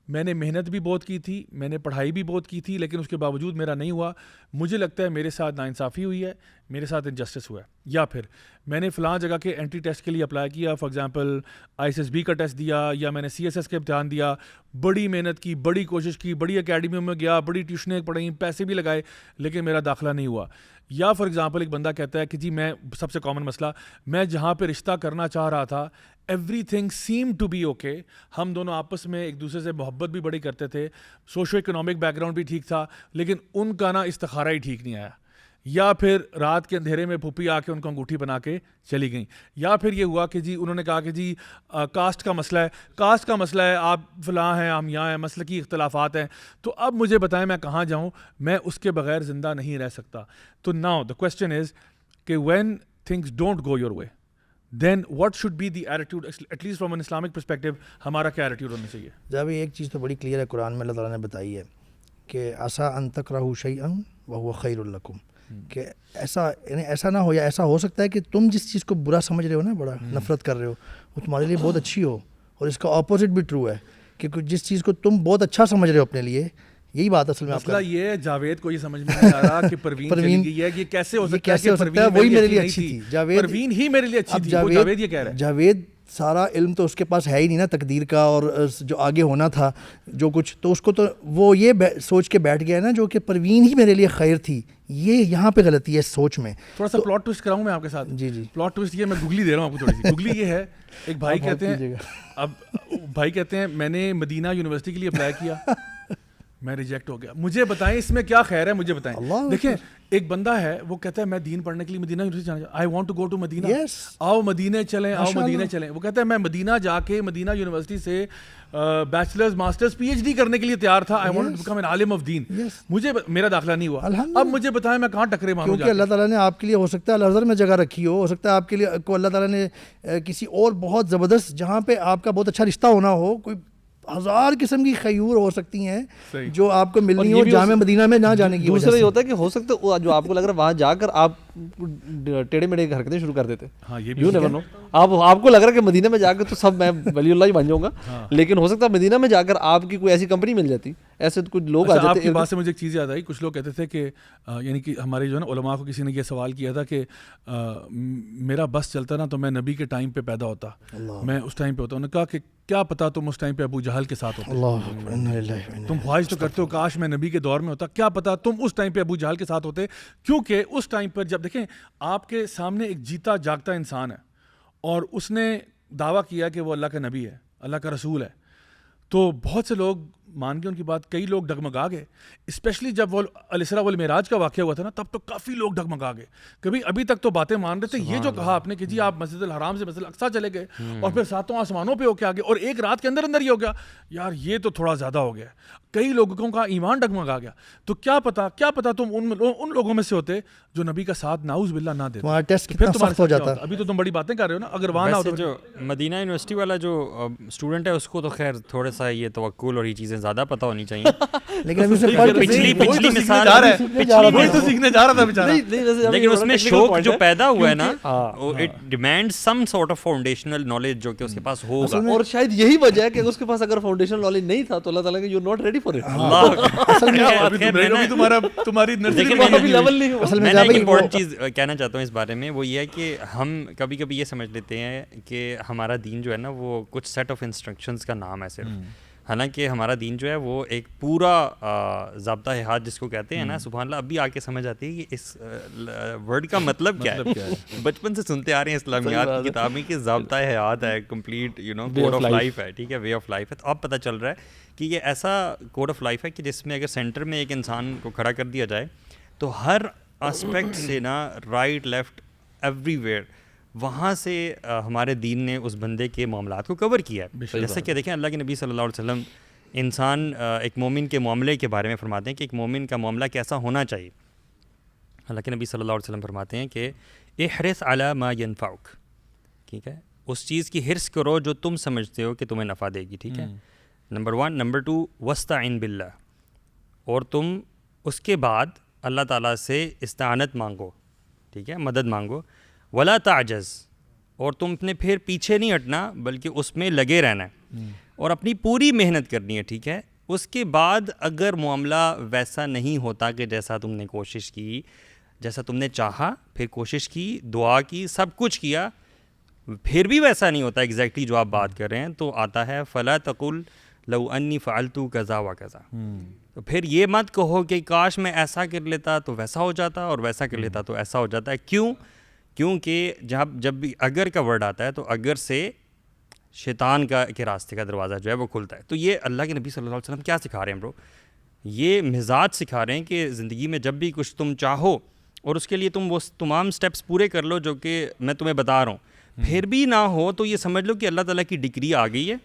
میں نے محنت بھی بہت کی تھی, میں نے پڑھائی بھی بہت کی تھی, لیکن اس کے باوجود میرا نہیں ہوا. مجھے لگتا ہے میرے ساتھ ناانصافی ہوئی ہے, میرے ساتھ انجسٹس ہوا ہے. یا پھر میں نے فلاں جگہ کے اینٹری ٹیسٹ کے لیے اپلائی کیا, فار ایگزامپل ISSB کا ٹیسٹ دیا, یا میں نے CSS کا امتحان دیا, بڑی محنت کی, بڑی کوشش کی, بڑی اکیڈمیوں میں گیا, بڑی ٹیوشنیں پڑھیں, پیسے بھی لگائے, لیکن میرا داخلہ نہیں ہوا. یا فار ایگزامپل ایک بندہ کہتا ہے کہ جی میں, سب سے کامن مسئلہ, میں جہاں پہ رشتہ کرنا چاہ رہا تھا everything seem to be okay, ہم دونوں آپس میں ایک دوسرے سے محبت بھی بڑی کرتے تھے, سوشو اکنامک بیک گراؤنڈ بھی ٹھیک تھا, لیکن ان کا نا استخارہ ہی ٹھیک نہیں آیا. یا پھر رات کے اندھیرے میں پھوپھی آ کے ان کو انگوٹھی بنا کے چلی گئیں. یا پھر یہ ہوا کہ جی انہوں نے کہا کہ جی کاسٹ کا مسئلہ ہے, کاسٹ کا مسئلہ ہے, آپ فلاں ہیں, ہم یہاں ہیں, مسلکی اختلافات ہیں, تو اب مجھے بتائیں میں کہاں جاؤں, میں اس کے بغیر زندہ نہیں رہ سکتا. تو ناؤ دا کویسچن از کہ when things don't go your way, then what should be the attitude, at least from an Islamic perspective, ہمارا کیا ایٹیٹیوڈ ہونا چاہیے؟ جب ایک چیز تو بڑی کلیئر ہے قرآن میں اللہ تعالیٰ نے بتائی ہے کہ عسیٰ ان تکرہوا شیئا وہو خیر لکم، کہ ایسا یعنی ایسا نہ ہو یا ایسا ہو سکتا ہے کہ تم جس چیز کو برا سمجھ رہے ہو نا، بڑا نفرت کر رہے ہو، وہ تمہارے لیے بہت اچھی ہو، اور اس کا اپوزٹ بھی ٹرو ہے کہ جس چیز کو تم بہت اچھا سمجھ رہے ہو اپنے لیے، یہی بات اصل میں آپ مسئلہ یہ ہے جاوید کو یہ سمجھ میں نہیں آ رہا کہ پروین چلی گئی ہے، یہ کیسے ہو سکتا ہے کہ پروین وہی میرے لیے اچھی تھی، پروین ہی میرے لیے اچھی تھی، وہ جاوید یہ کہہ رہا ہے. جاوید سارا علم تو اس کے پاس ہے ہی نہیں نا تقدیر کا، اور جو آگے ہونا تھا جو کچھ، تو اس کو تو وہ یہ سوچ کے بیٹھ گیا ہے نا جو کہ پروین ہی میرے لیے خیر تھی. یہ یہاں پہ غلطی ہے اس سوچ میں. تھوڑا سا پلاٹ ٹوسٹ کراؤں میں آپ کے ساتھ. جی پلاٹ ٹوسٹ یہ میں گگلی دے رہا ہوں آپ کو تھوڑی سی. گگلی یہ ہے، ایک بھائی کہتے ہیں، اب بھائی کہتے ہیں میں نے مدینہ یونیورسٹی کے لیے اپلائی کیا، میں ریجیکٹ ہو گیا. مجھے بتائیں اس میں کیا خیر ہے، مجھے بتائیں. دیکھیں ایک بندہ ہے وہ کہتا ہے میں دین پڑھنے کے لیے مدینہ یونیورسٹی جانا چاہتا ہوں، I want to go to Medina, آؤ مدینہ چلیں، آؤ مدینہ چلیں. وہ کہتا ہے میں مدینہ جا کے مدینہ یونیورسٹی سے bachelors masters P H D کرنے کے لیے تیار تھا. I want to become an عالم آف دین. مجھے میرا داخلہ نہیں ہوا. اب مجھے بتائیں میں کہاں ٹکرے ماروں؟ کیونکہ اللہ تعالیٰ نے آپ کے لیے ہو سکتا ہے الازہر میں جگہ رکھی ہو سکتا ہے آپ کے لیے کو اللہ تعالیٰ نے کسی اور بہت زبردست جہاں پہ آپ کا بہت اچھا رشتہ ہونا ہو، کوئی ہزار قسم کی خیور ہو سکتی ہیں جو آپ کو ملنی ہو جامع مدینہ میں نہ جانے کی وجہ سے. دوسرا یہ ہوتا ہے کہ ہو سکتا ہے جو آپ کو لگ رہا ہے وہاں جا کر آپ ٹیڑے میڑے حرکتیں شروع کر دیتے. ہاں یہ یو نیور نو. آپ کو لگ رہا ہے کہ مدینہ میں جا کر تو سب میں ولی اللہ ہی بن جاؤں گا، لیکن ہو سکتا ہے مدینہ میں جا کر آپ کی کوئی ایسی کمپنی مل جاتی. ایسے کچھ لوگ آ جاتے. آپ کی بات سے مجھے ایک چیز یاد آئی. کچھ لوگ کہتے تھے کہ یعنی کہ ہمارے جو ہے نا علماء کو کسی نے یہ سوال کیا تھا کہ میرا بس چلتا نا تو میں نبی کے ٹائم پہ پیدا ہوتا، میں اس ٹائم پہ ہوتا. انہوں نے کہا کہ کیا پتا تم اس ٹائم پہ ابو جہل کے ساتھ ہوتے، تم خواہش تو کرتے ہو کاش میں نبی کے دور میں ہوتا، کیا پتا تم اس ٹائم پہ ابو جہل کے ساتھ ہوتے. کیونکہ اس ٹائم پر جب دیکھیں آپ کے سامنے ایک جیتا جاگتا انسان ہے اور اس نے دعویٰ کیا کہ وہ اللہ کا نبی ہے، اللہ کا رسول ہے، تو بہت سے لوگ مان گئے ان کی بات. کئی لوگ ڈگمگا گئے، اسپیشلی جب وہ الاسراء والمعراج کا واقعہ ہوا تھا نا، تب تو کافی لوگ ڈگمگا گئے. کبھی ابھی تک تو باتیں مان رہے تھے. یہ جو کہا آپ نے کہ جی آپ مسجد الحرام سے مسجد الاقصیٰ چلے گئے اور پھر ساتوں آسمانوں پہ ہو کے آگے اور ایک رات کے اندر اندر ہی ہو گیا، یار یہ تو تھوڑا زیادہ ہو گیا. کئی لوگوں کا ایمان ڈگمگا گیا. تو کیا پتا تم ان لوگوں میں سے ہوتے جو نبی کا ساتھ نعوذ باللہ نہ دیتے. تمہارا ٹیسٹ کتنا سخت ہو جاتا. ابھی تو تم بڑی باتیں کر رہے ہو نا. اگر وہاں نہ ہوتا جو مدینہ یونیورسٹی والا جو اسٹوڈنٹ ہے اس کو تو خیر تھوڑا سا یہ توکل اور یہ چیزیں زیادہ پتہ ہونی چاہیے. لیکن ابھی سے پچھلی مثال وہی تو سیکھنے جا رہا تھا بیچارہ. لیکن اس میں شوق جو پیدا ہوا ہے نا، it demand some sort of foundational knowledge جو کہ اس کے پاس ہوگا. اور شاید یہی وجہ ہے کہ اس کے پاس اگر فاؤنڈیشنل نالج نہیں تھا تو اللہ تعالیٰ کہ یو ناٹ ریڈی فار میں ایک امپورٹنٹ چیز کہنا چاہتا ہوں اس بارے میں، وہ یہ ہے کہ ہم کبھی کبھی یہ سمجھ لیتے ہیں کہ ہمارا دین جو ہے نا وہ کچھ سیٹ آف انسٹرکشنز کا نام ہے صرف. حالانکہ ہمارا دین جو ہے وہ ایک پورا ضابطہ حیات جس کو کہتے ہیں نا، سبحان اللہ ابھی آ کے سمجھ آتی ہے کہ اس ورڈ کا مطلب کیا ہے. بچپن سے سنتے آ رہے ہیں اسلامیات کی کتابیں کہ ضابطہ حیات ہے، کمپلیٹ کوڈ آف لائف ہے، ٹھیک ہے، وے آف لائف ہے. تو اب پتہ چل رہا ہے کہ یہ ایسا کوڈ آف لائف ہے کہ جس میں اگر سینٹر میں ایک انسان کو کھڑا کر دیا جائے تو ہر اسپیکٹ سے نا، رائٹ لیفٹ ایوری ویئر، وہاں سے ہمارے دین نے اس بندے کے معاملات کو کور کیا ہے. جیسا کہ دیکھیں اللہ کے نبی صلی اللہ علیہ وسلم انسان ایک مومن کے معاملے کے بارے میں فرماتے ہیں کہ ایک مومن کا معاملہ کیسا ہونا چاہیے. اللہ کے نبی صلی اللہ علیہ وسلم فرماتے ہیں کہ احرص علی ما ینفعک، ٹھیک ہے، اس چیز کی حرص کرو جو تم سمجھتے ہو کہ تمہیں نفع دے گی، ٹھیک ہے، نمبر 1. نمبر 2 واستعن باللہ، اور تم اس کے بعد اللہ تعالیٰ سے استعانت مانگو، ٹھیک ہے، مدد مانگو. ولا تعجز، اور تم نے پھر پیچھے نہیں ہٹنا بلکہ اس میں لگے رہنا ہے اور اپنی پوری محنت کرنی ہے، ٹھیک ہے. اس کے بعد اگر معاملہ ویسا نہیں ہوتا کہ جیسا تم نے کوشش کی، جیسا تم نے چاہا، پھر کوشش کی، دعا کی، سب کچھ کیا، پھر بھی ویسا نہیں ہوتا ایگزیکٹلی جو آپ بات کر رہے ہیں، تو آتا ہے فلا تقل لو انی فعلت کذا و کذا. تو پھر یہ مت کہو کہ کاش میں ایسا کر لیتا تو ویسا ہو جاتا اور ویسا کر لیتا تو ایسا ہو جاتا ہے. کیونکہ جب بھی اگر کا ورڈ آتا ہے تو اگر سے شیطان کے راستے کا دروازہ جو ہے وہ کھلتا ہے. تو یہ اللہ کے نبی صلی اللہ علیہ وسلم کیا سکھا رہے ہیں برو؟ یہ مزاج سکھا رہے ہیں کہ زندگی میں جب بھی کچھ تم چاہو اور اس کے لیے تم وہ تمام سٹیپس پورے کر لو جو کہ میں تمہیں بتا رہا ہوں، پھر بھی نہ ہو تو یہ سمجھ لو کہ اللہ تعالیٰ کی ڈگری آ گئی ہے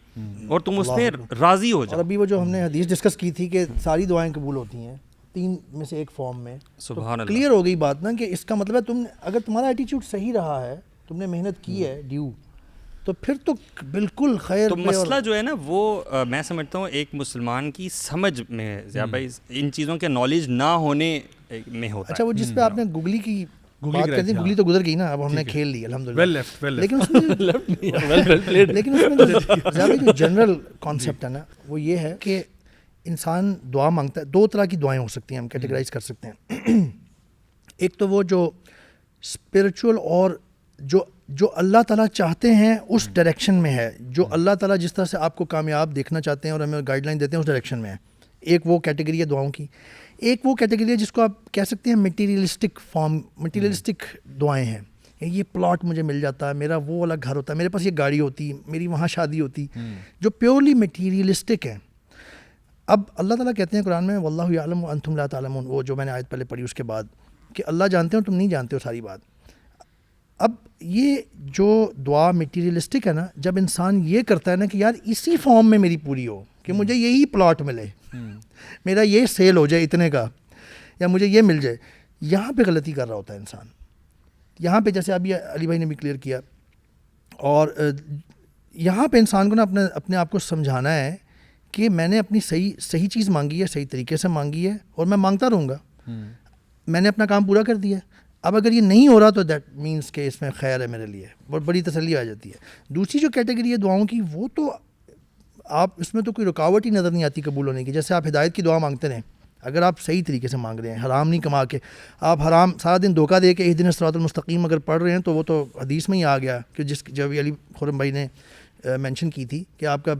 اور تم اس میں راضی ہو جاؤ. اور ابھی وہ جو ہم نے حدیث ڈسکس کی تھی کہ ساری دعائیں قبول ہوتی ہیں 3 میں سے ایک فارم میں، سبحان اللہ، کلیئر ہو گئی بات نا کہ اس کا مطلب ہے تم اگر تمہارا ایٹیچیوڈ صحیح رہا ہے تم نے محنت کی ہے ڈیو, تو پھر تو بالکل خیر. تو مسئلہ جو ہے نا وہ میں سمجھتا ہوں ایک مسلمان کی سمجھ میں ہے, بھائی ان چیزوں کے نالج نہ ہونے میں ہوتا ہے. اچھا وہ جس پہ آپ نے گوگلی کی بات کرتے ہیں, گوگلی تو گزر گئی نا, اب ہم نے کھیل لی الحمدللہ, لیکن اس میں زیادہ جو جنرل کانسیپٹ ہے نا وہ یہ ہے کہ انسان دعا مانگتا ہے. 2 طرح کی دعائیں ہو سکتی ہیں, ہم کیٹیگرائز کر سکتے ہیں. ایک تو وہ جو اسپریچول اور جو اللہ تعالیٰ چاہتے ہیں اس ڈائریکشن میں ہے, جو اللہ تعالیٰ جس طرح سے آپ کو کامیاب دیکھنا چاہتے ہیں اور ہمیں گائیڈ لائن دیتے ہیں اس ڈائریکشن میں ہے. ایک وہ کیٹیگری ہے دعاؤں کی. ایک وہ کیٹیگری ہے جس کو آپ کہہ سکتے ہیں مٹیریلسٹک دعائیں ہیں. یہ پلاٹ مجھے مل جاتا ہے, میرا وہ والا گھر ہوتا ہے, میرے پاس یہ گاڑی ہوتی, میری وہاں شادی ہوتی, جو پیورلی مٹیریلسٹک ہے. اب اللہ تعالیٰ کہتے ہیں قرآن میں واللہ یعلم وانتم لا تعلمون, وہ جو میں نے آیت پہلے پڑھی اس کے بعد, کہ اللہ جانتے ہو تم نہیں جانتے ہو ساری بات. اب یہ جو دعا مٹیریلسٹک ہے نا, جب انسان یہ کرتا ہے نا کہ یار اسی فارم میں میری پوری ہو, کہ مجھے یہی پلاٹ ملے, میرا یہ سیل ہو جائے اتنے کا, یا مجھے یہ مل جائے, یہاں پہ غلطی کر رہا ہوتا ہے انسان. یہاں پہ جیسے ابھی علی بھائی نے بھی کلیئر کیا, اور یہاں پہ انسان کو نا اپنے آپ کو سمجھانا ہے کہ میں نے اپنی صحیح چیز مانگی ہے, صحیح طریقے سے مانگی ہے, اور میں مانگتا رہوں گا. میں نے اپنا کام پورا کر دیا. اب اگر یہ نہیں ہو رہا تو دیٹ مینس کہ اس میں خیر ہے میرے لیے, بہت بڑی تسلی آ جاتی ہے. دوسری جو کیٹیگری ہے دعاؤں کی, وہ تو آپ اس میں تو کوئی رکاوٹ ہی نظر نہیں آتی قبول ہونے کی. جیسے آپ ہدایت کی دعا مانگتے رہیں, اگر آپ صحیح طریقے سے مانگ رہے ہیں, حرام نہیں کما کے, آپ حرام سارا دن دھوکہ دے کے اہدنا الصراط المستقیم اگر پڑھ رہے ہیں, تو وہ تو حدیث میں ہی آ گیا کہ جب علی خرم بھائی نے مینشن کی تھی کہ آپ کا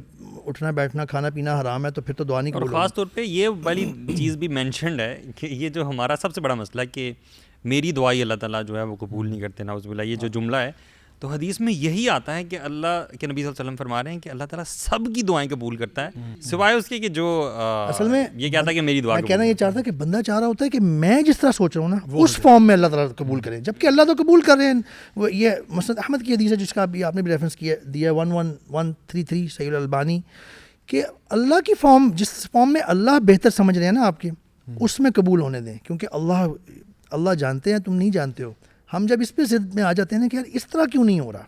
اٹھنا بیٹھنا کھانا پینا حرام ہے, تو پھر تو دعا نہیں قبول ہوگی. اور خاص طور پہ یہ والی چیز بھی مینشنڈ ہے کہ یہ جو ہمارا سب سے بڑا مسئلہ کہ میری دعائی اللہ تعالیٰ جو ہے وہ قبول نہیں کرتے, نعوذ باللہ, یہ جو جملہ ہے, تو حدیث میں یہی آتا ہے کہ اللہ کے نبی صلی اللہ علیہ وسلم فرما رہے ہیں کہ اللہ تعالیٰ سب کی دعائیں قبول کرتا ہے, سوائے اس کے کہ جو اصل میں یہ کہتا ہے کہ میری دعا. میں کہنا یہ چاہتا کہ بندہ چاہ رہا ہوتا ہے کہ میں جس طرح سوچ رہا ہوں نا اس فارم میں اللہ تعالیٰ قبول کرے, جبکہ اللہ تو قبول کر رہے ہیں. وہ یہ مسند احمد کی حدیث ہے جس کا ابھی آپ نے بھی ریفرنس دیا 11133 صحیح الالبانی, کہ اللہ کی فارم, جس فارم میں اللہ بہتر سمجھ رہے ہیں نا آپ کے, اس میں قبول ہونے دیں, کیونکہ اللہ جانتے ہیں تم نہیں جانتے ہو. ہم جب اس پہ ضد میں آ جاتے ہیں نا کہ یار اس طرح کیوں نہیں ہو رہا,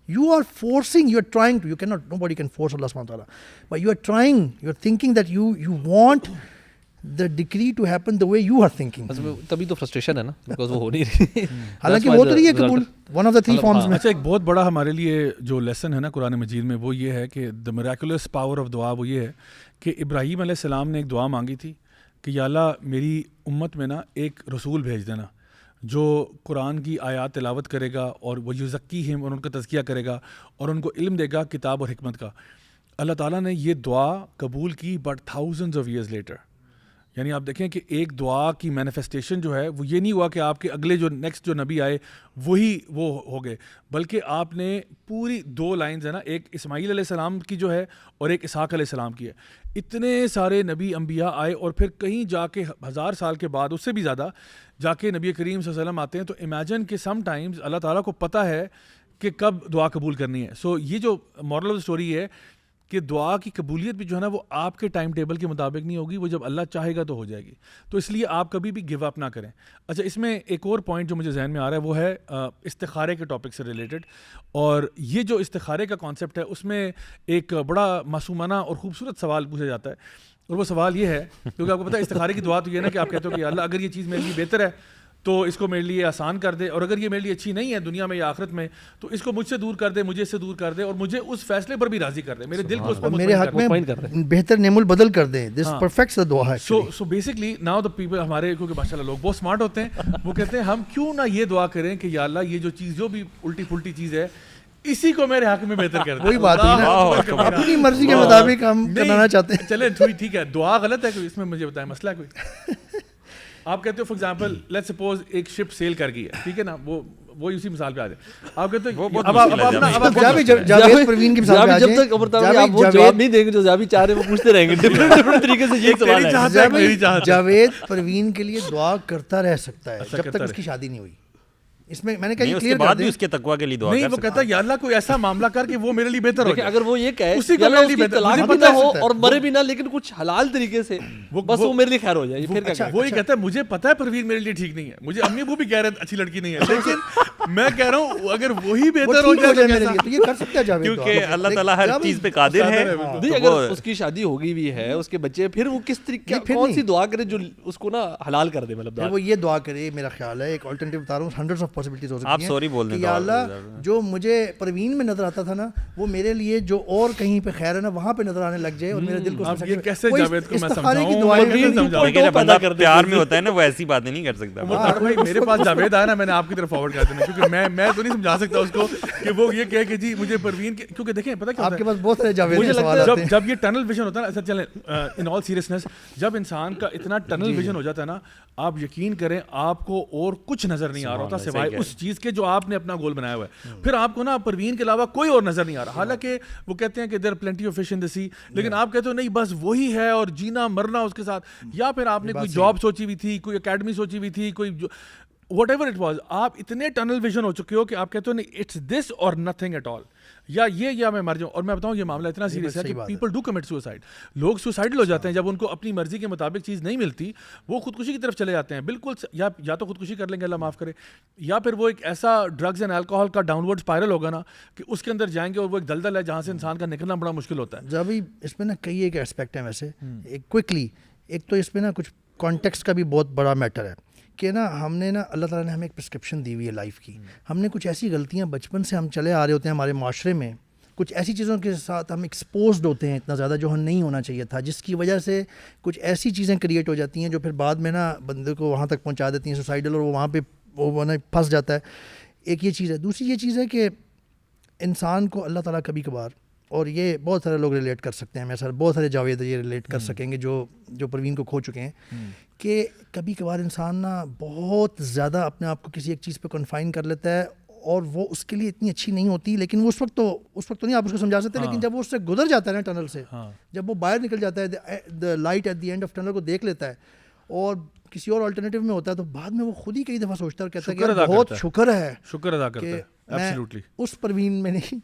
you are forcing, you are trying to, you cannot, nobody can force Allah subhanahu wa ta'ala, but you are trying, you are thinking that you want the decree to happen the way you are thinking. تبھی تو frustration ہے نا, because وہ ہو نہیں رہی. حالانکہ وہ تو رہی ہے قبول, one of the 3 forms میں. اچھا ایک بہت بڑا ہمارے لیے جو لیسن ہے نا قرآن مجید میں, وہ یہ ہے کہ the miraculous power of دعا, وہ یہ ہے کہ ابراہیم علیہ السلام نے ایک دعا مانگی تھی کہ یا اللہ میری امت میں نا ایک رسول بھیج دینا جو قرآن کی آیات تلاوت کرے گا, اور وہ یزکیہم, اور ان کا تزکیہ کرے گا, اور ان کو علم دے گا کتاب اور حکمت کا. اللہ تعالیٰ نے یہ دعا قبول کی, but thousands of years later. یعنی آپ دیکھیں کہ ایک دعا کی مینیفیسٹیشن جو ہے وہ یہ نہیں ہوا کہ آپ کے اگلے جو نیکسٹ جو نبی آئے وہی وہ ہو گئے, بلکہ آپ نے پوری 2 لائنز ہے نا, ایک اسماعیل علیہ السلام کی جو ہے اور ایک اسحاق علیہ السلام کی ہے. اتنے سارے نبی انبیاء آئے, اور پھر کہیں جا کے 1000 سال کے بعد, اس سے بھی زیادہ جا کے نبی کریم صلی اللہ علیہ وسلم آتے ہیں. تو امیجن کہ سم ٹائمز اللہ تعالیٰ کو پتہ ہے کہ کب دعا قبول کرنی ہے. سو یہ جو مورل آف دا اسٹوری ہے کہ دعا کی قبولیت بھی جو ہے نا وہ آپ کے ٹائم ٹیبل کے مطابق نہیں ہوگی, وہ جب اللہ چاہے گا تو ہو جائے گی. تو اس لیے آپ کبھی بھی گیو اپ نہ کریں. اچھا اس میں ایک اور پوائنٹ جو مجھے ذہن میں آ رہا ہے وہ ہے استخارے کے ٹاپک سے ریلیٹڈ. اور یہ جو استخارے کا کانسیپٹ ہے اس میں ایک بڑا معصومانہ اور خوبصورت سوال پوچھا جاتا ہے, اور وہ سوال یہ ہے, کیونکہ آپ کو پتہ ہے استخارے کی دعا تو یہ ہے نا کہ آپ کہتے ہو کہ اللہ اگر یہ چیز میرے لیے بہتر ہے تو اس کو میرے لیے آسان کر دے, اور اگر یہ میرے لیے اچھی نہیں ہے دنیا میں یا آخرت میں تو اس کو مجھ سے دور کر دے, مجھے اس سے دور کر دے, اور مجھے اس فیصلے پر بھی راضی کر دے, میرے دل کو اس پر میرے حق میں بہتر نعم البدل کر دے. دس پرفیکٹس دی دعا ہے. So basically now the people, ہمارے کیونکہ ماشاءاللہ لوگ بہت اسمارٹ ہوتے ہیں, وہ کہتے ہیں ہم کیوں نہ یہ دعا کریں کہ یا اللہ یہ جو چیز جو بھی الٹی پھلٹی چیز ہے اسی کو میرے حق میں بہتر کر دے. وہی بات ہے نا, اپنی مرضی کے مطابق ہم کرنا چاہتے ہیں. چلیں ٹھیک ہے, دعا غلط ہے, اس میں مجھے بتائیں مسئلہ کوئی. آپ کہتے ہو فار ایگزامپل لیٹس سپوز ایک شپ سیل کر گئی ہے, ٹھیک ہے نا, وہ اسی مثال پہ آ جائے. آپ کہتے ہو جاوید پروین کی مثال پہ آ جائیں. جب تک آپ وہ جواب نہیں دیں گے جو جاوید چاہ رہے ہیں وہ پوچھتے رہیں گے ڈفرنٹ طریقے سے. یہ سوال ہے جاوید پروین کے لیے دعا کرتا رہ سکتا ہے جب تک اس کی شادی نہیں ہوئی. اس میں نے کہا یہ کلیئر کر دیں, اس کے تقویٰ کے لیے دعا نہیں, وہ کہتا ہے یا اللہ کوئی ایسا معاملہ کر کہ وہ میرے لیے بہتر ہو جائے. اگر وہ یہ کہے اسی کو میرے لیے بہتر, طلاق بھی نہ ہو اور مرے بھی نہ, لیکن کچھ حلال طریقے سے, بس وہ میرے لیے خیر ہو جائے. وہ یہ کہتا ہے مجھے پتا ہے پروین میرے لیے ٹھیک نہیں ہے, مجھے امی ابو بھی کہہ رہے ہیں اچھی لڑکی نہیں ہے, لیکن میں کہہ رہا ہوں اگر وہی وہ بہتر ہو ٹھیک ہو جائے جائے تو میرے لیے تو یہ کر سکتا ہے جاوید. کیونکہ اللہ تعالیٰ ہر چیز پہ قادر ہے. نہیں اگر اس کی شادی ہو گئی بھی ہے اس کے بچے, پھر وہ کس طریقے کون سی دعا کرے جو اس کو نا حلال کر دے, مطلب وہ یہ دعا کرے, میرا خیال ہے ایک آلٹرنیٹیو بتا رہا ہوں, ہنڈریڈز آف پاسبلٹیز ہو سکتی ہیں. آپ سوری بول دیں کہ یا اللہ جو مجھے پروین میں نظر آتا تھا نا وہ میرے لیے جو اور کہیں پہ خیر ہے نا وہاں پہ نظر آنے لگ جائے, اور میرے دل کو یہ کیسے جاوید کو میں سمجھاؤں, بندہ پیار میں ہوتا ہے نا وہ ایسی باتیں نہیں کر سکتا. بھائی میرے پاس جاوید آیا نا, میں نے آپ کی طرف فارورڈ کر دینا, کیونکہ میں تو نہیں سمجھا سکتا اس کو کہ وہ یہ کہے کہ جی مجھے پروین, کیونکہ دیکھیں پتہ کیا آپ کے پاس بہت سارے جاوید مجھے سوال لگتا آتے ہے ہیں. جب یہ ٹنل ویژن ہوتا ہے نا, ایسا چلیں ان آل سیریسنس, جب انسان کا اتنا ٹنل ویژن ہو جاتا ہے نا, آپ یقین کریں آپ کو اور کچھ نظر نہیں آ رہا ہوتا سوائے اس چیز کے جو آپ نے اپنا گول بنایا ہوا ہے. پھر آپ کو نا پروین کے علاوہ کوئی اور نظر نہیں آ رہا. حالانکہ وہ کہتے ہیں کہ دیر پلینٹی آف فش ان دی سی, لیکن آپ کہتے ہو نہیں بس وہی ہے اور جینا مرنا اس کے ساتھ. یا پھر آپ نے کوئی جاب سوچی ہوئی تھی, کوئی اکیڈمی سوچی ہوئی تھی, کوئی واٹ ایور اٹ واز, آپ اتنے ٹنل ویژن ہو چکے ہو کہ آپ کہتے ہو نہیں اٹس دس اور نتھنگ ایٹ آل, یا میں مر جاؤں. اور میں بتاؤں یہ معاملہ اتنا سیریس ہے کہ پیپل ڈو کمٹ سوسائڈ. لوگ سوسائڈل ہو جاتے ہیں جب ان کو اپنی مرضی کے مطابق چیز نہیں ملتی, وہ خودکشی کی طرف چلے جاتے ہیں. بالکل, یا تو خودکشی کر لیں گے اللہ معاف کرے, یا پھر وہ ایک ایسا ڈرگز اینڈ الکوہول کا ڈاؤن ورڈ اسپائرل ہوگا نا کہ اس کے اندر جائیں گے, اور وہ ایک دلدل ہے جہاں سے انسان کا نکلنا بڑا مشکل ہوتا ہے. جب اس میں نا کئی ایک اسپیکٹ ہیں ویسے, ایک کوئکلی, ایک تو اس میں نا کچھ کانٹیکسٹ کا بھی بہت بڑا میٹر ہے کہ نا ہم نے نا اللہ تعالیٰ نے ہمیں ایک پرسکرپشن دی ہوئی ہے لائف کی. ہم نے کچھ ایسی غلطیاں بچپن سے ہم چلے آ رہے ہوتے ہیں ہمارے معاشرے میں, کچھ ایسی چیزوں کے ساتھ ہم ایکسپوزڈ ہوتے ہیں اتنا زیادہ جو ہم نہیں ہونا چاہیے تھا, جس کی وجہ سے کچھ ایسی چیزیں کریٹ ہو جاتی ہیں جو پھر بعد میں نا بندے کو وہاں تک پہنچا دیتی ہیں سوسائڈل, اور وہ وہاں پہ وہ پھنس جاتا ہے. ایک یہ چیز ہے. دوسری یہ چیز ہے کہ انسان کو اللہ تعالیٰ کبھی کبھار, اور یہ بہت سارے لوگ ریلیٹ کر سکتے ہیں, میں سر بہت سارے جاوید یہ ریلیٹ کر سکیں گے جو پروین کو کھو چکے ہیں, کہ کبھی کبھار انسان نا بہت زیادہ اپنے آپ کو کسی ایک چیز پہ کنفائن کر لیتا ہے, اور وہ اس کے لیے اتنی اچھی نہیں ہوتی, لیکن وہ اس وقت تو نہیں آپ اس کو سمجھا سکتے, لیکن جب وہ اس سے گزر جاتا ہے نا ٹنل سے, جب وہ باہر نکل جاتا ہے, the light at the end of tunnel کو دیکھ لیتا ہے, اور کسی اور الٹرنیٹیو میں ہوتا ہے, تو بعد میں وہ خود ہی کئی دفعہ سوچتا ہے, کہتا ہے کہ بہت شکر ادا کرتا ہے میں اس پروین میں نہیں,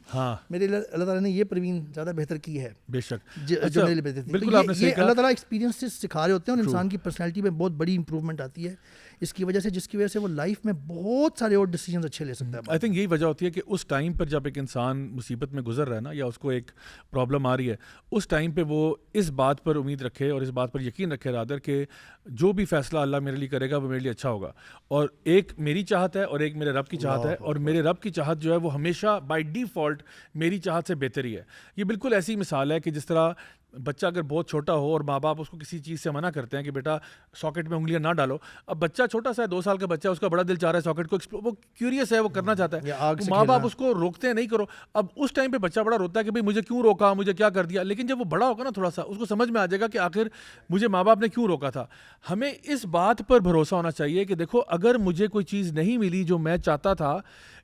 میرے اللہ تعالیٰ نے یہ پروین زیادہ بہتر کی ہے بے شک جو میرے لیے بہتر تھی. تو یہ اللہ تعالیٰ ایکسپیرینس سے سکھا رہے ہوتے ہیں, اور انسان کی پرسنالٹی میں بہت بڑی امپروومنٹ آتی ہے اس کی وجہ سے, جس کی وجہ سے وہ لائف میں بہت سارے اور ڈیسیجنز اچھے لے سکتا ہے. آئی تھنک یہی وجہ ہوتی ہے کہ اس ٹائم پر جب ایک انسان مصیبت میں گزر رہا ہے نا, یا اس کو ایک پرابلم آ رہی ہے, اس ٹائم پہ وہ اس بات پر امید رکھے اور اس بات پر یقین رکھے رادر کہ جو بھی فیصلہ اللہ میرے لیے کرے گا وہ میرے لیے اچھا ہوگا. اور ایک میری چاہت ہے اور ایک میرے رب کی چاہت ہے, اور میرے رب کی چاہت جو ہے وہ ہمیشہ بائی ڈیفالٹ میری چاہت سے بہتر ہی ہے. یہ بالکل ایسی مثال ہے کہ جس طرح بچہ اگر بہت چھوٹا ہو اور ماں باپ اس کو کسی چیز سے منع کرتے ہیں کہ بیٹا ساکٹ میں انگلیاں نہ ڈالو, اب بچہ چھوٹا سا ہے, 2 سال کا بچہ ہے, اس کا بڑا دل چاہ رہا ہے ساکٹ کو, وہ کیوریس ہے, وہ کرنا چاہتا ہے, ماں باپ اس کو روکتے ہیں نہیں کرو. اب اس ٹائم پہ بچہ بڑا روتا ہے کہ بھائی مجھے کیوں روکا, مجھے کیا کر دیا, لیکن جب وہ بڑا ہوگا نا تھوڑا سا, اس کو سمجھ میں آ جائے گا کہ آخر مجھے ماں باپ نے کیوں روکا تھا. ہمیں اس بات پر بھروسہ ہونا چاہیے کہ دیکھو اگر مجھے کوئی چیز نہیں ملی جو میں چاہتا تھا,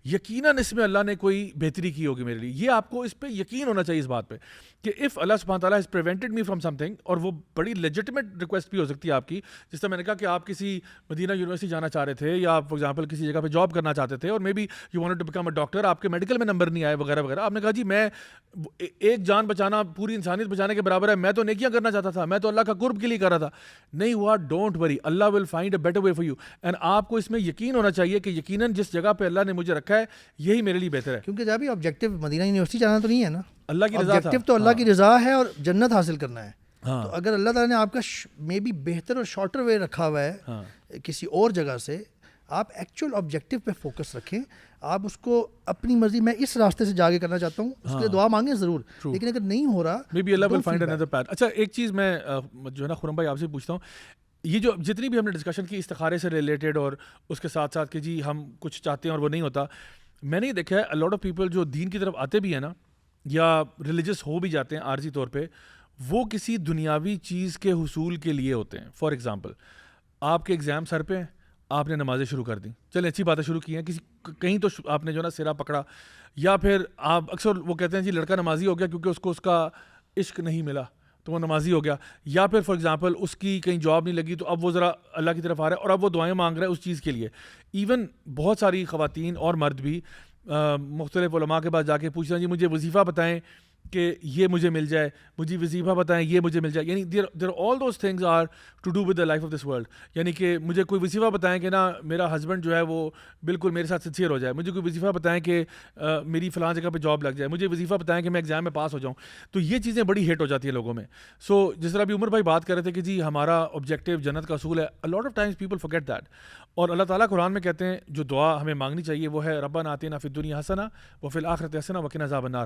یقیناً اس میں اللہ نے کوئی بہتری کی ہوگی میرے لیے. یہ آپ کو اس پہ یقین ہونا چاہیے, اس بات پہ کہ اف اللہ سبحانہ تعالیٰ has prevented me from something, اور وہ بڑی لیجٹمیٹ ریکویسٹ بھی ہو سکتی ہے آپ کی, جس طرح میں نے کہا کہ آپ کسی مدینہ یونیورسٹی جانا چاہ رہے تھے, یا آپ فار ایگزامپل کسی جگہ پہ جاب کرنا چاہتے تھے, اور may be you wanted to become a doctor, آپ کے میڈیکل میں نمبر نہیں آئے وغیرہ وغیرہ, آپ نے کہا جی میں ایک جان بچانا پوری انسانیت بچانے کے برابر ہے, میں تو نیکیاں کرنا چاہتا تھا, میں تو اللہ کا قرب کے لیے کر رہا تھا, نہیں ہوا, don't worry, Allah will find a better way for you. And آپ کو اس میں یقین ہونا چاہیے کہ یقیناً جس جگہ پہ اللہ نے مجھے رکھا ہے یہی میرے لیے بہتر ہے. کیونکہ جب بھی آبجیکٹو مدینہ یونیورسٹی جانا تو نہیں ہے نا, اللہ کی رضا, آبجیکٹو تو اللہ کی رضا ہے اور جنت حاصل کرنا ہے. تو اگر اللہ تعالیٰ نے آپ کا مے بی بہتر اور شارٹر وے رکھا ہوا ہے کسی اور جگہ سے, آپ ایکچوئل آبجیکٹو پہ فوکس رکھیں, آپ اس کو اپنی مرضی میں اس راستے سے جا کے کرنا چاہتا ہوں, اس کے لیے دعا مانگیں ضرور, لیکن اگر نہیں ہو رہا maybe Allah will find another path. اچھا ایک چیز میں جو ہے نا خرم بھائی آپ سے پوچھتا ہوں, یہ جو جتنی بھی ہم نے ڈسکشن کی استخارے سے ریلیٹڈ اور اس کے ساتھ ساتھ کہ جی ہم کچھ چاہتے ہیں اور وہ نہیں ہوتا, میں نے یہ دیکھا ہے a lot of people جو دین کی طرف آتے بھی ہیں نا, یا ریلیجس ہو بھی جاتے ہیں عارضی طور پہ, وہ کسی دنیاوی چیز کے حصول کے لیے ہوتے ہیں. فار ایگزامپل آپ کے ایگزام سر پہ ہیں, آپ نے نمازیں شروع کر دیں, چلیں اچھی باتیں شروع کی ہیں, کہیں تو آپ نے جو نا سرا پکڑا, یا پھر آپ اکثر وہ کہتے ہیں جی لڑکا نمازی ہو گیا کیونکہ اس کو اس کا عشق نہیں ملا تو وہ نمازی ہو گیا, یا پھر فار ایگزامپل اس کی کہیں جاب نہیں لگی تو اب وہ ذرا اللہ کی طرف آ رہا ہے اور اب وہ دعائیں مانگ رہا ہے اس چیز کے لیے. ایون بہت ساری خواتین اور مرد بھی مختلف علماء کے پاس جا کے پوچھتے ہیں جی مجھے وظیفہ بتائیں کہ یہ مجھے مل جائے, مجھے وظیفہ بتائیں, یہ مجھے مل جائے, یعنی there all those things are to do with the life of this world. یعنی کہ مجھے کوئی وظیفہ بتائیں کہ نا میرا ہسبینڈ جو ہے وہ بالکل میرے ساتھ سنسیئر ہو جائے, مجھے کوئی وظیفہ بتائیں کہ میری فلاں جگہ پہ جاب لگ جائے, مجھے وظیفہ بتائیں کہ میں ایگزام میں پاس ہو جاؤں. تو یہ چیزیں بڑی ہٹ ہو جاتی ہیں لوگوں میں. سو جس طرح بھی عمر بھائی بات کر رہے تھے کہ جی ہمارا آبجیکٹیو جنت کا اصول ہے, a lot of times people forget that. اور اللہ تعالیٰ قرآن میں کہتے ہیں جو دعا ہمیں مانگنی چاہیے وہ ہے ربنا آتنا فی الدنیا حسنہ وفی الآخرۃ حسنہ وقنا عذاب النار.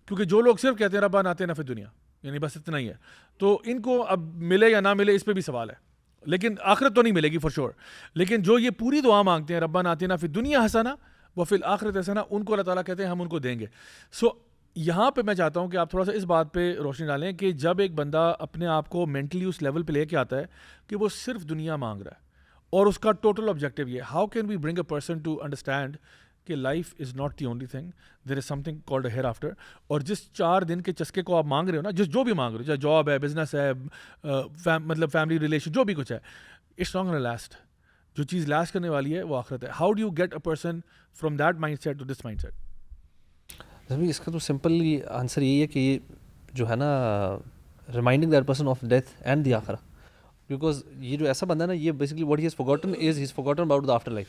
کیونکہ جو لوگ صرف کہتے ہیں ربنا آتنا فی الدنیا, یعنی بس اتنا ہی ہے, تو ان کو اب ملے یا نہ ملے اس پہ بھی سوال ہے, لیکن آخرت تو نہیں ملے گی فار شور. لیکن جو یہ پوری دعا مانگتے ہیں ربنا آتنا فی الدنیا حسنہ وفی الآخرۃ حسنہ, ان کو اللہ تعالیٰ کہتے ہیں ہم ان کو دیں گے. سو یہاں پہ میں چاہتا ہوں کہ آپ تھوڑا سا اس بات پہ روشنی ڈالیں کہ جب ایک بندہ اپنے آپ کو مینٹلی اس لیول پہ لے کے آتا ہے کہ وہ صرف دنیا مانگ رہا ہے اور اس کا ٹوٹل آبجیکٹیو یہ, how can we bring a person to understand کہ life is not the only thing, there is something called a hereafter. اور جس 4 دن کے چسکے کو آپ مانگ رہے ہو نا, جو بھی مانگ رہے ہو, چاہے جاب ہے, بزنس ہے, مطلب فیملی ریلیشن, جو بھی کچھ ہے, اٹس ناٹ گونا لاسٹ. جو چیز لاسٹ کرنے والی ہے وہ آخرت ہے. How do you get a person from that mindset to this mindset? اس کا تو سمپلی آنسر یہی ہے کہ یہ جو ہے نا reminding that person of death and the آخرہ. بیکاز یہ جو ایسا بندہ ہے نا, یہ basically what he has forgotten is he is forgotten about the afterlife.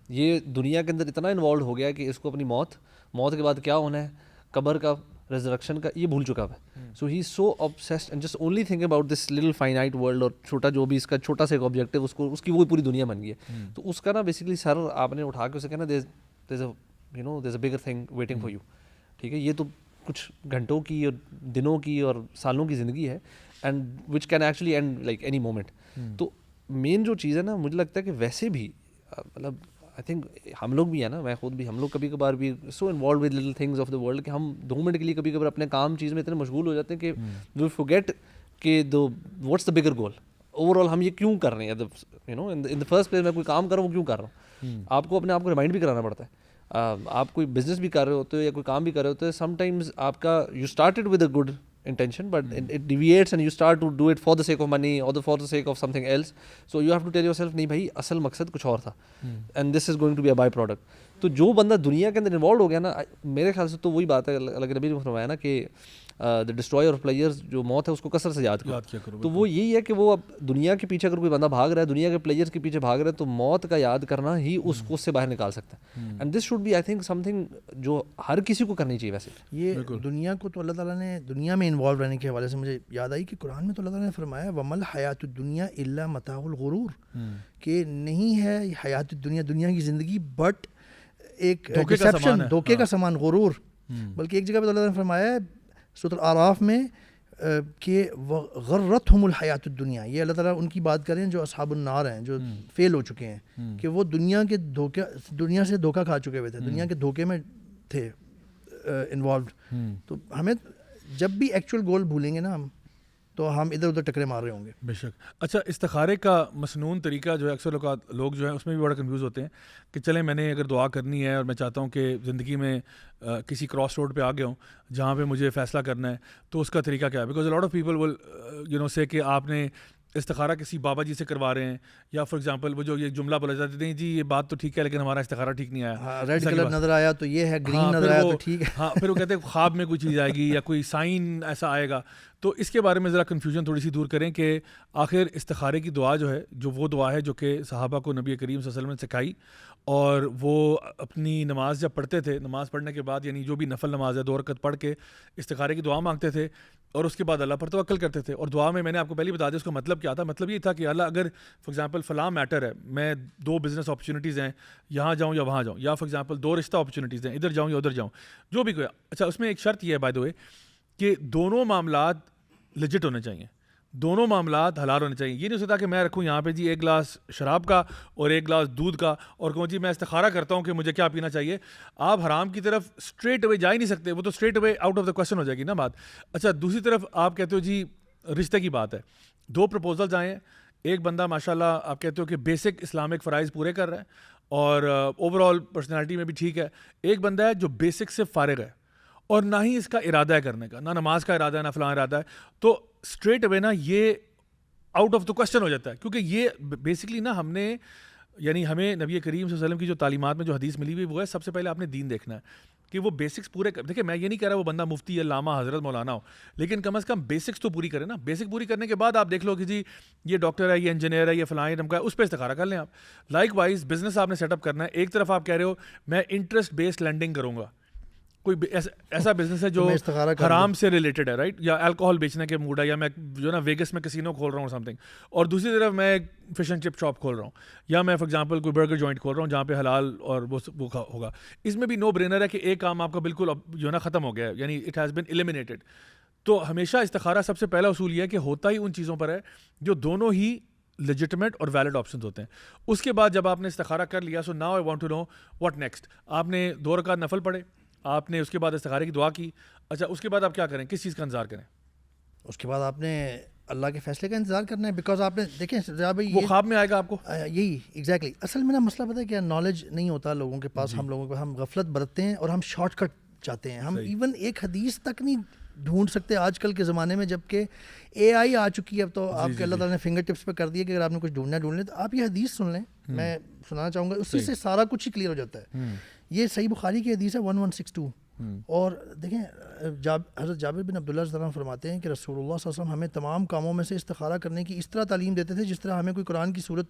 یہ دنیا کے اندر اتنا انوالوڈ ہو گیا ہے کہ اس کو اپنی موت کے بعد کیا ہونا ہے, قبر کا, ریزرکشن کا, یہ بھول چکا ہے. سو ہی از سو obsessed and just only think about this little finite world, اور چھوٹا جو بھی اس کا چھوٹا سا ایک آبجیکٹیو اس کی وہ پوری دنیا بن گئی ہے. تو اس کا نا بیسکلی سر آپ نے اٹھا کے اسے کہنا there's a bigger thing waiting for you. ٹھیک ہے, یہ تو کچھ گھنٹوں کی اور دنوں کی اور سالوں کی زندگی ہے, and which can actually and like any moment. تو مین جو چیز ہے نا, مجھے لگتا ہے کہ ویسے بھی مطلب آئی تھنک ہم لوگ بھی ہیں نا, میں خود بھی, ہم لوگ کبھی کبھار بھی so involved with little things of the world کہ ہم 2 منٹ کے لیے کبھی کبھار اپنے کام چیز میں اتنے مشغول ہو جاتے ہیں کہ وی فورگیٹ کہ what's the bigger goal over all, ہم یہ کیوں کر رہے ہیں. ان دا فرسٹ پلیس میں کوئی کام کر رہا ہوں, کیوں کر رہا ہوں, آپ کو اپنے آپ کو ریمائنڈ بھی کرانا پڑتا ہے. آپ کوئی بزنس بھی کر رہے ہوتے ہو یا کوئی کام بھی کر رہے ہوتے ہیں, سم ٹائمز آپ کا you started with a good intention but it deviates and you start to do it for the sake of money or for the sake of something else. So you have to tell yourself نہیں بھائی اصل مقصد کچھ اور تھا, and this is going to be a by product. تو جو بندہ دنیا کے اندر انوالو ہو گیا نا, میرے خیال سے تو وہی بات ہے اللہ کے نبی نے فرمایا نا کہ دا ڈسٹرائر آف پلیئرز, جو موت ہے اس کو کثرت سے یاد کرو. تو وہ یہی ہے کہ وہ اب دنیا کے پیچھے اگر کوئی بندہ بھاگ رہا ہے, دنیا کے پلیئرز کے پیچھے بھاگ رہا ہے, تو موت کا یاد کرنا ہی اس کو اس سے باہر نکال سکتا ہے. And this should be I think something جو ہر کسی کو کرنی چاہیے. ویسے یہ دنیا کو تو اللہ تعالیٰ نے دنیا میں انوالو رہنے کے حوالے سے مجھے یاد آئی کہ قرآن میں تو اللہ تعالیٰ نے فرمایا ومل حیات الدنیا الا متاع الغرور, کہ نہیں ہے حیات دنیا کی زندگی بٹ ایک ڈسیپشن, دھوکے کا سامان, غرور. بلکہ ایک جگہ پہ اللہ نے فرمایا ہے سورۃ الاعراف میں کہ غرتہم الحیات الدنیا, یہ اللہ تعالیٰ ان کی بات کریں جو اصحاب النار ہیں, جو فیل ہو چکے ہیں, کہ وہ دنیا سے دھوکہ کھا چکے ہوئے تھے, دنیا کے دھوکے میں تھے انوالوڈ. تو ہمیں جب بھی ایکچوئل گول بھولیں گے نا ہم, تو ہم ادھر ادھر ٹکرے مار رہے ہوں گے. بے شک. اچھا, استخارے کا مسنون طریقہ جو ہے اکثر لوگ جو ہیں اس میں بھی بڑا کنفیوز ہوتے ہیں کہ چلیں میں نے اگر دعا کرنی ہے اور میں چاہتا ہوں کہ زندگی میں کسی کراس روڈ پہ آ گیا ہوں جہاں پہ مجھے فیصلہ کرنا ہے, تو اس کا طریقہ کیا ہے؟ Because lot of people will سے کہ آپ نے استخارہ کسی بابا جی سے کروا رہے ہیں, یا فار ایگزامپل وہ جو یہ جملہ بولا جاتا ہے, جی یہ بات تو ٹھیک ہے لیکن ہمارا استخارہ ٹھیک نہیں آیا, ریڈ کلر نظر آیا تو یہ ہے, گرین نظر آیا تو ٹھیک ہے. ہاں, پھر وہ کہتے ہیں خواب میں کوئی چیز آئے گی یا کوئی سائن ایسا آئے گا. تو اس کے بارے میں ذرا کنفیوژن تھوڑی سی دور کریں کہ آخر استخارے کی دعا جو ہے, جو وہ دعا ہے جو کہ صحابہ کو نبی کریم صلی اللہ علیہ وسلم نے سکھائی, اور وہ اپنی نماز جب پڑھتے تھے, نماز پڑھنے کے بعد یعنی جو بھی نفل نماز ہے 2 رکعت پڑھ کے استخارے کی دعا مانگتے تھے, اور اس کے بعد اللہ پر توکل کرتے تھے. اور دعا میں نے آپ کو پہلے بتا دیا اس کا مطلب کیا تھا. مطلب یہ تھا کہ اللہ اگر فار ایگزامپل فلاں میٹر ہے, میں 2 بزنس اپرچونیٹیز ہیں, یہاں جاؤں یا وہاں جاؤں, یا فار ایگزامپل 2 رشتہ اپرچونیٹیز ہیں, ادھر جاؤں یا ادھر جاؤں, جو بھی کوئی. اچھا, اس میں ایک شرط یہ ہے بائی دا وے کہ دونوں معاملات لیجٹ ہونے چاہیے, دونوں معاملات حلال ہونے چاہیے. یہ نہیں ہو سکتا کہ میں رکھوں یہاں پہ جی 1 گلاس شراب کا اور 1 گلاس دودھ کا اور کہوں جی میں استخارہ کرتا ہوں کہ مجھے کیا پینا چاہیے. آپ حرام کی طرف اسٹریٹ اوے جا ہی نہیں سکتے, وہ تو straight away out of the question ہو جائے گی نا بات. اچھا, دوسری طرف آپ کہتے ہو جی رشتے کی بات ہے, 2 پرپوزلز آئے ہیں, ایک بندہ ماشاء اللہ آپ کہتے ہو کہ بیسک اسلامک فرائض پورے کر رہا ہے اور اوور آل پرسنالٹی میں بھی ٹھیک ہے. ایک بندہ ہے جو بیسک سے فارغ ہے اور نہ ہی اس کا ارادہ ہے کرنے کا, نہ نماز کا ارادہ ہے, نہ فلاں ارادہ ہے. تو اسٹریٹ اوے نا یہ آؤٹ آف دا کوشچن ہو جاتا ہے, کیونکہ یہ بیسکلی نا ہم نے یعنی ہمیں نبی کریم صلی اللہ علیہ وسلم کی جو تعلیمات میں جو حدیث ملی ہوئی وہ ہے سب سے پہلے آپ نے دین دیکھنا ہے کہ وہ بیسکس پورے کر. دیکھیں میں یہ نہیں کہہ رہا وہ بندہ مفتی علامہ حضرت مولانا ہو, لیکن کم از کم بیسکس تو پوری کرے نا. بیسک پوری کرنے کے بعد آپ دیکھ لو کہ جی یہ ڈاکٹر ہے, یہ انجینئر ہے, یہ فلاں ایٹم کا ہے, اس پہ استخارہ کر لیں آپ. لائک وائز بزنس آپ نے سیٹ اپ کرنا ہے. ایک طرف آپ کہہ رہے ہو میں انٹرسٹ بیسڈ لینڈنگ کروں گا, کوئی ایسا بزنس ہے جو حرام سے ریلیٹڈ ہے, رائٹ, یا الکوہول بیچنے کے موڈ ہے, یا میں جو نا ویگس میں کسینو کھول رہا ہوں سم تھنگ, اور دوسری طرف میں ایک فش اینڈ چپ شاپ کھول رہا ہوں, یا میں فار ایگزامپل کوئی برگر جوائنٹ کھول رہا ہوں جہاں پہ حلال اور وہ ہوگا. اس میں بھی نو برینر ہے کہ ایک کام آپ کا بالکل جو نا ختم ہو گیا ہے, یعنی اٹ ہیز بین ایلیمینیٹڈ. تو ہمیشہ استخارہ سب سے پہلا اصول یہ ہے کہ ہوتا ہی ان چیزوں پر ہے جو دونوں ہی لیجٹمیٹ اور ویلڈ آپشنز ہوتے ہیں. اس کے بعد جب آپ نے استخارہ کر لیا, so now I want to know what next. آپ نے 2 رکعت نفل پڑھے, آپ نے اس کے بعد استخارے کی دعا کی. اچھا اس کے بعد آپ کیا کریں, کس چیز کا انتظار کریں؟ اس کے بعد آپ نے اللہ کے فیصلے کا انتظار کرنا ہے, بیکاز آپ نے دیکھیں وہ خواب میں آئے گا آپ کو. یہی ایگزیکٹلی اصل میں نا مسئلہ پتہ ہے کیا, نالج نہیں ہوتا لوگوں کے پاس, ہم لوگوں کو, ہم غفلت برتتے ہیں اور ہم شارٹ کٹ چاہتے ہیں. ہم ایون ایک حدیث تک نہیں ڈھونڈ سکتے آج کل کے زمانے میں, جب کہ اے آئی آ چکی ہے. اب تو آپ کے اللہ تعالیٰ نے فنگر ٹپس پہ کر دیا کہ اگر آپ نے کچھ ڈھونڈنا ڈھونڈ لیں تو آپ یہ حدیث سن لیں, میں سنانا چاہوں گا, اسی سے سارا کچھ ہی کلیئر ہو جاتا ہے. یہ صحیح بخاری کی حدیث ہے 1162. اور دیکھیں حضرت جابر بن عبداللہ رضی اللہ عنہ فرماتے ہیں کہ رسول اللہ صلی اللہ علیہ وسلم ہمیں تمام کاموں میں سے استخارہ کرنے کی اس طرح تعلیم دیتے تھے جس طرح ہمیں کوئی قرآن کی صورت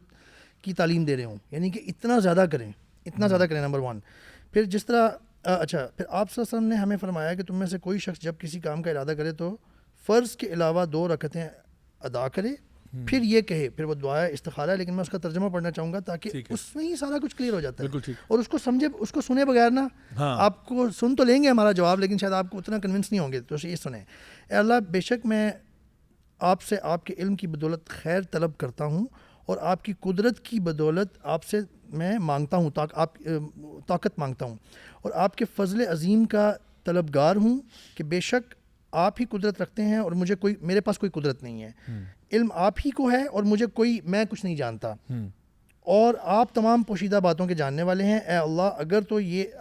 کی تعلیم دے رہے ہوں, یعنی کہ اتنا زیادہ کریں نمبر 1. پھر جس طرح اچھا پھر آپ صلی اللہ علیہ وسلم نے ہمیں فرمایا کہ تم میں سے کوئی شخص جب کسی کام کا ارادہ کرے تو فرض کے علاوہ 2 رکعتیں ادا کرے, پھر یہ کہے, پھر وہ دعا استخارہ ہے لیکن میں اس کا ترجمہ پڑھنا چاہوں گا تاکہ اس میں ہی سارا کچھ کلیئر ہو جاتا ہے. اور اس کو سمجھے, اس کو سنے بغیر نا, آپ کو سن تو لیں گے ہمارا جواب لیکن شاید آپ کو اتنا کنونس نہیں ہوں گے, تو یہ سنیں. اے اللہ بے شک میں آپ سے آپ کے علم کی بدولت خیر طلب کرتا ہوں اور آپ کی قدرت کی بدولت آپ سے میں مانگتا ہوں, طاقت مانگتا ہوں, اور آپ کے فضل عظیم کا طلبگار ہوں کہ بے شک آپ ہی قدرت رکھتے ہیں اور میرے پاس کوئی قدرت نہیں ہے. علم آپ ہی کو ہے اور میں کچھ نہیں جانتا, اور آپ تمام پوشیدہ باتوں کے جاننے والے ہیں. اے اللہ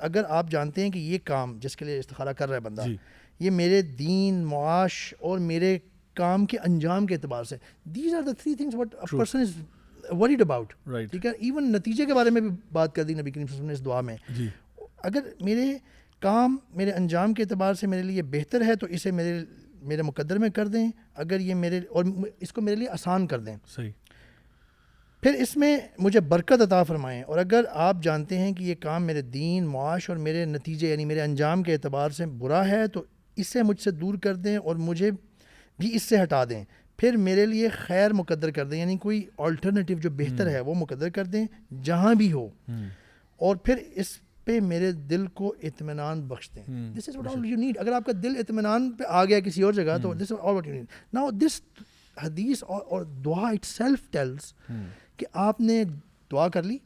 اگر آپ جانتے ہیں کہ یہ کام جس کے لیے استخارہ کر رہا ہے بندہ, یہ میرے دین, معاش اور میرے کام کے انجام کے اعتبار سے, these are the 3 things what a person is worried about, ٹھیک ہے. ایون نتیجے کے بارے میں بھی بات کر دی نبی کریم صلی اللہ علیہ وسلم نے اس دعا میں. اگر میرے کام میرے انجام کے اعتبار سے میرے لیے بہتر ہے تو اسے میرے مقدر میں کر دیں, اگر یہ اور اس کو میرے لیے آسان کر دیں. صحیح. پھر اس میں مجھے برکت عطا فرمائیں, اور اگر آپ جانتے ہیں کہ یہ کام میرے دین, معاش اور میرے نتیجے یعنی میرے انجام کے اعتبار سے برا ہے تو اسے مجھ سے دور کر دیں اور مجھے بھی اس سے ہٹا دیں. پھر میرے لیے خیر مقدر کر دیں, یعنی کوئی آلٹرنیٹیو جو بہتر ہے وہ مقدر کر دیں جہاں بھی ہو, اور پھر اس پہ میرے دل کو اطمینان بخش دیں. This is what all you need. اگر آپ کا دل اطمینان پہ آ گیا کسی اور جگہ تو this is all what you need. Now this حدیث اور دعا اٹ سیلف ٹیلز کہ آپ نے دعا کر لی,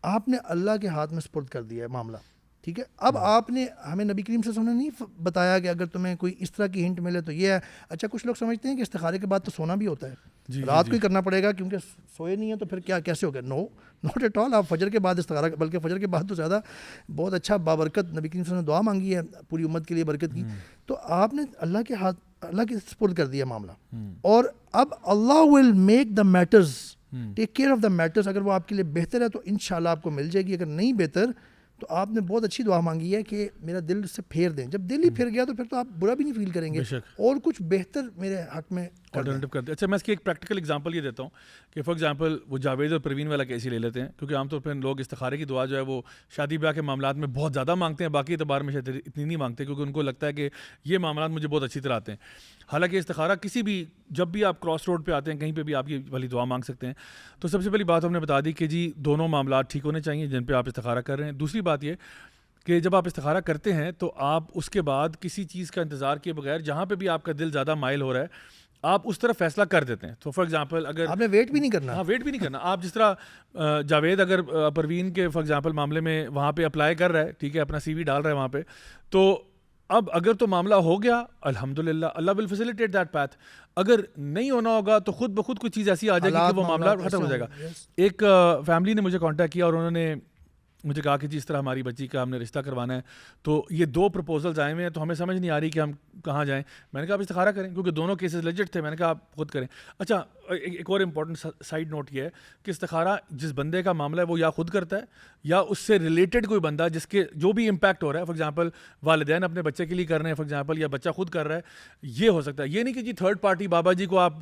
آپ نے اللہ کے ہاتھ میں سپرد کر دیا ہے معاملہ, ٹھیک ہے. اب آپ نے ہمیں نبی کریم صلی اللہ علیہ وسلم نے نہیں بتایا کہ اگر تمہیں کوئی اس طرح کی ہنٹ ملے تو یہ ہے. اچھا کچھ لوگ سمجھتے ہیں کہ استخارے کے بعد تو سونا بھی ہوتا ہے, رات کو ہی کرنا پڑے گا کیونکہ سوئے نہیں ہیں تو پھر کیسے ہو گیا. نو ناٹ ایٹ آل. آپ فجر کے بعد استخارہ, بلکہ فجر کے بعد تو زیادہ بہت اچھا بابرکت نبی کریم صلی اللہ علیہ وسلم نے دعا مانگی ہے پوری امت کے لیے برکت کی, تو آپ نے اللہ کے سپرد کر دیا معاملہ, اور اب Allah will make the matters, take care of the matters. اگر وہ آپ کے لیے بہتر ہے تو انشاءاللہ آپ کو مل جائے گی, اگر نہیں بہتر تو آپ نے بہت اچھی دعا مانگی ہے کہ میرا دل سے پھیر دیں. جب دل ہی پھر گیا تو پھر تو آپ برا بھی نہیں فیل کریں گے, اور کچھ بہتر میرے حق میں آلٹرنیٹیو کر دیں. اچھا میں اس کی ایک پریکٹیکل ایگزامپل یہ دیتا ہوں کہ فار ایگزامپل وہ جاوید اور پروین والا کیس ہی لے لیتے ہیں, کیونکہ عام طور پہ لوگ استخارے کی دعا جو ہے وہ شادی بیاہ کے معاملات میں بہت زیادہ مانگتے ہیں, باقی اعتبار میں شاید اتنی نہیں مانگتے کیونکہ ان کو لگتا ہے کہ یہ معاملات مجھے بہت اچھی طرح آتے ہیں. حالانکہ استخارہ کسی بھی, جب بھی آپ کراس روڈ پہ آتے ہیں کہیں پہ بھی آپ یہ والی دعا مانگ سکتے ہیں. تو سب سے پہلی بات ہم نے بتا دی کہ جی دونوں معاملات ٹھیک ہونے چاہیے جن پہ آپ استخارہ کر رہے ہیں. دوسری بات یہ کہ جب آپ استخارہ کرتے ہیں تو آپ اس کے بعد کسی چیز کا انتظار کیے بغیر جہاں پہ بھی آپ کا دل زیادہ مائل ہو رہا ہے آپ اس طرف فیصلہ کر دیتے ہیں. تو فار ایگزامپل اگر آپ نے ویٹ بھی نہیں کرنا, ہاں ویٹ بھی نہیں کرنا. آپ جس طرح جاوید اگر پروین کے فار ایگزامپل معاملے میں وہاں پہ اپلائی کر رہا ہے, ٹھیک ہے, اپنا سی وی ڈال رہا ہے وہاں پہ, تو اب اگر تو معاملہ ہو گیا الحمدللہ اللہ ول فیسیلیٹیٹ دیٹ پاتھ. اگر نہیں ہونا ہوگا تو خود بخود کوئی چیز ایسی آ جائے گی کہ وہ معاملہ ختم ہو جائے گا. ایک فیملی نے مجھے کانٹیکٹ کیا اور انہوں نے مجھے کہا کہ جی اس طرح ہماری بچی کا ہم نے رشتہ کروانا ہے, تو یہ 2 پروپوزلز آئے ہوئے ہیں, تو ہمیں سمجھ نہیں آ رہی کہ ہم کہاں جائیں. میں نے کہا آپ استخارہ کریں, کیونکہ دونوں کیسز لیجٹ تھے. میں نے کہا آپ خود کریں. اچھا ایک اور امپورٹنٹ سائڈ نوٹ یہ ہے کہ استخارہ جس بندے کا معاملہ ہے وہ یا خود کرتا ہے یا اس سے ریلیٹڈ کوئی بندہ جس کے جو بھی امپیکٹ ہو رہا ہے, فار ایگزامپل والدین اپنے بچے کے لیے کر رہے ہیں فار ایگزامپل, یا بچہ خود کر رہا ہے, یہ ہو سکتا ہے. یہ نہیں کہ جی تھرڈ پارٹی بابا جی کو آپ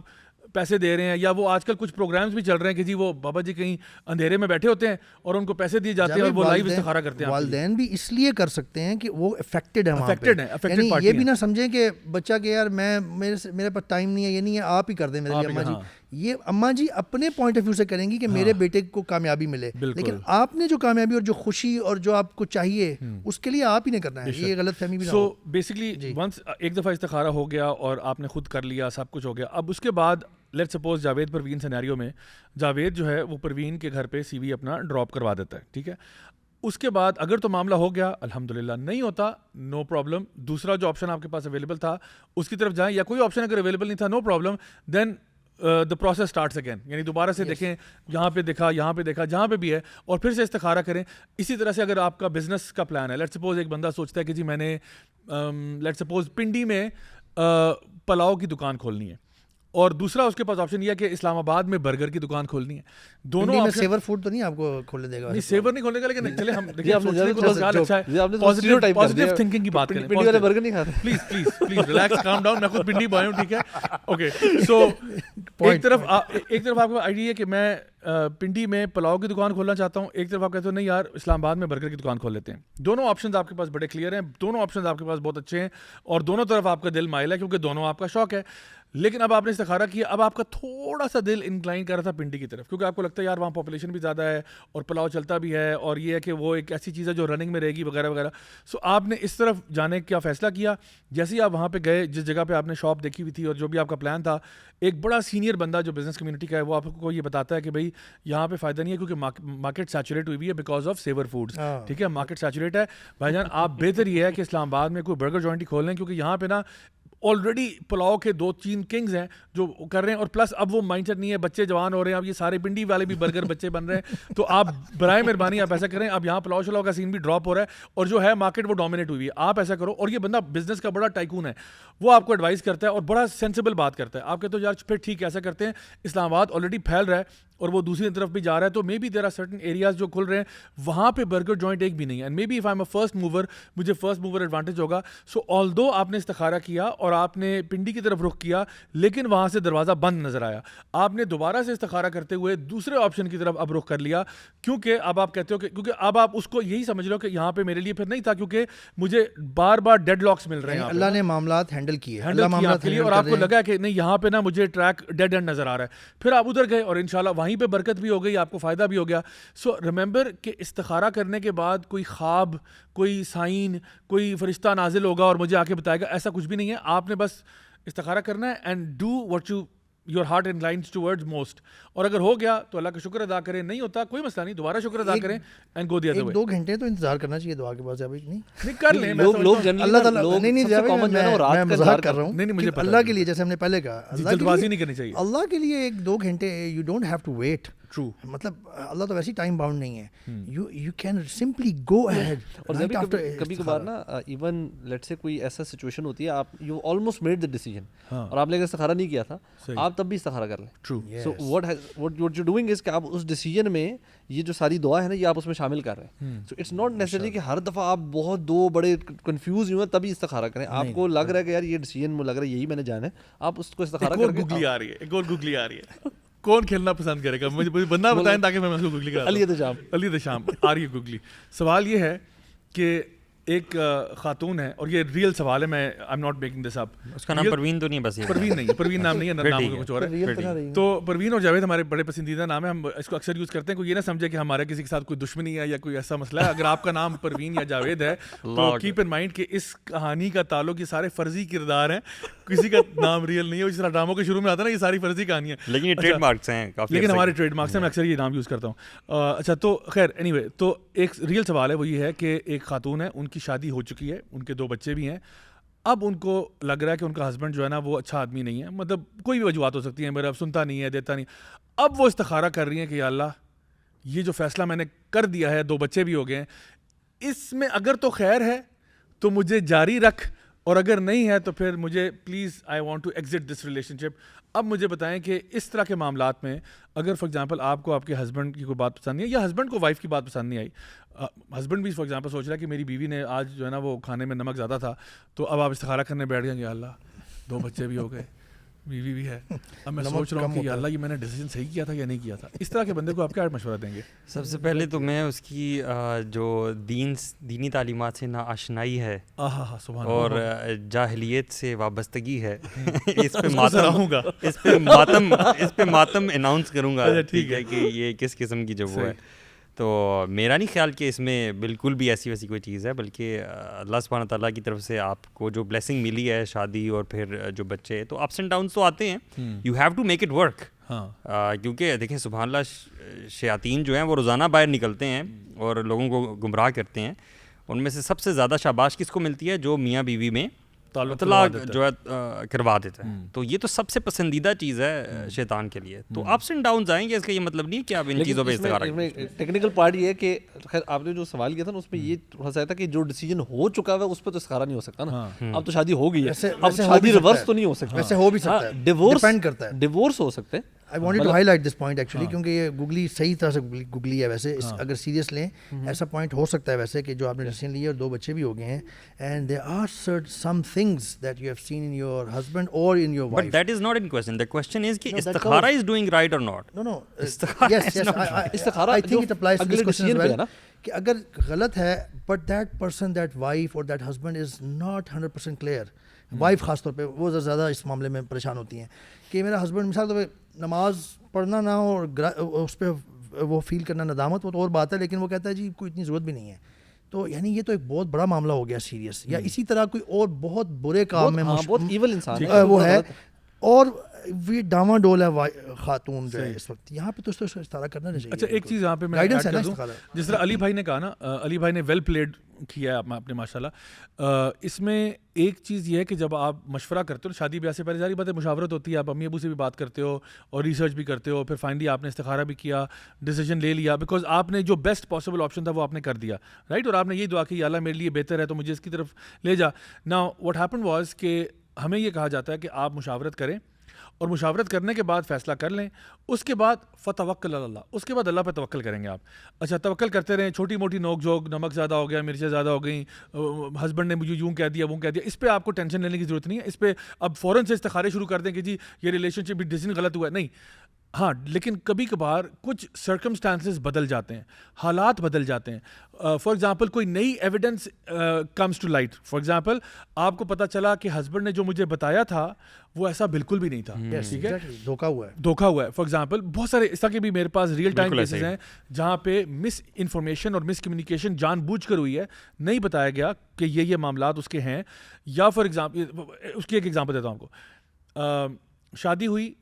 پیسے دے رہے ہیں, یا وہ آج کل کچھ پروگرامز بھی چل رہے ہیں کہ جی وہ بابا جی کہیں اندھیرے میں بیٹھے ہوتے ہیں اور ان کو پیسے دیے جاتے ہیں اور وہ لائیو استخارہ کرتے ہیں. والدین بھی اس لیے کر سکتے ہیں کہ وہ افیکٹڈ ہے, افیکٹڈ یعنی یہ بھی نہ سمجھیں کہ بچہ کہ یار میرے پاس ٹائم نہیں ہے, یہ نہیں ہے آپ ہی کر دیں میرے لیے اماں جی. یہ اماں جی اپنے پوائنٹ آف ویو سے کریں گی کہ میرے بیٹے کو کامیابی ملے, لیکن آپ نے جو کامیابی اور جو خوشی اور جو آپ کو چاہیے اس کے لیے آپ ہی نے کرنا ہے. یہ غلط فہمی بھی نہ ہو. سو بیسکلی ونس ایک دفعہ استخارہ ہو گیا اور آپ نے خود کر لیا, سب کچھ ہو گیا, اب اس کے بعد let suppose Javed Parveen scenario میں جاوید جو ہے وہ پروین کے گھر پہ سی وی اپنا ڈراپ کروا دیتا ہے, ٹھیک ہے. اس کے بعد اگر تو معاملہ ہو گیا الحمدللہ, نہیں ہوتا نو پرابلم, دوسرا جو آپشن آپ کے پاس اویلیبل تھا اس کی طرف جائیں, یا کوئی آپشن اگر اویلیبل نہیں تھا no problem, then the process starts again, یعنی دوبارہ سے دیکھیں یہاں پہ دیکھا یہاں پہ دیکھا جہاں پہ بھی ہے, اور پھر سے استخارہ کریں. اسی طرح سے اگر آپ کا بزنس کا پلان ہے, لیٹ سپوز ایک بندہ سوچتا ہے کہ جی میں نے لیٹ سپوز پنڈی میں پلاؤ کی دکان کھولنی ہے, اور دوسرا اس کے پاس آپشن یہ ہے کہ اسلام آباد میں برگر کی دکان کھولنی ہے. دونوں میں سیور فوڈ تو نہیں آپ کو کھولنے دے گا, نہیں سیور نہیں کھولنے کا, لیکن چلے ہم دیکھیں پازیٹیو تھنکنگ کی بات کریں. پنڈی والے برگر نہیں کھاتے, please please please relax calm down, میں خود پنڈی بوائے ہوں, ٹھیک ہے, اوکے. سو ایک طرف آپ کو آئیڈیا ہے کہ میں پنڈی میں پلاؤ کی دکان کھولنا چاہتا ہوں, ایک طرف آپ کہتے ہو نہیں یار اسلام آباد میں برگر کی دکان کھول لیتے ہیں. دونوں آپشنز آپ کے پاس بڑے کلیئر ہیں, دونوں آپشنز آپ کے پاس بہت اچھے ہیں, اور دونوں طرف آپ کا دل مائل ہے کیونکہ دونوں آپ کا شوق ہے. لیکن اب آپ نے استخارہ کیا, اب آپ کا تھوڑا سا دل انکلائن کر رہا تھا پنڈی کی طرف, کیونکہ آپ کو لگتا ہے یار وہاں پاپولیشن بھی زیادہ ہے اور پلاؤ چلتا بھی ہے, اور یہ ہے کہ وہ ایک ایسی چیز ہے جو رننگ میں رہے گی وغیرہ وغیرہ. سو آپ نے اس طرف جانے کا فیصلہ کیا. جیسے ہی آپ وہاں پہ گئے, جس جگہ پہ آپ نے شاپ دیکھی ہوئی تھی اور جو بھی آپ کا پلان تھا, ایک بڑا سینئر بندہ جو بزنس کمیونٹی کا ہے وہ آپ کو یہ بتاتا ہے کہ بھائی یہاں پہ فائدہ نہیں ہے کیونکہ مارکیٹ سیچوریٹ ہوئی ہے بیکاز آف سیور فوڈس, ٹھیک ہے, مارکیٹ سیچوریٹ ہے بھائی جان. آپ بہتر یہ ہے کہ اسلام آباد میں کوئی برگر جوائنٹ کھول لیں, کیونکہ یہاں پہ نا آلریڈی پلاؤ کے 2-3 کنگز ہیں جو کر رہے ہیں, اور پلس اب وہ مائنڈ سیٹ نہیں ہے, بچے جوان ہو رہے ہیں, اب یہ سارے پنڈی والے بھی برگر بچے بن رہے ہیں. تو آپ برائے مہربانی آپ ایسا کریں, اب یہاں پلاؤ شلاؤ کا سین بھی ڈراپ ہو رہا ہے, اور جو ہے مارکیٹ وہ ڈومینیٹ ہوئی ہے, آپ ایسا کرو. اور یہ بندہ بزنس کا بڑا ٹائکون ہے, وہ آپ کو ایڈوائز کرتا ہے اور بڑا سینسیبل بات کرتا ہے. آپ کہتے ہو یار پھر ٹھیک ہے ایسا کرتے ہیں, اسلام آباد آلریڈی پھیل رہا ہے اور وہ دوسری طرف بھی جا رہا ہے, تو maybe there are certain areas جو کھل رہے ہیں وہاں پہ برگر جوائنٹ ایک بھی نہیں ہے, and maybe if I am a first mover, مجھے فرسٹ موور ایڈوانٹیج ہوگا. سو آلدو آپ نے استخارہ کیا اور آپ نے پنڈی کی طرف رخ کیا, لیکن وہاں سے دروازہ بند نظر آیا. آپ نے دوبارہ سے استخارہ کرتے ہوئے دوسرے آپشن کی طرف اب رخ کر لیا, کیونکہ اب آپ کہتے ہو کہ کیونکہ اب آپ اس کو یہی سمجھ رہے ہو کہ یہاں پہ میرے لیے پھر نہیں تھا, کیونکہ مجھے بار بار ڈیڈ لاکس مل رہے ہیں. اللہ نے معاملات ہینڈل کیے, اور آپ کو لگا کہ نہیں یہاں پہ نا مجھے ٹریک ڈیڈ اینڈ نظر آ رہا ہے, پھر آپ ادھر گئے اور انشاءاللہ وہیں پہ برکت بھی ہو گئی, آپ کو فائدہ بھی ہو گیا. سو ریممبر کہ استخارہ کرنے کے بعد کوئی خواب, کوئی سائن, کوئی فرشتہ نازل ہوگا اور مجھے آ کے بتائے گا, ایسا کچھ بھی نہیں ہے. آپ نے بس استخارہ کرنا ہے and do what your heart inclines towards most, اور اگر ہو گیا تو اللہ کا شکر ادا کریں, نہیں ہوتا کوئی مسئلہ نہیں, دوبارہ شکر ادا کریں and go the other way. 2 گھنٹے تو انتظار کرنا چاہیے دعا کے بعد, نہیں کر لیں. لوگ اللہ تعالیٰ میں مذاق کر رہا ہوں, نہیں مجھے اللہ کے لیے جیسے ہم نے پہلے کہا, جلدبازی نہیں کرنی چاہیے. اللہ کے لیے 1-2 گھنٹے you don't have to wait. True, مطلب اللہ تو ویسی ٹائم باؤنڈ نہیں ہے, you can simply go ahead. اور کبھی کبھار نا ایون لیٹ سے کوئی ایسا سچویشن ہوتی ہے, آپ you almost made the decision اور آپ نے استخارہ نہیں کیا تھا, آپ تب بھی استخارہ کر لیں. True. So what you're doing is کہ آپ اس ڈیسیژن میں یہ جو ساری دعا ہے نا یہ آپ اس میں شامل کر رہے ہیں. سو اٹس ناٹ نیسسری کہ ہر دفعہ آپ بہت 2 بڑے کنفیوز ہوئے تبھی استخارہ کریں. آپ کو لگ رہا ہے کہ یار یہ ڈیسیژن مجھے لگ رہا ہے یہی میں نے جانا ہے, آپ اس کو استخارہ کر کے. گوگلی آ رہی ہے, ایک اور گوگلی آ رہی ہے. کون کھیلنا پسند کرے گا, مجھے بندہ بتائیں تاکہ میں اس کو گوگلی کرا. علی دشام آ رہی ہے گوگلی. سوال یہ ہے کہ ایک خاتون ہے, اور یہ ریئل سوال ہے, میں I am not making this up. اس کا نام پروین تو نہیں, بس پروین نہیں, پروین نام نہیں ہے, نام کچھ اور ہے. تو پروین اور جاوید ہمارے بڑے پسندیدہ نام ہے, ہم اس کو اکثر یوز کرتے ہیں. کوئی یہ نہ سمجھے کہ ہمارے کسی کے ساتھ کوئی دشمنی ہے یا کوئی ایسا مسئلہ ہے. اگر آپ کا نام پروین یا جاوید ہے تو کیپ ان مائنڈ کہ اس کہانی کا تعلق یہ سارے فرضی کردار ہیں, کسی کا نام ریئل نہیں ہے. اس طرح ڈراموں کے شروع میں آتا ہے نا, یہ ساری فرضی کہانیاں, لیکن یہ ٹریڈ مارکس ہیں, لیکن ہمارے ٹریڈ مارکس ہیں, میں اکثر یہ نام یوز کرتا ہوں. اچھا تو خیر اینی وے, تو ایک ریئل سوال ہے, وہ یہ ہے کہ ایک خاتون ہے, ان کی شادی ہو چکی ہے, ان کے 2 بچے بھی ہیں. اب ان کو لگ رہا ہے کہ ان کا ہسبینڈ جو ہے نا وہ اچھا آدمی نہیں ہے, مطلب کوئی بھی وجوہات ہو سکتی ہیں, میرا اب سنتا نہیں ہے, دیتا نہیں. اب وہ استخارہ کر رہی ہیں کہ یا اللہ یہ جو فیصلہ میں نے کر دیا ہے, 2 بچے بھی ہو گئے ہیں, اس میں اگر تو خیر ہے تو مجھے جاری رکھ, اور اگر نہیں ہے تو پھر مجھے please I want to exit this relationship. اب مجھے بتائیں کہ اس طرح کے معاملات میں اگر فار ایگزامپل آپ کو آپ کے ہسبینڈ کی کوئی بات پسند نہیں ہے, یا ہسبینڈ کو وائف کی بات پسند نہیں آئی, ہسبینڈ بھی فار ایگزامپل سوچ رہا ہے کہ میری بیوی نے آج جو ہے نا وہ کھانے میں نمک زیادہ تھا, تو اب آپ استخارہ کرنے بیٹھ گئے, یا اللہ 2 بچے بھی ہو گئے, بیوی بھی ہے, اب میں سوچ رہا ہوں کہ یا اللہ یہ میں نے ڈیسیجن صحیح کیا تھا یا نہیں کیا تھا. اس طرح کے بندے کو آپ کیا مشورہ دیں گے؟ سب سے پہلے تو میں اس کی جو دینی تعلیمات سے ناآشنائی ہے اور جاہلیت سے وابستگی ہے, اس پہ ماتم اناؤنس کروں گا, ٹھیک ہے, کہ یہ کس قسم کی جو وہ ہے. تو میرا نہیں خیال کہ اس میں بالکل بھی ایسی ویسی کوئی چیز ہے, بلکہ اللہ سبحانہ تعالیٰ کی طرف سے آپ کو جو بلیسنگ ملی ہے شادی اور پھر جو بچے, تو اپس اینڈ ڈاؤنس تو آتے ہیں, you have to make it work. کیونکہ دیکھیں سبحان اللہ شیاطین جو ہیں وہ روزانہ باہر نکلتے ہیں اور لوگوں کو گمراہ کرتے ہیں. ان میں سے سب سے زیادہ شاباش کس کو ملتی ہے؟ جو میاں بیوی میں طلاق جو ہے کروا دیتا ہے. تو یہ تو سب سے پسندیدہ چیز ہے شیطان کے لیے. تو اپس اینڈ ڈاؤنز آئیں گے, اس کا یہ مطلب نہیں کہ آپ ان چیزوں پہ استخارہ کریں. ٹیکنیکل پارٹ یہ ہے کہ خیر آپ نے جو سوال کیا تھا نا اس میں یہ تھوڑا سا تھا کہ جو ڈیسیجن ہو چکا ہے اس پہ تو استخارہ نہیں ہو سکتا نا. اب تو شادی ہو گئی ہے, اب شادی ریورس تو نہیں ہو سکتی. ویسے ہو بھی سکتا ہے, ڈیورس ڈیپینڈ کرتا ہے, ڈیورس ہو سکتے ہیں. I want to highlight this point actually, کیونکہ یہ گوگلی صحیح طرح سے گوگلی ہے. ویسے اگر سیریس لیں ایسا پوائنٹ ہو سکتا ہے ویسے کہ جو آپ نے ڈیسیجن لی ہے اور 2 بچے بھی ہو گئے ہیں, and there are some things that you have seen in your husband اور in your wife. But that is not in question. The question is کہ استخارہ is doing right or not. No, yes, استخارہ I think it applies to this question as well. نا کہ اگر غلط ہے but that person, that wife or that husband is not 100% clear. Wife خاص طور پہ وہ زیادہ اس معاملے میں پریشان ہوتی ہیں کہ میرا ہسبینڈ مثال طور پہ نماز پڑھنا نہ ہو اور اس پہ وہ فیل کرنا ندامت, وہ تو اور بات ہے, لیکن وہ کہتا ہے جی کوئی اتنی ضرورت بھی نہیں ہے. تو یعنی یہ تو ایک بہت بڑا معاملہ ہو گیا سیریس. یا اسی طرح کوئی اور بہت برے کام میں بہت ایول انسان وہ ہے, اور وہ ڈاواں ڈول ہے خاتون جو ہے اس وقت, یہاں پہ تو اس کو استخارہ کرنا نہیں چاہیے. اچھا ایک چیز یہاں پہ میں گائیڈنس ہے نا, جس طرح علی بھائی نے کہا نا, علی بھائی نے ویل پلیڈ کیا ہے آپ نے ماشاء اللہ. اس میں ایک چیز یہ ہے کہ جب آپ مشورہ کرتے ہو شادی بیاہ سے پہلے, ظاہر بات ہے مشاورت ہوتی ہے, آپ امی ابو سے بھی بات کرتے ہو اور ریسرچ بھی کرتے ہو, پھر فائنلی آپ نے استخارہ بھی کیا, ڈیسیجن لے لیا, بیکاز آپ نے جو بیسٹ پاسبل آپشن تھا وہ آپ نے کر دیا, رائٹ. اور آپ نے یہی دعا کی یا اللہ میرے لیے بہتر ہے تو مجھے اس کی طرف لے جا. ناؤ واٹ ہیپن واز کہ ہمیں یہ کہا جاتا ہے کہ آپ مشاورت کریں اور مشاورت کرنے کے بعد فیصلہ کر لیں, اس کے بعد فتوکل اللہ, اس کے بعد اللہ پہ توکل کریں گے آپ. اچھا توکل کرتے رہیں, چھوٹی موٹی نوک جھوک, نمک زیادہ ہو گیا, مرچیں زیادہ ہو گئیں, ہسبینڈ نے مجھے یوں کہہ دیا وہ کہہ دیا, اس پہ آپ کو ٹینشن لینے کی ضرورت نہیں ہے. اس پہ اب فوراً سے استخارے شروع کر دیں کہ جی یہ ریلیشن شپ بھی ڈیسیجن غلط ہوا ہے, نہیں. ہاں لیکن کبھی کبھار کچھ سرکمسٹانسز بدل جاتے ہیں, حالات بدل جاتے ہیں. فار ایگزامپل کوئی نئی evidence comes to light. For example آپ کو پتہ چلا کہ ہسبینڈ نے جو مجھے بتایا تھا وہ ایسا بالکل بھی نہیں تھا, ٹھیک ہے, دھوکا ہوا ہے. فار ایگزامپل بہت سارے اس طرح کے بھی میرے پاس ریئل ٹائم کیسز ہیں جہاں پہ مس انفارمیشن اور مس کمیونیکیشن جان بوجھ کر ہوئی ہے, نہیں بتایا گیا کہ یہ معاملات اس کے ہیں. یا فار ایگزامپل اس کی ایک ایگزامپل دیتا ہوں آپ کو. شادی ہوئی,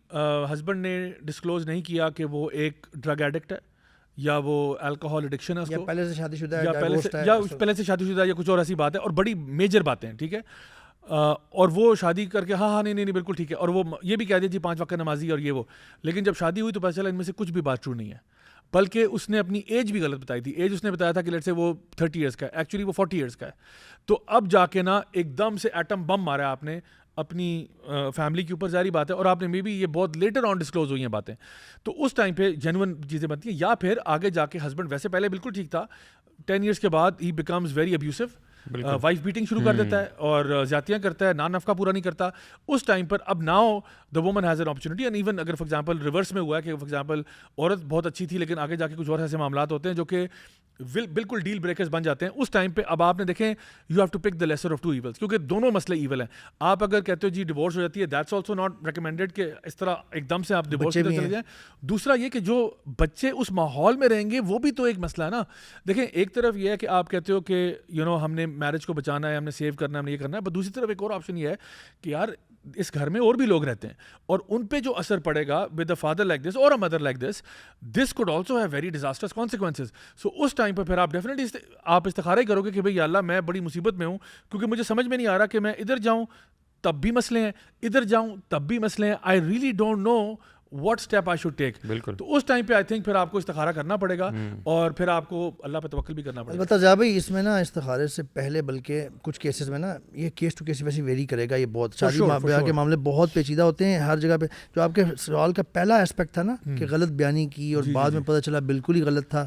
ہسبینڈ نے ڈسکلوز نہیں کیا کہ وہ ایک ڈرگ ایڈکٹ ہے یا وہ الکوہول ایڈکشن ہے اس کو, پہلے سے شادی شدہ ہے, یا پہلے سے شادی شدہ ہے, یا کچھ اور ایسی بات ہے, اور بڑی میجر باتیں ہیں, ٹھیک ہے. اور وہ شادی کر کے ہاں نہیں بالکل ٹھیک ہے, اور وہ یہ بھی کہہ دیا جی 5 وقت نمازی اور یہ وہ, لیکن جب شادی ہوئی تو پتہ چلا ان میں سے کچھ بھی بات ٹرو نہیں ہے, بلکہ اس نے اپنی ایج بھی غلط بتائی تھی. ایج اس نے بتایا تھا کہ لیٹ سے وہ 30 ایئرس کا ہے, ایکچولی وہ 40 ایئرس کا ہے. تو اب جا کے نا ایک دم سے ایٹم بم مارا آپ نے اپنی فیملی کے اوپر, ظاہری بات ہے, اور آپ نے مے بی یہ بہت لیٹر آن ڈسکلوز ہوئی ہیں باتیں, تو اس ٹائم پہ جینون چیزیں بنتی ہیں. یا پھر آگے جا کے ہسبینڈ ویسے پہلے بالکل ٹھیک تھا, 10 ایئرس کے بعد he becomes very ابیوسو, wife beating شروع کر دیتا ہے اور زیادتیاں کرتا ہے, نفقہ پورا نہیں کرتا. اس ٹائم پر اب now the woman has an opportunity. And even اگر فار ایگزامپل ریورس میں ہوا ہے کہ فار ایگزامپل عورت بہت اچھی تھی لیکن آگے جا کے کچھ اور ایسے معاملات ہوتے ہیں جو کہ بالکل ڈیل بریکرز بن جاتے ہیں, اس ٹائم پہ اب آپ نے دیکھیں you have to pick the lesser of two evils, کیونکہ دونوں مسئلے ایول ہیں. آپ اگر کہتے ہو جی ڈیورس ہو جاتی ہے, دیٹس آلسو ناٹ ریکمینڈیڈ کہ اس طرح ایک دم سے آپ ڈیورس کی طرف چلے جائیں. دوسرا یہ کہ جو بچے اس ماحول میں رہیں گے وہ بھی تو ایک مسئلہ ہے نا. دیکھیں ایک طرف یہ ہے کہ آپ کہتے ہو کہ ہم نے میرج کو بچانا ہے, ہم نے سیو کرنا ہے, ہم نے یہ کرنا ہے, بٹ دوسری طرف ایک اور آپشن یہ ہے کہ یار اس گھر میں اور بھی لوگ رہتے ہیں اور ان پہ جو اثر پڑے گا with a father like this اور a mother like this could also have very disastrous consequences. So اس ٹائم پہ پھر آپ ڈیفینیٹلی آپ استخارہ ہی کرو گے کہ بھائی یا اللہ میں بڑی مصیبت میں ہوں, کیونکہ مجھے سمجھ میں نہیں آ رہا کہ میں ادھر جاؤں تب بھی مسئلے ہیں, ادھر جاؤں تب بھی مسئلے ہیں. I really don't know what step I should take. بالکل. تو اس ٹائم پہ آئی تھنک پھر آپ کو استخارہ کرنا پڑے گا اور پھر آپ کو اللہ پہ توکل بھی کرنا پڑے گا. البتہ جا بھائی اس میں نا استخارے سے پہلے بلکہ کچھ کیسز میں نا یہ کیس ٹو کیس ویسے ویری کرے گا. یہ بہت شادی بیاہ کے معاملے بہت پیچیدہ ہوتے ہیں ہر جگہ پہ. جو آپ کے سوال کا پہلا اسپیکٹ تھا نا کہ غلط بیانی کی اور بعد میں پتہ چلا بالکل ہی غلط تھا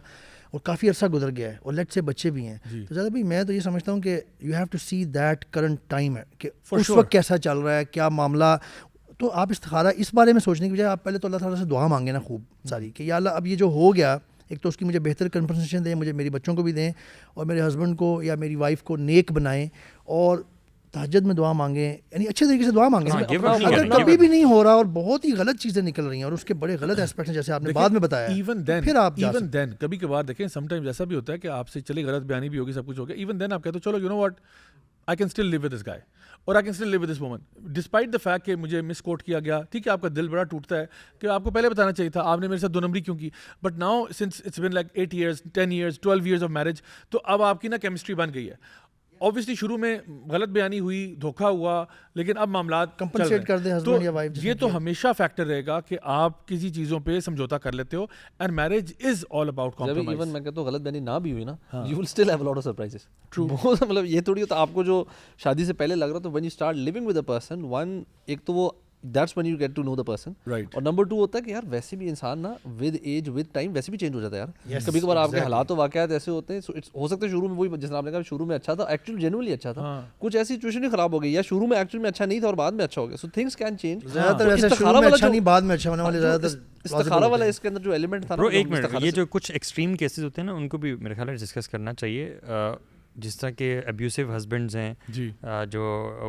اور کافی عرصہ گزر گیا ہے اور لیٹ سے بچے بھی ہیں. تو زیادہ بھائی میں تو یہ سمجھتا ہوں کہ you have to see that current time ہے کہ اس وقت کیسا چل رہا ہے, کیا معاملہ. تو آپ استخارہ اس بارے میں سوچنے کی بجائے آپ پہلے تو اللہ تعالیٰ سے دعا مانگیں نا خوب ساری کہ یا اللہ اب یہ جو ہو گیا, ایک تو اس کی مجھے بہتر کمپنسیشن دیں, مجھے میری بچوں کو بھی دیں اور میرے ہسبینڈ کو یا میری وائف کو نیک بنائیں, اور تہجد میں دعا مانگیں, یعنی اچھے طریقے سے دعا مانگیں. اگر کبھی بھی نہیں ہو رہا اور بہت ہی غلط چیزیں نکل رہی ہیں اور اس کے بڑے غلط اسپیکٹس ہیں جیسے آپ نے بعد میں بتایا, پھر آپ ایون دین کبھی کبھار دیکھیں سم ٹائمز ایسا بھی ہوتا ہے کہ آپ سے چلی غلط بیانی بھی ہوگی, سب کچھ ہو گیا, ایون دین آپ کہتے ہو چلو you know what I can still live with this guy اور I can still live with this woman despite the fact کہ مجھے مس کوٹ کیا گیا. ٹھیک ہے آپ کا دل بڑا ٹوٹتا ہے کہ آپ کو پہلے بتانا چاہیے تھا, آپ نے میرے ساتھ 2 نمبری کیوں کی. But now since it's been like 8 years 10 years 12 years of marriage تو اب آپ کی نا کیمسٹری بن گئی ہے. obviously شروع میں غلط بیانی ہوئی, دھوکہ ہوا, لیکن اب معاملات کمپنسیٹ کر دیں ہسبینڈ یا وائف. یہ تو ہمیشہ فیکٹر رہے گا کہ آپ کسی چیزوں پہ سمجھوتا کر لیتے ہو, and marriage is all about compromise. Even میں کہتا ہوں غلط بیانی نہ بھی ہوئی نا, you will still have a lot of surprises. مطلب یہ تھوڑی ہوتا آپ کو جو شادی سے پہلے لگ رہا تو when you start living with a person, one ایک تو وہ that's when you get to know the person, right, اور نمبر 2 ہوتا ہے کہ یار ویسے بھی انسان نا with age with time ویسے بھی چینج ہو جاتا ہے یار. کبھی کبھار آپ کے حالات و واقعات ایسے ہوتے ہیں, ہو سکتا ہے شروع میں وہی جس نے آپ نے کہا شروع میں اچھا تھا, ایکچولی جینوئنلی اچھا تھا, کچھ ایسی سچویشن ہی خراب ہو گئی یا شروع میں ایکچولی میں اچھا نہیں تھا اور بعد میں اچھا ہو گیا. So things can change. زیادہ تر ایسا شروع میں اچھا نہیں بعد میں اچھا ہونے والے زیادہ تر استخارہ والا اس کے اندر جو ایلیمنٹ تھا نا. ایک منٹ, یہ جو کچھ ایکسٹریم کیسز ہوتے ہیں نا ان کو بھی میرے خیال ہے ڈسکس کرنا چاہیے. جس طرح کے ابیوسو ہسبینڈز ہیں جو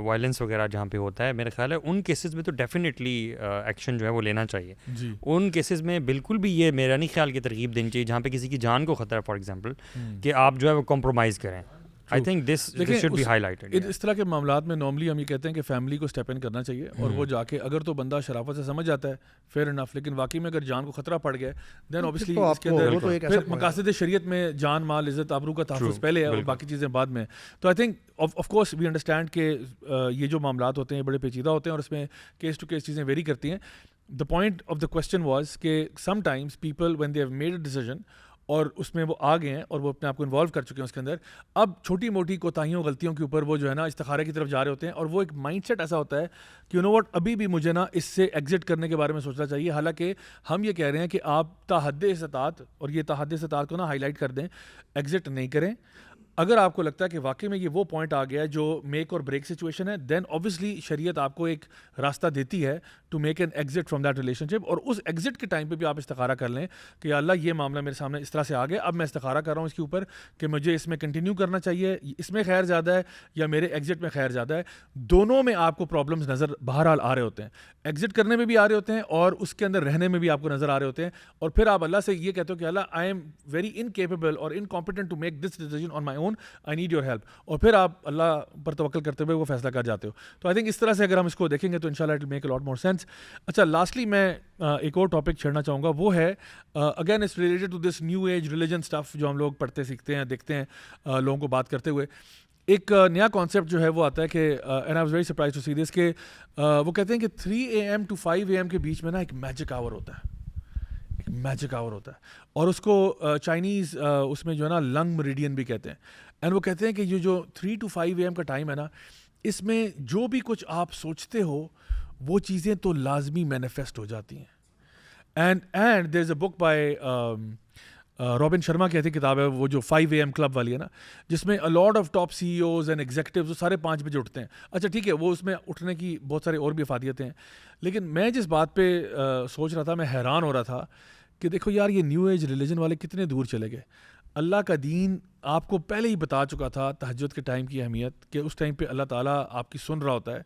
وائلنس وغیرہ جہاں پہ ہوتا ہے, میرے خیال ہے ان کیسز میں تو ڈیفینیٹلی ایکشن جو ہے وہ لینا چاہیے. ان کیسز میں بالکل بھی یہ میرا نہیں خیال کی ترغیب دینی چاہیے جہاں پہ کسی کی جان کو خطرہ ہے, فار ایگزامپل کہ آپ جو ہے وہ کمپرومائز کریں. I think this should be highlighted. اس طرح کے معاملات میں نارملی ہم یہ کہتے ہیں کہ فیملی کو اسٹیپ ان کرنا چاہیے اور وہ جا کے اگر تو بندہ شرافت سے سمجھ جاتا ہے فیئر انف, لیکن واقعی میں اگر جان کو خطرہ پڑ گیا دین اوبیسلی اس کے اندر پھر مقاصد شریعت میں جان مال عزت آبرو کا تحفظ پہلے ہے اور باقی چیزیں بعد میں. تو I think of course we understand کہ یہ جو معاملات ہوتے ہیں بڑے پیچیدہ ہوتے ہیں اور اس میں کیس ٹو کیس چیزیں ویری کرتی ہیں. The point of the question was کہ sometimes people when they have made a decision اور اس میں وہ آ گئے ہیں اور وہ اپنے آپ کو انوالو کر چکے ہیں اس کے اندر, اب چھوٹی موٹی کوتاہیوں غلطیوں کے اوپر وہ جو ہے نا استخارے کی طرف جا رہے ہوتے ہیں اور وہ ایک مائنڈ سیٹ ایسا ہوتا ہے کہ یو نو واٹ ابھی بھی مجھے نا اس سے ایگزٹ کرنے کے بارے میں سوچنا چاہیے. حالانکہ ہم یہ کہہ رہے ہیں کہ آپ تحد استطاعت, اور یہ تحد استطاعت کو نا ہائی لائٹ کر دیں, ایگزٹ نہیں کریں. اگر آپ کو لگتا ہے کہ واقعی میں یہ وہ پوائنٹ آ گیا ہے جو میک اور بریک سچویشن ہے, دین اوبیسلی شریعت آپ کو ایک راستہ دیتی ہے to make an exit from that relationship. اور اس ایگزٹ کے ٹائم پہ بھی آپ استخارہ کر لیں کہ یا اللہ یہ معاملہ میرے سامنے اس طرح سے آ گیا, اب میں استخارہ کر رہا ہوں اس کے اوپر کہ مجھے اس میں کنٹینیو کرنا چاہیے, اس میں خیر زیادہ ہے یا میرے ایگزٹ میں خیر زیادہ ہے. دونوں میں آپ کو پرابلمس نظر بہرحال آ رہے ہوتے ہیں, ایگزٹ کرنے میں بھی آ رہے ہوتے ہیں اور اس کے اندر رہنے میں بھی آپ کو نظر آ رہے ہوتے ہیں. اور پھر آپ اللہ سے یہ کہتے ہو کہ Allah I am very incapable اور incompetent to make this decision on my own, I need your help, اور پھر آپ اللہ پر توکل کرتے ہوئے وہ فیصلہ کر جاتے ہو. تو آئی تھنک اس طرح سے اگر ہم اس کو دیکھیں گے تو انشاءاللہ it will make a lot more sense. اچھا لاسٹلی میں ایک اور ٹاپک چھیڑنا چاہوں گا, وہ ہے again it's related to this new age religion stuff جو ہم لوگ پڑھتے سیکھتے ہیں دیکھتے ہیں لوگوں کو بات کرتے ہوئے. ایک نیا کانسیپٹ جو ہے وہ آتا ہے کہ and I was very surprise to see this کہ وہ کہتے ہیں کہ 3 AM to 5 AM کے بیچ میں نا ایک میجک آور ہوتا ہے, ایک میجک آور ہوتا ہے, اور اس کو چائنیز اس میں جو ہے نا لنگ مریڈین بھی کہتے ہیں. اینڈ وہ کہتے ہیں کہ یہ جو 3 to 5 AM کا ٹائم ہے نا, اس میں جو بھی کچھ آپ سوچتے ہو وہ چیزیں تو لازمی مینیفیسٹ ہو جاتی ہیں. And there is a book by robin Sharma کی ایسی کتاب ہے وہ جو 5 AM کلب والی ہے نا, جس میں lot of top CEOs and executives وہ سارے 5 بجے اٹھتے ہیں. اچھا ٹھیک ہے, وہ اس میں اٹھنے کی بہت سارے اور بھی افادیتیں ہیں, لیکن میں جس بات پہ سوچ رہا تھا, میں حیران ہو رہا تھا کہ دیکھو یار یہ نیو ایج ریلیجن والے کتنے دور چلے گئے. اللہ کا دین آپ کو پہلے ہی بتا چکا تھا تہجد کے ٹائم کی اہمیت, کہ اس ٹائم پہ اللہ تعالیٰ آپ کی سن رہا ہوتا ہے.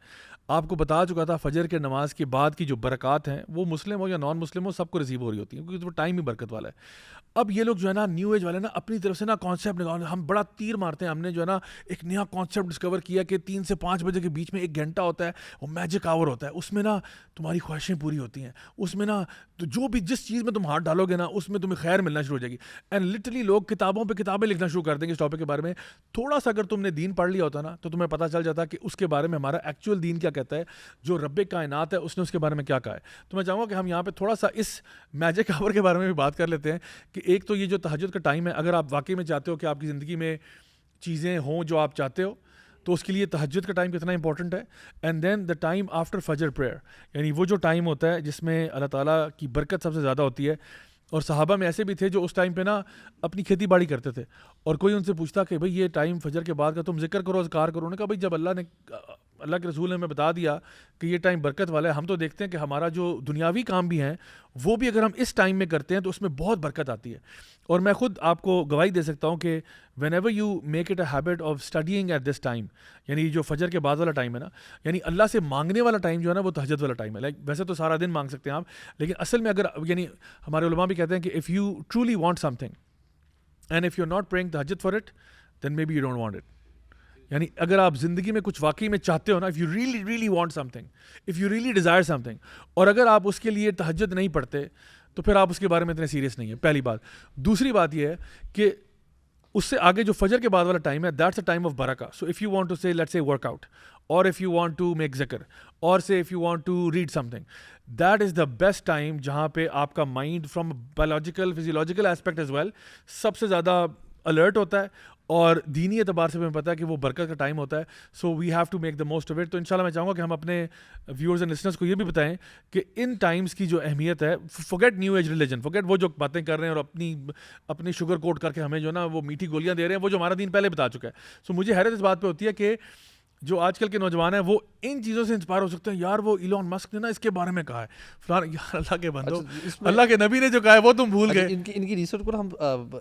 آپ کو بتا چکا تھا فجر کے نماز کے بعد کی جو برکات ہیں وہ مسلم ہو یا نان مسلم ہو سب کو ریسیو ہو رہی ہوتی ہیں, کیونکہ وہ ٹائم ہی برکت والا ہے. اب یہ لوگ جو ہے نا نیو ایج والے نا اپنی طرف سے نا کانسیپٹ نکال, ہم بڑا تیر مارتے ہیں, ہم نے جو ہے نا ایک نیا کانسیپٹ ڈسکور کیا کہ 3 سے 5 بجے کے بیچ میں 1 گھنٹہ ہوتا ہے, وہ میجک آور ہوتا ہے, اس میں نا تمہاری خواہشیں پوری ہوتی ہیں, اس میں نا تو جو بھی جس چیز میں تم ہاتھ ڈالو گے نا اس میں تمہیں خیر ملنا شروع ہو جائے گی. اینڈ لٹرلی لوگ کتابوں پہ کتابیں لکھنا شروع کر دیں گے اس ٹاپک کے بارے میں. تھوڑا سا اگر تم نے دین پڑھ لیا ہوتا نا تو تمہیں پتہ چل جاتا کہ اس کے بارے میں ہمارا ایکچوئل دین کیا کہتا ہے, جو رب کائنات ہے اس نے اس کے بارے میں کیا کہا ہے. تو میں چاہوں گا کہ ہم یہاں پہ تھوڑا سا اس میجک آور کے بارے میں بھی بات کر لیتے ہیں کہ ایک تو یہ جو تہجد کا ٹائم ہے, اگر آپ واقعی میں چاہتے ہو کہ آپ کی زندگی میں چیزیں ہوں جو آپ چاہتے ہو, تو اس کے لیے تہجد کا ٹائم کتنا امپورٹنٹ ہے. And then the time after Fajr prayer, یعنی وہ جو ٹائم ہوتا ہے جس میں اللہ تعالیٰ کی برکت سب سے زیادہ ہوتی ہے. اور صحابہ میں ایسے بھی تھے جو اس ٹائم پہ نا اپنی کھیتی باڑی کرتے تھے, اور کوئی ان سے پوچھتا کہ بھئی یہ ٹائم فجر کے بعد کا تم ذکر کرو, اذکار کرو. نے کہا بھئی جب اللہ کے رسول نے ہمیں بتا دیا کہ یہ ٹائم برکت والا ہے, ہم تو دیکھتے ہیں کہ ہمارا جو دنیاوی کام بھی ہیں وہ بھی اگر ہم اس ٹائم میں کرتے ہیں تو اس میں بہت برکت آتی ہے. اور میں خود آپ کو گواہی دے سکتا ہوں کہ whenever you make it a habit of studying at this time, یعنی جو فجر کے بعد والا ٹائم ہے نا, یعنی اللہ سے مانگنے والا ٹائم جو ہے نا وہ تہجد والا ٹائم ہے. لائک ویسے تو سارا دن مانگ سکتے ہیں آپ, لیکن اصل میں اگر یعنی ہمارے علماء بھی کہتے ہیں کہ if you truly want something and if you are not praying تہجد for it then may be you don't want it. یعنی اگر آپ زندگی میں کچھ واقعی میں چاہتے ہو نا, if you really want some thing, if you really Dzire some thing, اور اگر آپ اس کے لیے تہجد نہیں پڑھتے تو پھر آپ اس کے بارے میں اتنے سیریس نہیں ہیں, پہلی بات. دوسری بات یہ ہے کہ اس سے آگے جو فجر کے بعد والا ٹائم ہے, دیٹس اے ٹائم آف برکہ. So if you want to say let's say work out, اور if you want to make ذکر, اور say if you want to read something, that is the best time جہاں پہ آپ کا mind from biological physiological aspect as well سب سے زیادہ الرٹ ہوتا ہے, اور دینی اعتبار سے ہمیں پتہ ہے کہ وہ برکت کا ٹائم ہوتا ہے. So we have to make the most of it. تو انشاءاللہ میں چاہوں گا کہ ہم اپنے ویورز اینڈ لسنرز کو یہ بھی بتائیں کہ ان ٹائمز کی جو اہمیت ہے, forget new age religion, forget وہ جو باتیں کر رہے ہیں اور اپنی شوگر کوٹ کر کے ہمیں جو نا وہ میٹھی گولیاں دے رہے ہیں, وہ جو ہمارا دین پہلے بتا چکا ہے. سو مجھے حیرت اس بات پہ ہوتی ہے کہ جو آج کل کے نوجوان ہیں وہ ان چیزوں سے انسپائر ہو سکتے ہیں. یار وہ ایلون مسک نے نا اس کے بارے میں کہا ہے فلاں, یار اللہ کے بندو, اللہ کے نبی نے جو کہا ہے وہ تم بھول گئے. ان کی ریسرچ کو ہم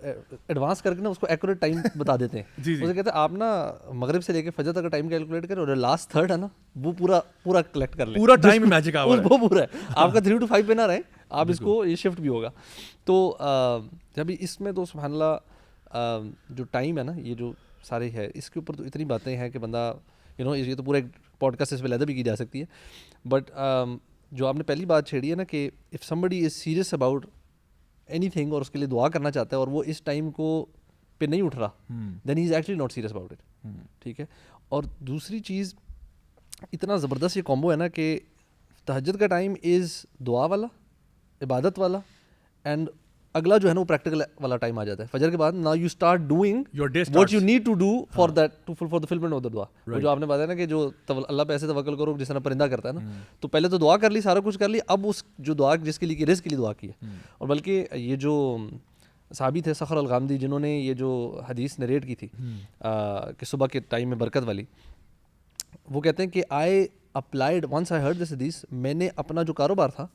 ایڈوانس کر کے نا اس کو ایکوریٹ ٹائم بتا دیتے ہیں. اسے کہتے ہیں آپ نا مغرب سے لے کے فجر تک کا ٹائم کیلکولیٹ کریں, اور لاسٹ تھرڈ ہے نا وہ پورا کلیکٹ کر لیں. پورا ٹائم میجک آور ہے, وہ پورا ہے. آپ کا 3 to 5 پہ نہ رہے, آپ اس کو یہ شفٹ بھی ہوگا. تو جب اس میں تو سبحان اللہ جو ٹائم ہے نا, یہ جو سارے ہے اس کے اوپر تو اتنی باتیں ہیں کہ بندہ یہ تو پورا ایک پوڈ کاسٹ اس پہ علیحدہ بھی کی جا سکتی ہے. بٹ جو آپ نے پہلی بات چھیڑی ہے نا کہ if somebody is serious about any thing اور اس کے لیے دعا کرنا چاہتا ہے اور وہ اس ٹائم کو پہ نہیں اٹھ رہا, then he is actually not serious about it. ٹھیک ہے. اور دوسری چیز, اتنا زبردست یہ کومبو ہے نا کہ تہجد کا ٹائم از دعا والا, عبادت والا, اینڈ اگلا جو ہے نا وہ پریکٹیکل والا ٹائم آ جاتا ہے فجر کے بعد. Now you start doing what you need to do for that for the fulfilment of the dua. وہ جو آپ نے بتایا نا کہ جو اللہ پہ ایسے توکل کرو جس طرح پرندہ کرتا ہے نا, تو پہلے تو دعا کر لی, سارا کچھ کر لی, اب اس جو دعا جس کے لیے رزق کے لیے دعا کی ہے. اور بلکہ یہ جو صحابی تھے صخر الغامدی, جنہوں نے یہ جو حدیث نریٹ کی تھی کہ صبح کے ٹائم میں برکت والی, وہ کہتے ہیں کہ I applied once I heard this hadith, میں نے اپنا جو کاروبار تھا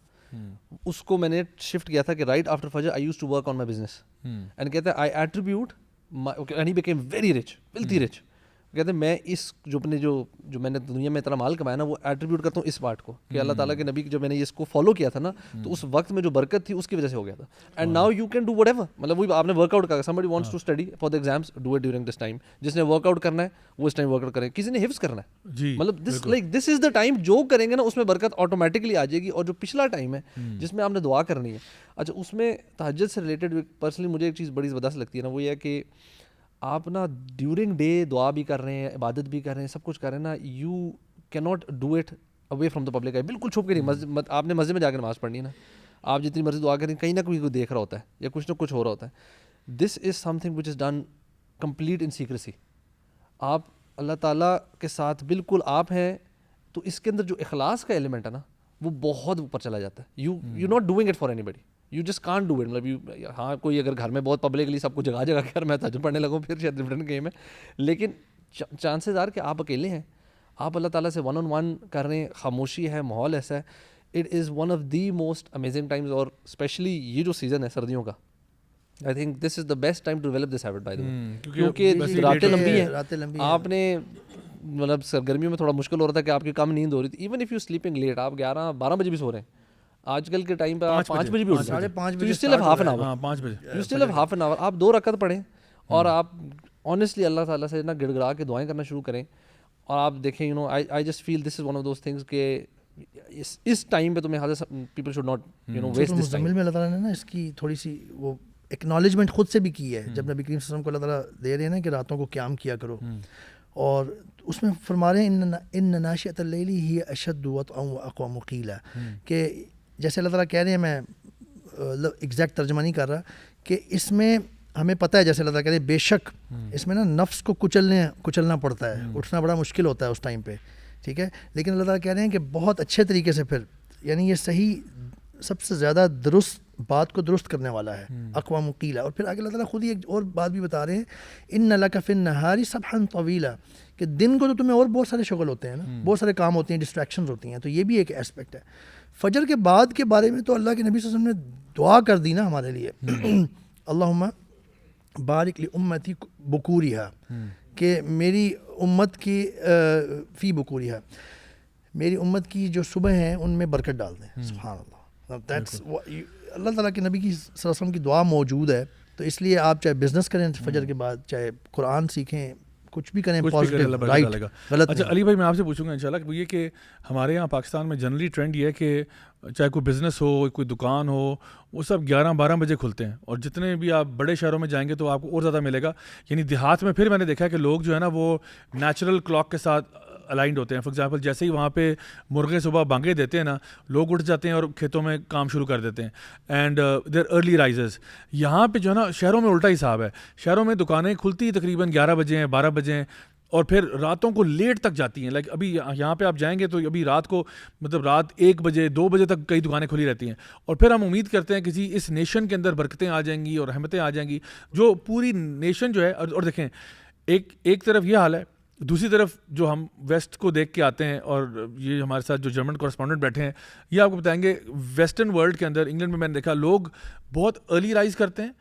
اس کو میں نے شفٹ کیا تھا کہ رائٹ آفٹر فجر I used to work on my business. And کہتے ہیں I attribute and he became very rich, wealthy rich. کہتے ہیں میں اس جو اپنے جو میں نے دنیا میں اتنا مال کمایا نا وہ ایٹریبیوٹ کرتا ہوں اس بات کو کہ اللہ تعالیٰ کے نبی جب میں نے اس کو فالو کیا تھا نا تو اس وقت میں جو برکت تھی اس کی وجہ سے ہو گیا تھا. And now you can do what ever, مطلب وہی آپ نے ورک آؤٹ کرا, somebody wants to study for the exams, do it during this time. جس نے ورک آؤٹ کرنا ہے وہ اس ٹائم ورک آؤٹ کرے, کسی نے حفظ کرنا ہے, مطلب دس از دا ٹائم جو کریں گے نا اس میں برکت آٹومیٹکلی آ جائے گی. اور جو پچھلا ٹائم ہے جس میں آپ نے دعا کرنی ہے, اچھا اس میں تہجد سے ریلیٹڈ پرسنلی مجھے ایک چیز بڑی زبردست لگتی ہے نا, وہ یہ ہے کہ آپ نا ڈیورنگ ڈے دعا بھی کر رہے ہیں, عبادت بھی کر رہے ہیں, سب کچھ کر رہے ہیں نا, you can not do it away from the public eye. بالکل چھپ کے نہیں, آپ نے مسجد میں جا کے نماز پڑھنی ہے نا, آپ جتنی مرضی دعا کریں کہیں نہ کوئی دیکھ رہا ہوتا ہے یا کچھ نہ کچھ ہو رہا ہوتا ہے. This is something which is done complete in secrecy. آپ اللہ تعالیٰ کے ساتھ بالکل آپ ہیں, تو اس کے اندر جو اخلاص کا ایلیمنٹ ہے نا وہ بہت اوپر چلا جاتا ہے. You not doing it for anybody, you just can't do it. مطلب ہاں کوئی اگر گھر میں بہت پبلکلی سب کو جگہ جگہ کر میں تہجد پڑھنے لگوں پھر شاید ڈفرنٹ گیم ہے, لیکن چانسز آر کہ آپ اکیلے ہیں, آپ اللہ تعالیٰ سے 1-on-1 کر رہے ہیں, خاموشی ہے, ماحول ایسا ہے. It is one of the most amazing times. اور اسپیشلی یہ جو سیزن ہے سردیوں کا, I think this is the best time to develop this habit by the way, کیونکہ راتیں لمبی ہیں. آپ نے مطلب سرگرمیوں میں تھوڑا مشکل ہو رہا تھا کہ آپ کی کم نیند ہو رہی تھی. Even if you sleeping late, آپ 11-12 بجے بھی سو رہے ہیں, آج کل کے ٹائم پہ آپ 5 بجے بھی اٹھ رہے ہیں, 5 بجے you still have half an hour, آپ 2 رکعت پڑھیں اور آپ آنیسٹلی اللہ تعالیٰ سے نا گڑ گڑا کے دعائیں کرنا شروع کریں. اور آپ دیکھیں you know I just feel this is one of those things کہ اس ٹائم پہ تمہیں people should not you know waste this time. میں اللہ تعالیٰ نے نا اس کی تھوڑی سی وہ ایکنالجمنٹ خود سے بھی کی ہے, جب نبی کریم صلی اللہ علیہ وسلم کو اللہ تعالیٰ دے رہے ہیں نا کہ راتوں کو قیام کیا کرو, اور اس میں فرما رہے ہیں ان ناشئۃ اللیل ہی اشد وطئا واقوم قیلا، کہ جیسے اللہ تعالیٰ کہہ رہے ہیں، میں ایگزیکٹ ترجمہ نہیں کر رہا، کہ اس میں ہمیں پتہ ہے جیسے اللہ تعالیٰ کہہ رہے ہیں بے شک اس میں نا نفس کو کچلنا پڑتا ہے، اٹھنا بڑا مشکل ہوتا ہے اس ٹائم پہ، ٹھیک ہے، لیکن اللہ تعالیٰ کہہ رہے ہیں کہ بہت اچھے طریقے سے، پھر یعنی یہ صحیح سب سے زیادہ درست بات کو درست کرنے والا ہے، اقوام قیلا. اور پھر آگے اللہ تعالیٰ خود ہی ایک اور بات بھی بتا رہے ہیں، ان لک فی النہار سبحا طویلا، کہ دن کو تو تمہیں اور بہت سارے شغل ہوتے ہیں نا، بہت سارے کام ہوتے ہیں، ڈسٹریکشنز ہوتی ہیں، تو یہ بھی ایک اسپیکٹ ہے. فجر کے بعد کے بارے میں تو اللہ کے نبی صلی اللہ علیہ وسلم نے دعا کر دی نا ہمارے لیے، اللہم بارک لامتی بکورہا، کہ میری امت کی فی بکورہا، میری امت کی جو صبح ہیں ان میں برکت ڈال دیں. سبحان اللہ، اللہ تعالیٰ کے نبی کی صلی اللہ علیہ وسلم کی دعا موجود ہے. تو اس لیے آپ چاہے بزنس کریں فجر کے بعد، چاہے قرآن سیکھیں، کچھ بھی کریں پازیٹیو، رائٹ، غلط. اچھا علی بھائی، میں آپ سے پوچھوں گا انشاءاللہ کہ یہ کہ ہمارے یہاں پاکستان میں جنرلی ٹرینڈ یہ ہے کہ چاہے کوئی بزنس ہو، کوئی دکان ہو، وہ سب 11-12 بجے کھلتے ہیں، اور جتنے بھی آپ بڑے شہروں میں جائیں گے تو آپ کو اور زیادہ ملے گا. یعنی دیہات میں پھر میں نے دیکھا ہے کہ لوگ جو ہے نا وہ نیچرل کلاک کے ساتھ الائنڈ ہوتے ہیں. فار ایگزامپل جیسے ہی وہاں پہ مرغے صبح بانگے دیتے ہیں نا، لوگ اٹھ جاتے ہیں اور کھیتوں میں کام شروع کر دیتے ہیں، اینڈ دیر ارلی رائزرز. یہاں پہ جو ہے نا شہروں میں الٹا حساب ہے، شہروں میں دکانیں کھلتی ہی تقریباً 11 بجے ہیں، 12 بجے ہیں، اور پھر راتوں کو لیٹ تک جاتی ہیں. لائک ابھی یہاں پہ آپ جائیں گے تو ابھی رات کو مطلب رات 1 بجے 2 بجے تک کئی دکانیں کھلی رہتی ہیں. اور پھر ہم امید کرتے ہیں کہ اس نیشن کے اندر برکتیں آ جائیں گی اور رحمتیں آ جائیں گی، جو پوری نیشن جو ہے. اور دیکھیں ایک طرف یہ حال ہے، دوسری طرف جو ہم ویسٹ کو دیکھ کے آتے ہیں، اور یہ ہمارے ساتھ جو جرمن کورسپونڈنٹ بیٹھے ہیں یہ آپ کو بتائیں گے، ویسٹرن ورلڈ کے اندر انگلینڈ میں میں نے دیکھا لوگ بہت ارلی رائز کرتے ہیں،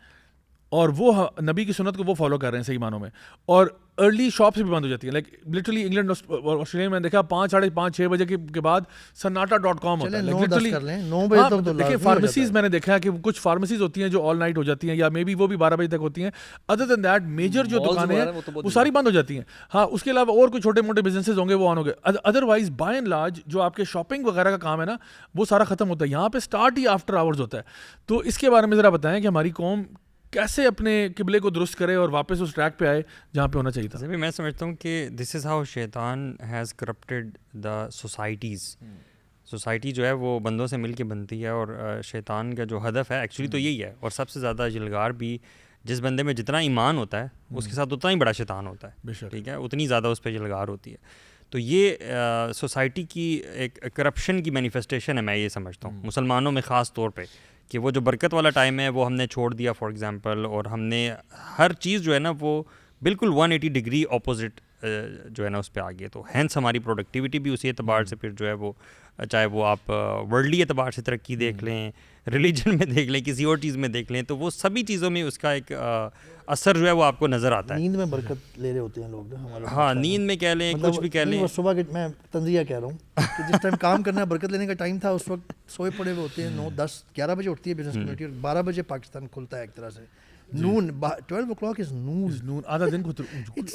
اور وہ نبی کی سنت کو وہ فالو کر رہے ہیں صحیح معنوں میں. اور ارلی شاپس بھی بند ہو جاتی ہیں، لائک لٹرلی انگلینڈ اور آسٹریلیا میں دیکھا 5 ساڑھے 5 6 بجے کے بعد سناٹا.com ہوتا ہے. لٹرلی 9 بجے تک تو دیکھیں فارمیسیز میں نے دیکھا ہے کہ کچھ فارمیسیز ہوتی ہیں جو آل نائٹ ہو جاتی ہیں، یا مے بی وہ بھی 12 بجے تک ہوتی ہیں. ادر دین دیٹ میجر جو دکانیں ہیں وہ ساری بند ہو جاتی ہیں. ہاں اس کے علاوہ اور کوئی چھوٹے موٹے بزنسز ہوں گے وہ آن ہو گئے. Other wise by and large جو آپ کے شاپنگ وغیرہ کا کام ہے نا وہ سارا ختم ہوتا ہے. یہاں پہ اسٹارٹ ہی آفٹر آورز ہوتا ہے. تو اس کے بارے میں ذرا بتائیں کہ ہماری قوم کیسے اپنے قبلے کو درست کرے اور واپس اس ٹریک پہ آئے جہاں پہ ہونا چاہیے تھا. میں سمجھتا ہوں کہ دس از ہاؤ شیطان has corrupted the societies. Society جو ہے وہ بندوں سے مل کے بنتی ہے، اور شیطان کا جو ہدف ہے ایکچولی تو یہی ہے. اور سب سے زیادہ جلگار بھی جس بندے میں جتنا ایمان ہوتا ہے اس کے ساتھ اتنا ہی بڑا شیطان ہوتا ہے، ٹھیک ہے، اتنی زیادہ اس پہ جلگار ہوتی ہے. تو یہ سوسائٹی کی ایک کرپشن کی مینیفیسٹیشن ہے، میں یہ سمجھتا ہوں مسلمانوں میں خاص طور پہ، کہ وہ جو برکت والا ٹائم ہے وہ ہم نے چھوڑ دیا فار ایگزامپل، اور ہم نے ہر چیز جو ہے نا وہ بالکل 180 ڈگری اپوزٹ جو ہے نا اس پہ آ گئی. تو ہینس ہماری پروڈکٹیوٹی بھی اسی اعتبار سے پھر جو ہے وہ، چاہے وہ آپ ورلڈلی اعتبار سے ترقی دیکھ لیں، ریلیجن میں دیکھ لیں، کسی اور چیز میں دیکھ لیں، تو وہ سبھی چیزوں میں اس کا ایک اثر جو ہے وہ آپ کو نظر آتا ہے. نیند میں برکت لے رہے ہوتے ہیں لوگ ہمارے، ہاں نیند میں کہہ لیں، کچھ بھی کہہ لیں. صبح کے میں تنزیہ کہہ رہا ہوں کہ جس ٹائم کام کرنا ہے برکت لینے کا ٹائم تھا، اس وقت سوئے پڑے ہوئے ہوتے ہیں. 9 10 11 بجے اٹھتی ہے بزنس کمیونٹی، اور 12 بجے پاکستان کھلتا ہے ایک طرح سے. نون 12 o'clock is noon. آدھا دن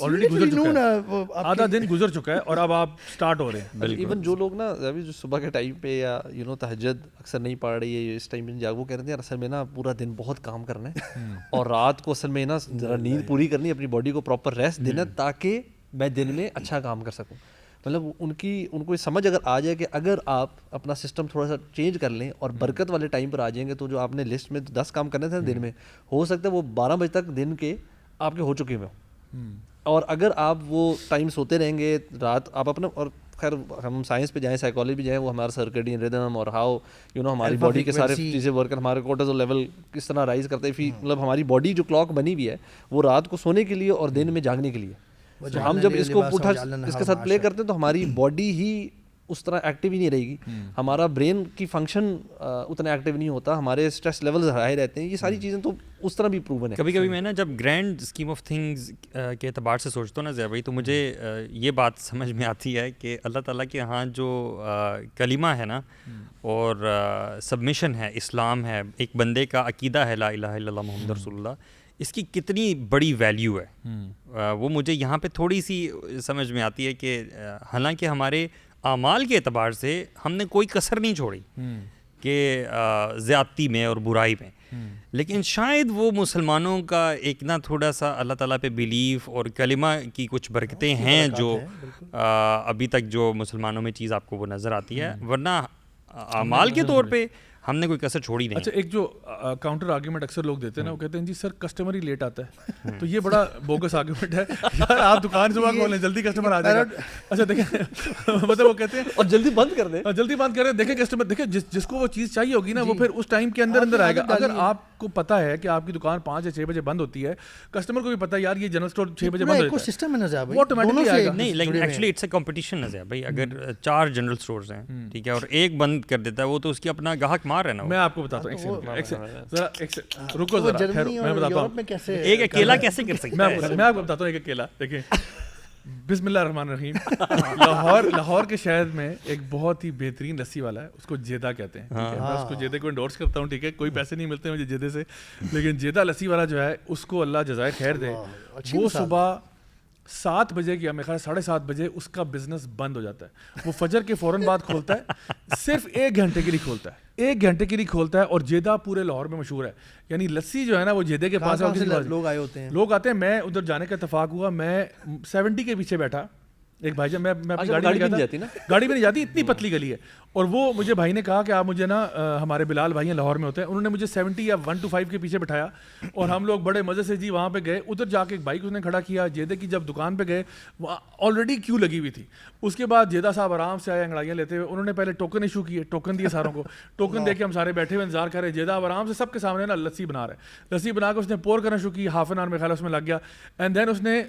آلریڈی گزر چکا ہے، آدھا دن گزر چکا ہے اور اب آپ اسٹارٹ ہو رہے ہیں. ایون جو لوگ نا ابھی جو صبح کے ٹائم پہ یا تہجد اکثر نہیں پڑھ رہی ہے اس ٹائم پہ جاگ، وہ کہہ رہے ہیں اصل میں نا پورا دن بہت کام کرنا ہے اور رات کو اصل میں نا ذرا نیند پوری کرنی ہے، اپنی باڈی کو پراپر ریسٹ دینا تاکہ میں دن میں اچھا کام کر سکوں. مطلب ان کو یہ سمجھ اگر آ جائے کہ اگر آپ اپنا سسٹم تھوڑا سا چینج کر لیں اور برکت والے ٹائم پر آ جائیں گے، تو جو آپ نے لسٹ میں 10 کام کرنے تھے دن میں، ہو سکتا ہے وہ 12 بجے تک دن کے آپ کے ہو چکے ہوئے ہوں. اور اگر آپ وہ ٹائم سوتے رہیں گے رات، آپ اپنا، اور خیر ہم سائنس پہ جائیں، سائیکالوجی پہ جائیں، وہ ہمارا سرکیڈین ریدم اور ہاؤ ہماری باڈی کے سارے چیزیں ورک، ہمارے کورٹیزول لیول کس طرح رائز کرتے ہیں، مطلب ہماری باڈی جو کلاک بنی ہوئی ہے وہ رات کو سونے کے لیے اور دن میں جاگنے کے لیے. ہم جب اس کو پٹھا اس کے ساتھ پلے کرتے ہیں تو ہماری باڈی ہی اس طرح ایکٹیو ہی نہیں رہے گی، ہمارا برین کی فنکشن اتنا ایکٹیو نہیں ہوتا، ہمارے اسٹریس لیولز ہائی رہتے ہیں. یہ ساری چیزیں تو اس طرح بھی پروون ہے. کبھی کبھی میں نا جب گرینڈ اسکیم آف تھنگز کے اعتبار سے سوچتا ہوں نا ضیاء بھائی، تو مجھے یہ بات سمجھ میں آتی ہے کہ اللہ تعالیٰ کے ہاں جو کلمہ ہے نا اور سبمیشن ہے، اسلام ہے، ایک بندے کا عقیدہ ہے لا الہ الا اللہ محمد رسول اللہ، اس کی کتنی بڑی ویلیو ہے. وہ مجھے یہاں پہ تھوڑی سی سمجھ میں آتی ہے کہ حالانکہ ہمارے اعمال کے اعتبار سے ہم نے کوئی کسر نہیں چھوڑی کہ زیادتی میں اور برائی میں، لیکن شاید وہ مسلمانوں کا ایک نا تھوڑا سا اللہ تعالیٰ پہ بیلیف اور کلمہ کی کچھ برکتیں ہیں جو ابھی تک جو مسلمانوں میں چیز آپ کو وہ نظر آتی ہے، ورنہ اعمال کے طور پہ ہم نے کوئی کسر چھوڑی نہیں. اچھا ایک جو کاؤنٹر آرگیومنٹ اکثر لوگ دیتے ہیں نا، وہ کہتے ہیں جی سر کسٹمر ہی لیٹ آتا ہے، تو یہ بڑا بوگس آرگیومنٹ ہے. یار آپ دکان صبح کھولیں جلدی کسٹمر آ جائے گا. اچھا دیکھیں مطلب وہ کہتے ہیں اور جلدی بند کر دیں، جلدی بند کریں. دیکھیں کسٹمر دیکھیں جس کو وہ چیز چاہیے ہوگی نا وہ پھر اس ٹائم کے اندر آئے گا. اگر آپ کو پتہ ہے کہ آپ کی دکان 5 یا 6 بجے بند ہوتی ہے، کسٹمر کو بھی پتہ ہے یار یہ جنرل اسٹور 6 بجے بند ہوتا ہے، سسٹم ہے نا وہ آٹومیٹکلی آئے گا. نہیں لیکن ایکچولی اٹس اے کمپٹیشن ہے بھائی. اگر 4 جنرل اسٹورز ہیں ٹھیک ہے اور ایک بند کر دیتا ہے وہ تو اس کی اپنا گاہک مار ہے نا. میں آپ کو بتاتا ہوں رکو ذرا، میں بتاتا ہوں ایک اکیلا کیسے کر سکتا ہے. میں آپ کو بتاتا ہوں ایک اکیلا. دیکھیں بسم اللہ الرحمن الرحیم. لاہور کے شہر میں ایک بہت ہی بہترین لسی والا ہے، اس کو جیدہ کہتے ہیں. میں اس کو جیدے کو انڈورس کرتا ہوں، ٹھیک ہے، کوئی پیسے نہیں ملتے مجھے جیدے سے، لیکن جیدہ لسی والا جو ہے اس کو اللہ جزائے خیر دے، وہ صبح 7 بجے کی، میرے خیال 7:30 بجے اس کا بزنس بند ہو جاتا ہے. وہ فجر کے فوراً بعد کھولتا ہے، صرف 1 گھنٹے کے لیے کھولتا ہے، 1 گھنٹے کے لیے کھولتا ہے. اور جیدہ پورے لاہور میں مشہور ہے. یعنی لسی جو ہے نا وہ جیدے کے پاس لوگ آئے ہوتے ہیں، لوگ آتے ہیں. میں ادھر جانے کا اتفاق ہوا، میں 70 کے پیچھے بیٹھا، ایک بھائی جان، میں اپنی گاڑی میں جاتی نا، گاڑی میں نہیں جاتی، اتنی پتلی گلی ہے. اور وہ مجھے بھائی نے کہا کہ آپ مجھے نا، ہمارے بلال بھائی ہیں لاہور میں ہوتے ہیں، انہوں نے مجھے 70 یا 1 to 5 کے پیچھے بٹھایا اور ہم لوگ بڑے مزے سے جی وہاں پہ گئے. ادھر جا کے ایک بائک اس نے کھڑا کیا جیدے کی. جب دکان پہ گئے وہاں آلریڈی کیو لگی ہوئی تھی. اس کے بعد جیدہ صاحب آرام سے آئے انگڑائیاں لیتے ہوئے. انہوں نے پہلے ٹوکن ایشو کیے، ٹوکن دیے ساروں کو. ٹوکن دے کے ہم سارے بیٹھے ہوئے انتظار کر رہے. جیدہ آرام سے سب کے سامنے نا لسی بنا رہے. لسی بنا کے اس نے پور کرنا شروع کی. ہاف این آور میں خیال اس میں لگ گیا. اینڈ دین اس نے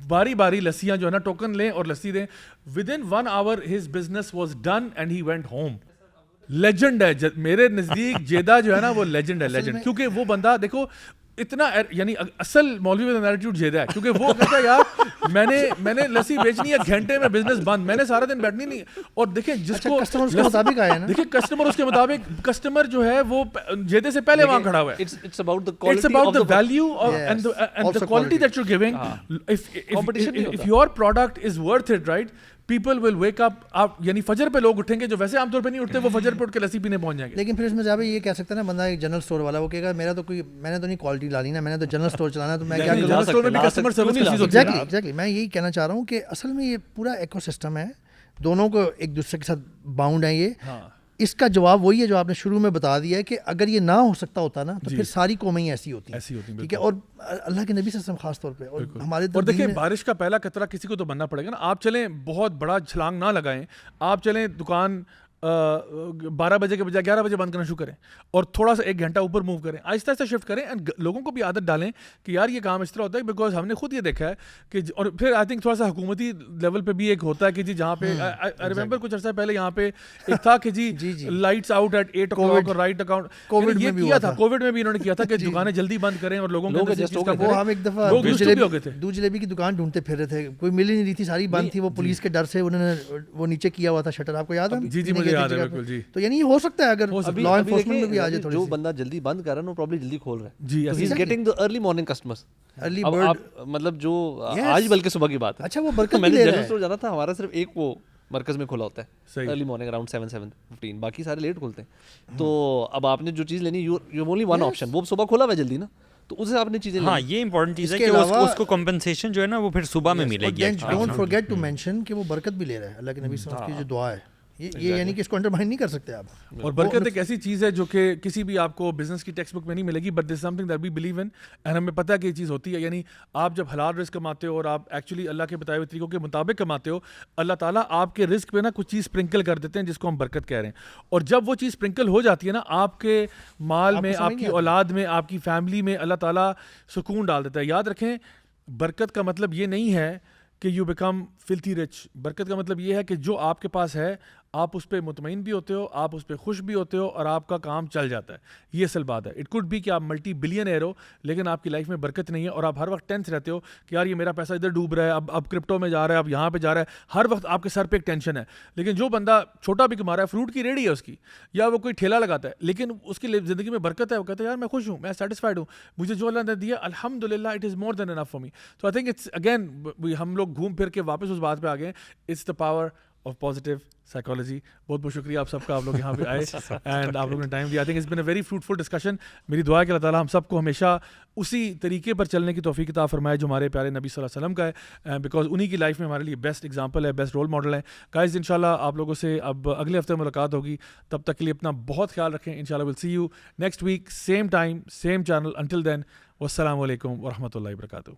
باری باری لسیاں جو ہے نا ٹوکن لیں اور لسی دیں. With in 1 hour his business was done and he went home. Legend ہے میرے نزدیک جیدہ جو ہے نا وہ لیجنڈ ہے، لیجنڈ. کیونکہ وہ بندہ دیکھو اتنا، یعنی اصل مولوی کا ایٹیٹیوڈ جیدہ ہے. کیونکہ وہ کہتا ہے یار میں نے لسی بیچنی ہے، گھنٹے میں بزنس بند، میں نے سارا دن بیٹھنی نہیں. اور دیکھیں جس کو کسٹمر اس کے مطابق آیا نا، دیکھیں کسٹمر اس کے مطابق، کسٹمر جو ہے وہ جیدے سے پہلے وہاں کھڑا ہوا ہے. it's about the It's about the value and the quality that you're giving. If your product is worth it, right, people will wake up. آپ یعنی فجر پہ لوگ اٹھیں گے جو ویسے عام طور پہ نہیں اٹھتے، وہ فجر پہ اٹھ کے لسی پینے پہنچ جائیں گے. لیکن پھر اس میں جب یہ کہہ سکتا ہے نا بندہ، ایک جنرل اسٹور والا، وہ کہے گا میں نے تو نہیں کوالٹی لانی نا، میں نے تو جنرل اسٹور چلانا ہے، تو میں کیا کروں. جنرل اسٹور میں بھی کسٹمر سروس کی چیز ہوتی ہے. ایگزیکٹلی میں یہی کہنا چاہ رہا ہوں کہ اصل میں یہ پورا ایکو سسٹم ہے، دونوں کو ایک دوسرے کے ساتھ باؤنڈ ہیں. یہ اس کا جواب وہی ہے جو آپ نے شروع میں بتا دیا ہے کہ اگر یہ نہ ہو سکتا ہوتا نا تو پھر ساری قومیں ایسی ہوتی ہیں، ٹھیک ہے. اور اللہ کے نبی صلی اللہ علیہ وسلم خاص طور پہ، اور ہمارے اور دیکھیں بارش کا پہلا قطرہ کسی کو تو بننا پڑے گا نا. آپ چلیں بہت بڑا چھلانگ نہ لگائیں، آپ چلیں دکان 12 بجے کے بجائے 11 بجے بند کرنا شروع کریں اور تھوڑا سا 1 گھنٹہ اوپر موو کریں، آہستہ آہستہ شفٹ کریں. اینڈ لوگوں کو بھی عادت ڈالیں کہ یار یہ کام اس طرح ہوتا ہے. بیکاز ہم نے خود یہ دیکھا ہے کہ، اور پھر آئی تھنک تھوڑا سا حکومتی لیول پہ بھی ایک ہوتا ہے کہ جی جہاں پہ آئی ریمبر کچھ عرصہ پہلے یہاں پہ ایک تھا کہ جی لائٹس آؤٹ ایٹ 8 o'clock اور رائٹ اکاؤنٹ. کووڈ میں بھی کیا تھا، کووڈ میں بھی انہوں نے کیا تھا کہ دکانیں جلدی بند کریں اور لوگوں کو ہم ایک دفعہ دودھ جلیبی کی دکان ڈھونڈتے پھر رہے تھے، کوئی مل ہی نہیں رہی تھی، ساری بند تھی. وہ پولیس کے ڈر سے انہوں نے وہ نیچے کیا ہوا تھا شٹر، آپ کو یاد ہے؟ جی مجھے یاد ہے بالکل. جی تو یعنی یہ ہو سکتا ہے اگر لا انفورسمنٹ میں بھی آ جائے تھوڑی جو سی. بندہ جلدی بند کر رہا ہے وہ پرابلی جلدی کھول رہا ہے. جی he is getting the early morning customers, early up bird. آپ مطلب جو آج بلکہ صبح کی بات ہے. اچھا وہ برکت میں بھی نے لے جنرل رہا اسٹور جانا تھا، ہمارا صرف ایک وہ مرکز میں کھلا ہوتا ہے ارلی مارننگ اراؤنڈ 7:15، باقی سارے لیٹ کھولتے ہیں. تو اب آپ نے جو چیز لینی، یو اونلی ون آپشن، وہ صبح کھولا ہوا ہے جلدی نا، تو اسے آپ نے چیزیں. ہاں یہ امپورٹنٹ چیز ہے کہ اس کو کمپنسیشن جو ہے نا وہ پھر صبح میں ملے گی. ڈونٹ فارگیٹ ٹو مینشن کہ وہ برکت بھی لے رہا ہے. اللہ کے نبی صلی اللہ علیہ وسلم کی جو دعا ہے یہ یعنی کہ اس کو انڈرمائن نہیں کر سکتے آپ. اور برکت ایک ایسی چیز ہے جو کہ کسی بھی آپ کو بزنس کی ٹیکسٹ بک میں نہیں ملے گی، but this something that we believe in, اینڈ ہمیں پتہ ہے کہ یہ چیز ہوتی ہے. یعنی آپ جب حلال رزق کماتے ہو اور آپ ایکچولی اللہ کے بتائے ہوئے طریقوں کے مطابق کماتے ہو، اللہ تعالیٰ آپ کے رزق پہ نا کچھ چیز اسپرنکل کر دیتے ہیں جس کو ہم برکت کہہ رہے ہیں. اور جب وہ چیز اسپرنکل ہو جاتی ہے نا آپ کے مال میں، آپ کی اولاد میں، آپ کی فیملی میں، اللہ تعالیٰ سکون ڈال دیتا ہے. یاد رکھیں برکت کا مطلب یہ نہیں ہے کہ یو بیکم فلتھی رچ. برکت کا مطلب یہ ہے کہ جو آپ کے پاس ہے آپ اس پہ مطمئن بھی ہوتے ہو، آپ اس پہ خوش بھی ہوتے ہو اور آپ کا کام چل جاتا ہے. یہ اصل بات ہے. اٹ کوڈ بی کہ آپ ملٹی بلین ایئر ہو لیکن آپ کی لائف میں برکت نہیں ہے اور آپ ہر وقت ٹینس رہتے ہو کہ یار یہ میرا پیسہ ادھر ڈوب رہا ہے، اب کرپٹو میں جا رہا ہے، اب یہاں پہ جا رہا ہے. ہر وقت آپ کے سر پہ ایک ٹینشن ہے. لیکن جو بندہ چھوٹا بھی کما رہا ہے، فروٹ کی ریڑھی ہے اس کی یا وہ کوئی ٹھیلا لگاتا ہے، لیکن اس کی زندگی میں برکت ہے، وہ کہتا ہے یار میں خوش ہوں، میں سیٹسفائڈ ہوں، مجھے جو اللہ نے دیا الحمدللہ it is more then enough for me. تو آئی تھنک اٹس اگین ہم لوگ گھوم پھر کے واپس اس بات پہ آ گئے، it's the power of positive psychology. بہت بہت شکریہ آپ سب کا, آپ لوگ یہاں پہ آئے اینڈ آپ لوگوں نے ٹائم دیا. I think it's been a very fruitful discussion. میری دعا ہے کہ اللہ تعالیٰ ہم سب کو ہمیشہ اسی طریقے پر چلنے کی توفیق عطا فرمائے جو ہمارے پیارے نبی صلی اللہ علیہ وسلم کا ہے, بیکاز انہی کی لائف میں ہمارے لیے بیسٹ ایگزامپل ہے, بیسٹ رول ماڈل ہے. گائز انشاءاللہ آپ لوگوں سے اب اگلے ہفتے ملاقات ہوگی, تب تک کے لیے اپنا بہت خیال رکھیں. انشاءاللہ will see you next week, same time same channel. Until then والسلام علیکم ورحمۃ اللہ وبرکاتہ.